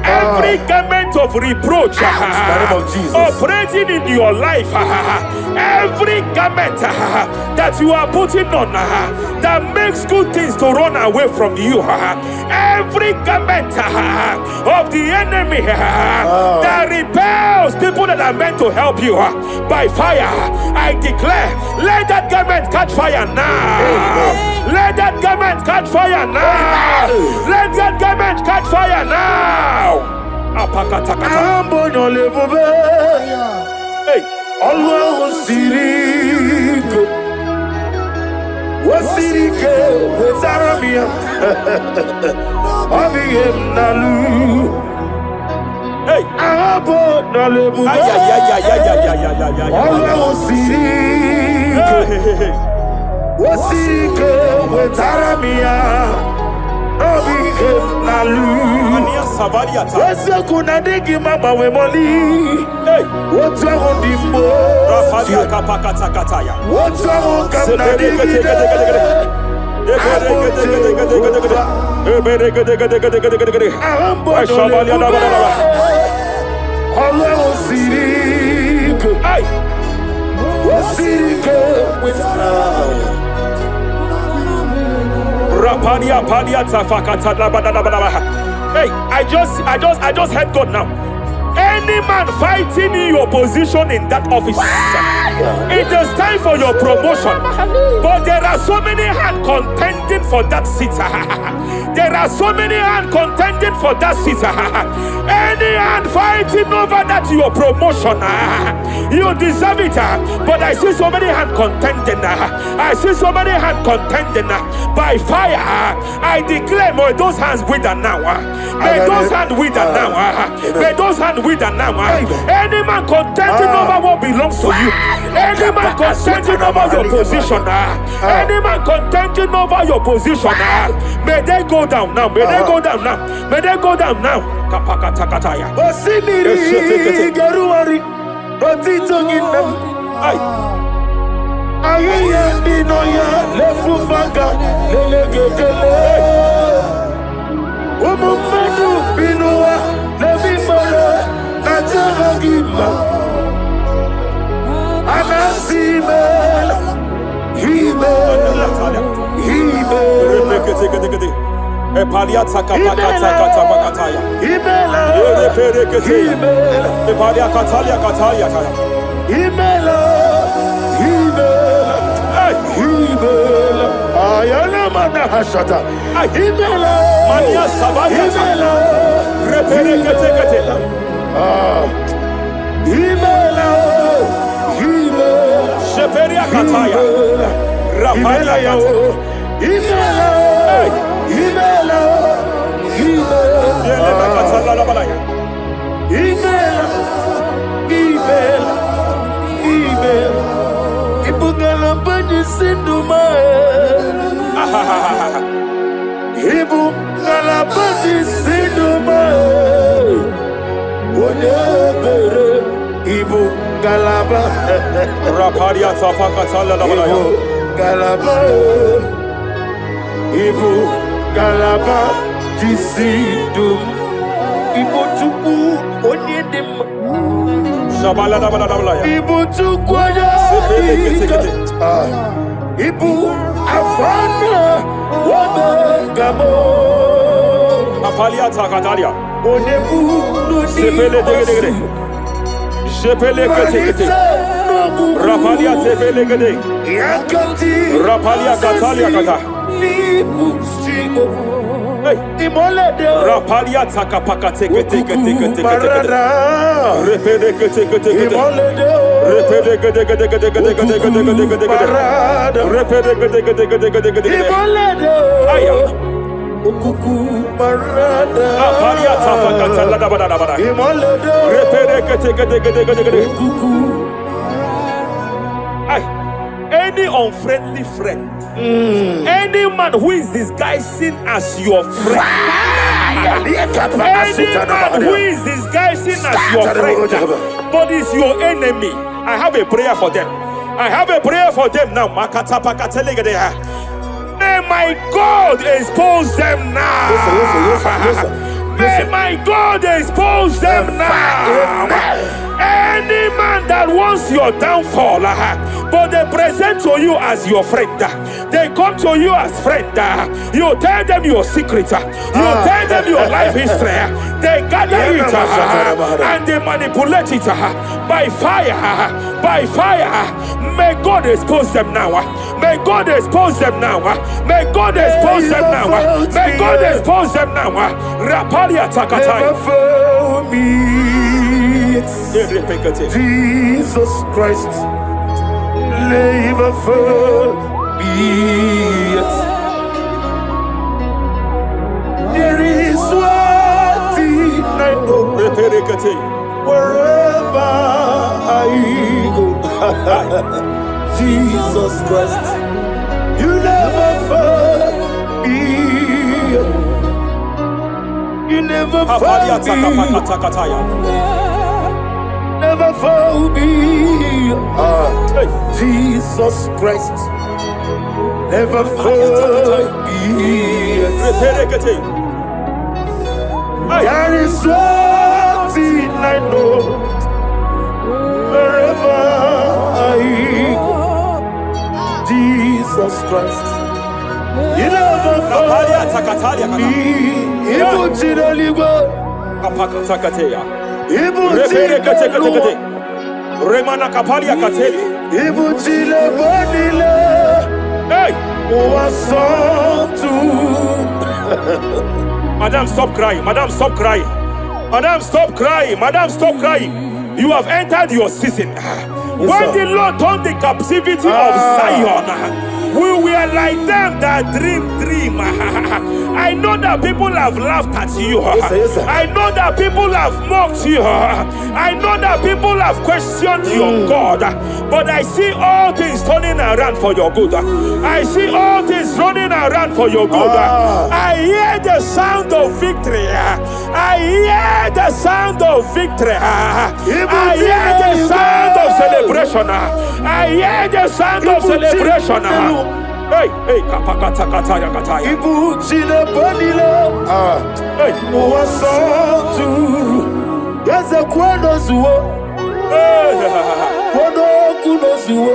[SPEAKER 2] every garment of reproach, operating in your life, every garment that you are putting on that makes good things to run away from you, every garment of the enemy that repels people that are meant to help you by fire, I declare, let that garment catch fire now. Let that garment catch fire now. Let that garment catch fire now. Hey.
[SPEAKER 1] Allah Sirike Wasirike Wezaramia Abiyem Nalu
[SPEAKER 2] Hey
[SPEAKER 1] Abo Nalebu Allah Sirike Wasirike Wezaramia Abiyem Nalu Wese kuna digi mama we moli What's wrong with the
[SPEAKER 2] Rafalia Kapakata Kataya.
[SPEAKER 1] What's wrong with the
[SPEAKER 2] Hey, I just heard God now. Any man fighting in your position in that office, it is time for your promotion. But there are so many hands contending for that seat. There are so many hands contending for that seat. Any hand fighting over that your promotion. You deserve it. But I see so many hands contending. I see so many hands contending. By fire, I declare, may those hands wither now. May those hands wither now. May those hands wither now. Any man contending over what belongs to you. Any man contending over your position. Any man contending over your position. May they go down now. May they go down now. May they go down now. Kapakatakataya.
[SPEAKER 1] Osimiri Garuari Rotitonginem Ayaya Dinoya Lefufaka Lelegele Umumadu Binua Levimala Najaragima Anasimela Himela
[SPEAKER 2] Epaliata kapakata pakataya.
[SPEAKER 1] Himela
[SPEAKER 2] Eperekete. Epalia katalia katalia kaya.
[SPEAKER 1] Himela Himela Ayana mana hashata Himela
[SPEAKER 2] Mania sabaya
[SPEAKER 1] Himela
[SPEAKER 2] Reperekete kete.
[SPEAKER 1] Himela
[SPEAKER 2] Sheperia kataya. Rapalia kata.
[SPEAKER 1] Himela Himela
[SPEAKER 2] Yele makatala la balaya.
[SPEAKER 1] Himela Ibugala bani sinduma Ibugala bani sinduma Onebere Ibugala ba
[SPEAKER 2] Rapalia tapakatala la balaya.
[SPEAKER 1] Galaba Ibugala ba Jisidum Ibotuku Onyedim
[SPEAKER 2] Shabala la balaya.
[SPEAKER 1] Ibotuku Ibu Afana Wabagamo
[SPEAKER 2] Apalia takatalia.
[SPEAKER 1] Onebu
[SPEAKER 2] Sepele degede. Sepele kete. Rapalia sepele gede.
[SPEAKER 1] Yakati
[SPEAKER 2] Rapalia katalia kata. Hey. Rapalia takapaka teke. Repede kete. Repede gede. Aya. Apalia tapakata la bada. Repede kete. Ay. Any unfriendly friend, any man who is disguising as your friend, any man who is disguising as your friend, but is your enemy, I have a prayer for them. I have a prayer for them now. May my God expose them now.
[SPEAKER 1] Listen.
[SPEAKER 2] May my God expose them now. Any man that wants your downfall, but they present to you as your friend, they come to you as friend, you tell them your secret, you tell them your life history, they gather it and they manipulate it by fire. May God expose them now. May God expose them now. May God expose them now. May God expose them now. Rapalia takatai.
[SPEAKER 1] Jesus Christ, never forget. There is one thing I know. Wherever I go, Jesus Christ, you never forget. You never forget. Never found me. Jesus Christ, never found me. There is one thing I know. Wherever I go, Jesus Christ, you never found me.
[SPEAKER 2] Remana kapalia kateli.
[SPEAKER 1] Hey,
[SPEAKER 2] Madam, stop crying. Madam, stop crying. Madam, stop crying. Madam, stop crying. You have entered your season. When the Lord turned the captivity of Zion, we were like them that dream. I know that people have laughed at you.
[SPEAKER 1] Yes, sir.
[SPEAKER 2] I know that people have mocked you. I know that people have questioned your God. But I see all things turning around for your good. I see all things running around for your good. I hear the sound of victory. I hear the sound of victory. I hear the sound of celebration. I hear the sound of celebration. Hey, kapakatakataya kataya.
[SPEAKER 1] Ibu chile panile.
[SPEAKER 2] Hey,
[SPEAKER 1] Muasoturu. Yaza kwano zuo. Kwano kuno zuo.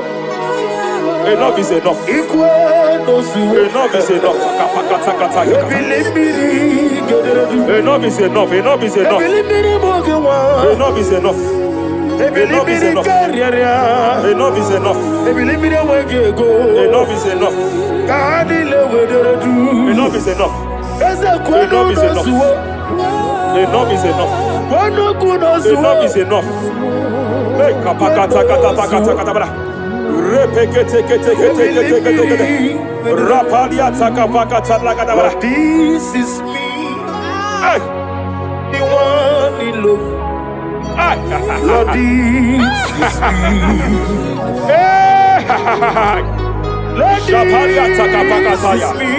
[SPEAKER 2] Enough is enough.
[SPEAKER 1] Ikwano zuo.
[SPEAKER 2] Enough is enough. Kapakatakataya. Enough is enough. Enough is enough. Enough is enough. Enough is enough. Enough is enough. Enough is enough. Enough is enough. Enough is enough. Enough is enough. Enough is enough. Hey, kapakata kata pakata kata bra. Repekete kete kete kete kete. Rapalia taka pakata lagada bra.
[SPEAKER 1] This is me.
[SPEAKER 2] Hey,
[SPEAKER 1] The one in love. Lord, this is me. Lord, this is me.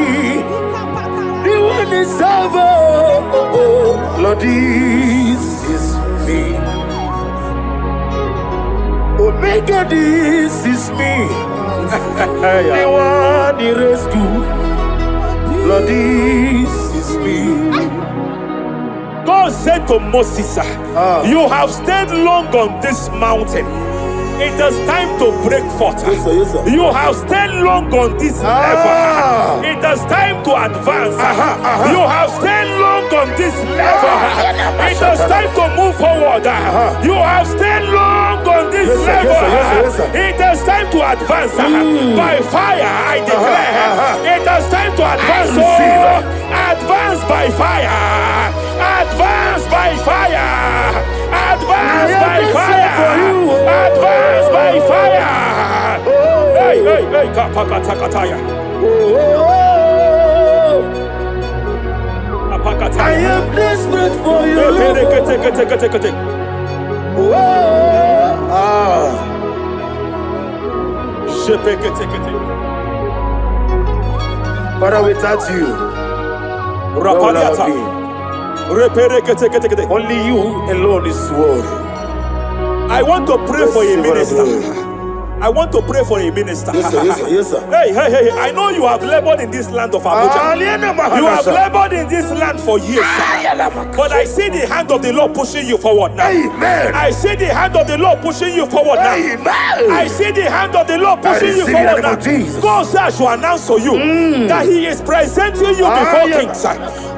[SPEAKER 1] The one is servant. Lord, this is me. Omega, this is me. The one in rescue. Lord, this is me.
[SPEAKER 2] God said to Moses, you have stayed long on this mountain. It is time to break forth.
[SPEAKER 1] Yes, sir.
[SPEAKER 2] You have stayed long on this level. It is time to advance. You have stayed long on this level. It is time to move forward. You have stayed long on this level.
[SPEAKER 1] Yes, sir.
[SPEAKER 2] It is time to advance. By fire, I declare. It is time to advance. Advance by fire. Advance by fire. Advance by fire. Advance by fire. Hey, kapakatakataya.
[SPEAKER 1] I am desperate for you. Father, without you, where would I be? Only you alone is worthy.
[SPEAKER 2] I want to pray for a minister. I want to pray for a minister.
[SPEAKER 1] Yes, sir. Yes, sir.
[SPEAKER 2] Hey. I know you have labored in this land of Abuja. You have labored in this land for years. But I see the hand of the Lord pushing you forward now.
[SPEAKER 1] Amen.
[SPEAKER 2] I see the hand of the Lord pushing you forward now.
[SPEAKER 1] Amen.
[SPEAKER 2] I see the hand of the Lord pushing you forward now. God says I should announce to you that He is presenting you before kings.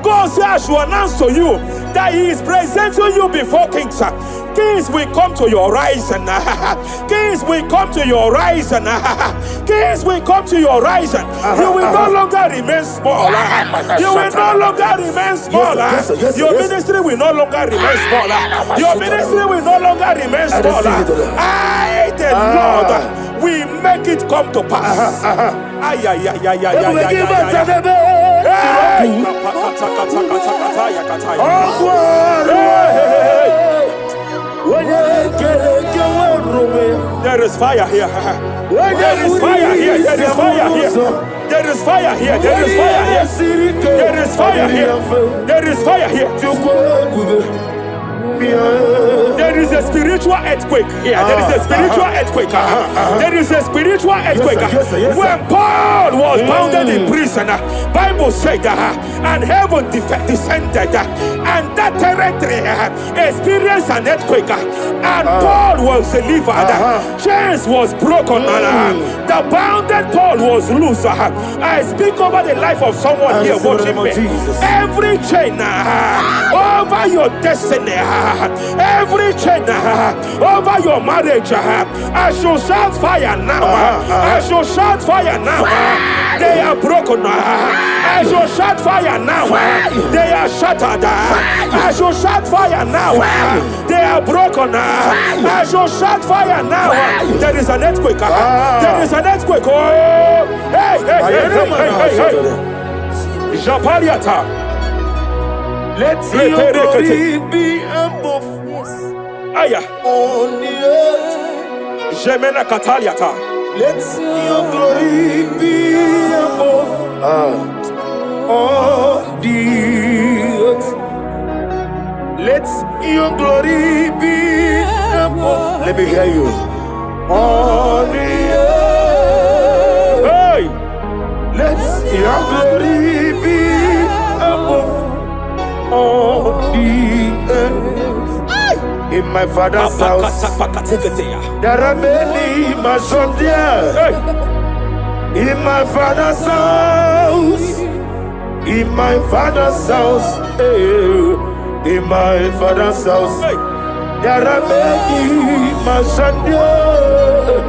[SPEAKER 2] God says I should announce to you that He is presenting you before kings. Kings will come to your horizon. Kings will come to your horizon. Kings will come to your horizon. You will no longer remain small. You will no longer remain small. Your ministry will no longer remain small. Your ministry will no longer remain small. I, the Lord, will make it come to pass. There is fire here. There is fire here. There is fire here. There is fire here. There is fire here. There is fire here. There is fire here. There is a spiritual earthquake here. There is a spiritual earthquake. There is a spiritual earthquake. When Paul was bounded in prison, Bible said, and heaven descended, and that territory experienced an earthquake, and Paul was delivered. Chains was broken. The bounded Paul was loose. I speak over the life of someone here watching me. Every chain over your destiny, every chain over your marriage, I shall shout fire now. I shall shout fire now. They are broken. I shall shout fire now. They are shattered. I shall shout fire now. They are broken. I shall shout fire now. There is an earthquake. There is an earthquake. Oh, hey, hey, hey, hey, hey, hey. Japariata.
[SPEAKER 1] Let your glory be above
[SPEAKER 2] Aya.
[SPEAKER 1] on the earth.
[SPEAKER 2] Jemena Kataliata.
[SPEAKER 1] Let your glory be above on the earth. Let your glory be above. Let me hear you. On the earth.
[SPEAKER 2] Hey.
[SPEAKER 1] Let your glory be above on the earth. In my father's house, there are many mansions there. In my father's house, in my father's house, in my father's house, there are many mansions there.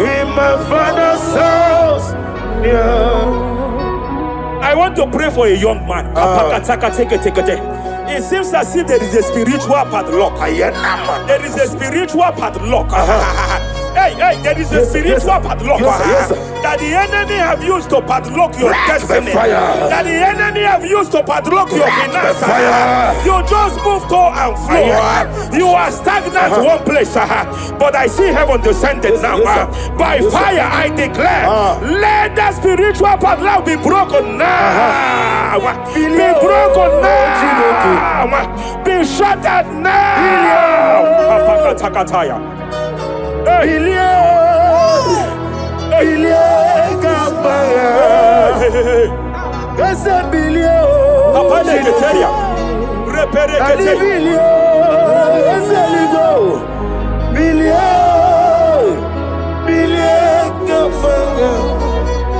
[SPEAKER 1] In my father's house,
[SPEAKER 2] I want to pray for a young man. It seems as if there is a spiritual padlock. There is a spiritual padlock. Hey, hey, there is a spiritual padlock that the enemy have used to padlock your destiny. That the enemy have used to padlock your finances. You just move to and fro. You are stagnant one place, but I see heaven descended now. By fire, I declare, let the spiritual padlock be broken now. Be broken now. Be shattered now.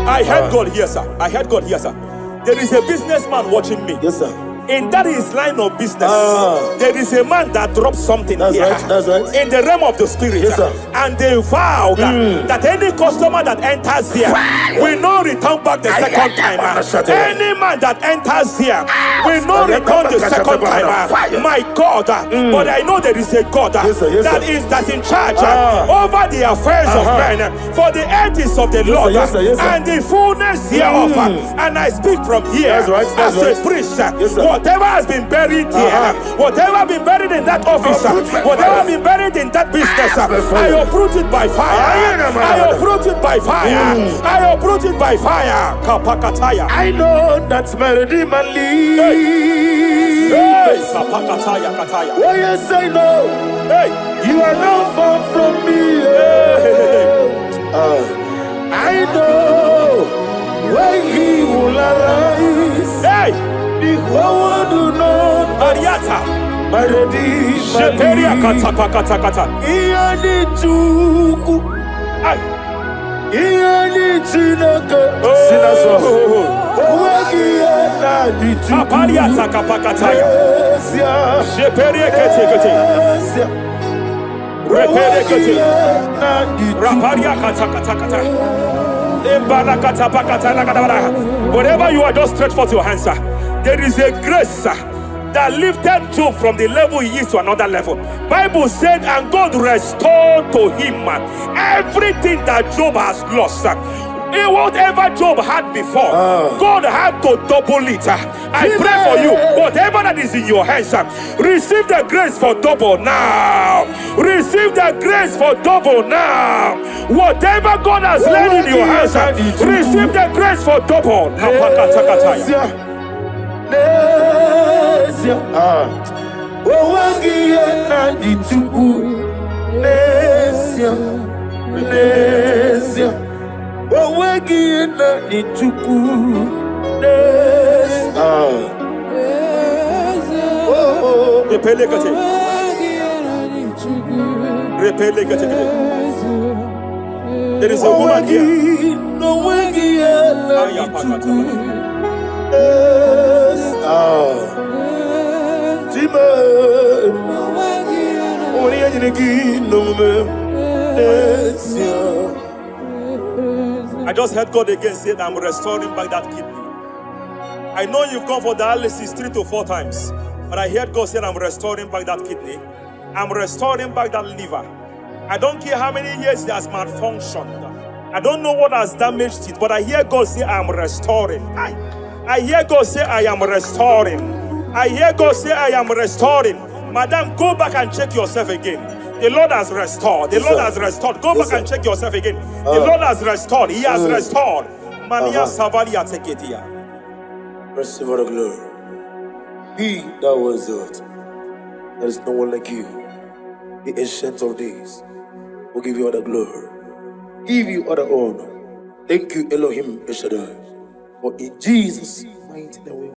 [SPEAKER 2] I heard God here, sir. I heard God here, sir. There is a businessman watching me.
[SPEAKER 1] Yes, sir.
[SPEAKER 2] In that his line of business, there is a man that drops something here.
[SPEAKER 1] That's right.
[SPEAKER 2] In the realm of the spirit,
[SPEAKER 1] yes,
[SPEAKER 2] and they vow that any customer that enters here will not return back the second time. Any man that enters here will not return the second time. My God, but I know there is a God that's in charge over the affairs of men, for the earth is of the Lord and the fullness hereof. And I speak from here as a priest. Whatever has been buried here, whatever has been buried in that office, whatever has been buried in that business, I uproot it by fire. I uproot it by fire. I uproot it by fire. Kapakataya.
[SPEAKER 1] I know that's my Redeemer lives.
[SPEAKER 2] Kapakataya, Kataya.
[SPEAKER 1] Oh yes, I know.
[SPEAKER 2] Hey,
[SPEAKER 1] you are not far from me. I know when He will arise.
[SPEAKER 2] Hey.
[SPEAKER 1] The whole world do not
[SPEAKER 2] Ariata.
[SPEAKER 1] My Redeemer
[SPEAKER 2] Sheperia kata.
[SPEAKER 1] Iyani chuku. Iyani chinaka. Sinaso. Owagi iyani chuku.
[SPEAKER 2] Apariata kapakataya. Sheperia kete. Repere kete. Raparia kata. Whatever you are, just stretch forth your hands, sir. There is a grace that lifted Job from the level he is to another level. Bible said, and God restored to him everything that Job has lost. Whatever Job had before, God had to double it. I pray for you, whatever that is in your hands, receive the grace for double now. Receive the grace for double now. Whatever God has laid in your hands, receive the grace for double. There is a woman here. just heard God again say that I'm restoring back that kidney. I know you've gone for dialysis 3 to 4 times, but I heard God say I'm restoring back that kidney. I'm restoring back that liver. I don't care how many years it has malfunctioned. I don't know what has damaged it, but I hear God say I'm restoring. I hear God say I am restoring. I hear God say I am restoring. Madam, go back and check yourself again. The Lord has restored. The Lord has restored. Go back and check yourself again. The Lord has restored. He has restored. Mania Savalia Teketia.
[SPEAKER 1] Receive all the glory. He that was it. There is no one like you. The ancient of days will give you all the glory. Give you all the honor. Thank you, Elohim Eshadai. For in Jesus' mighty name.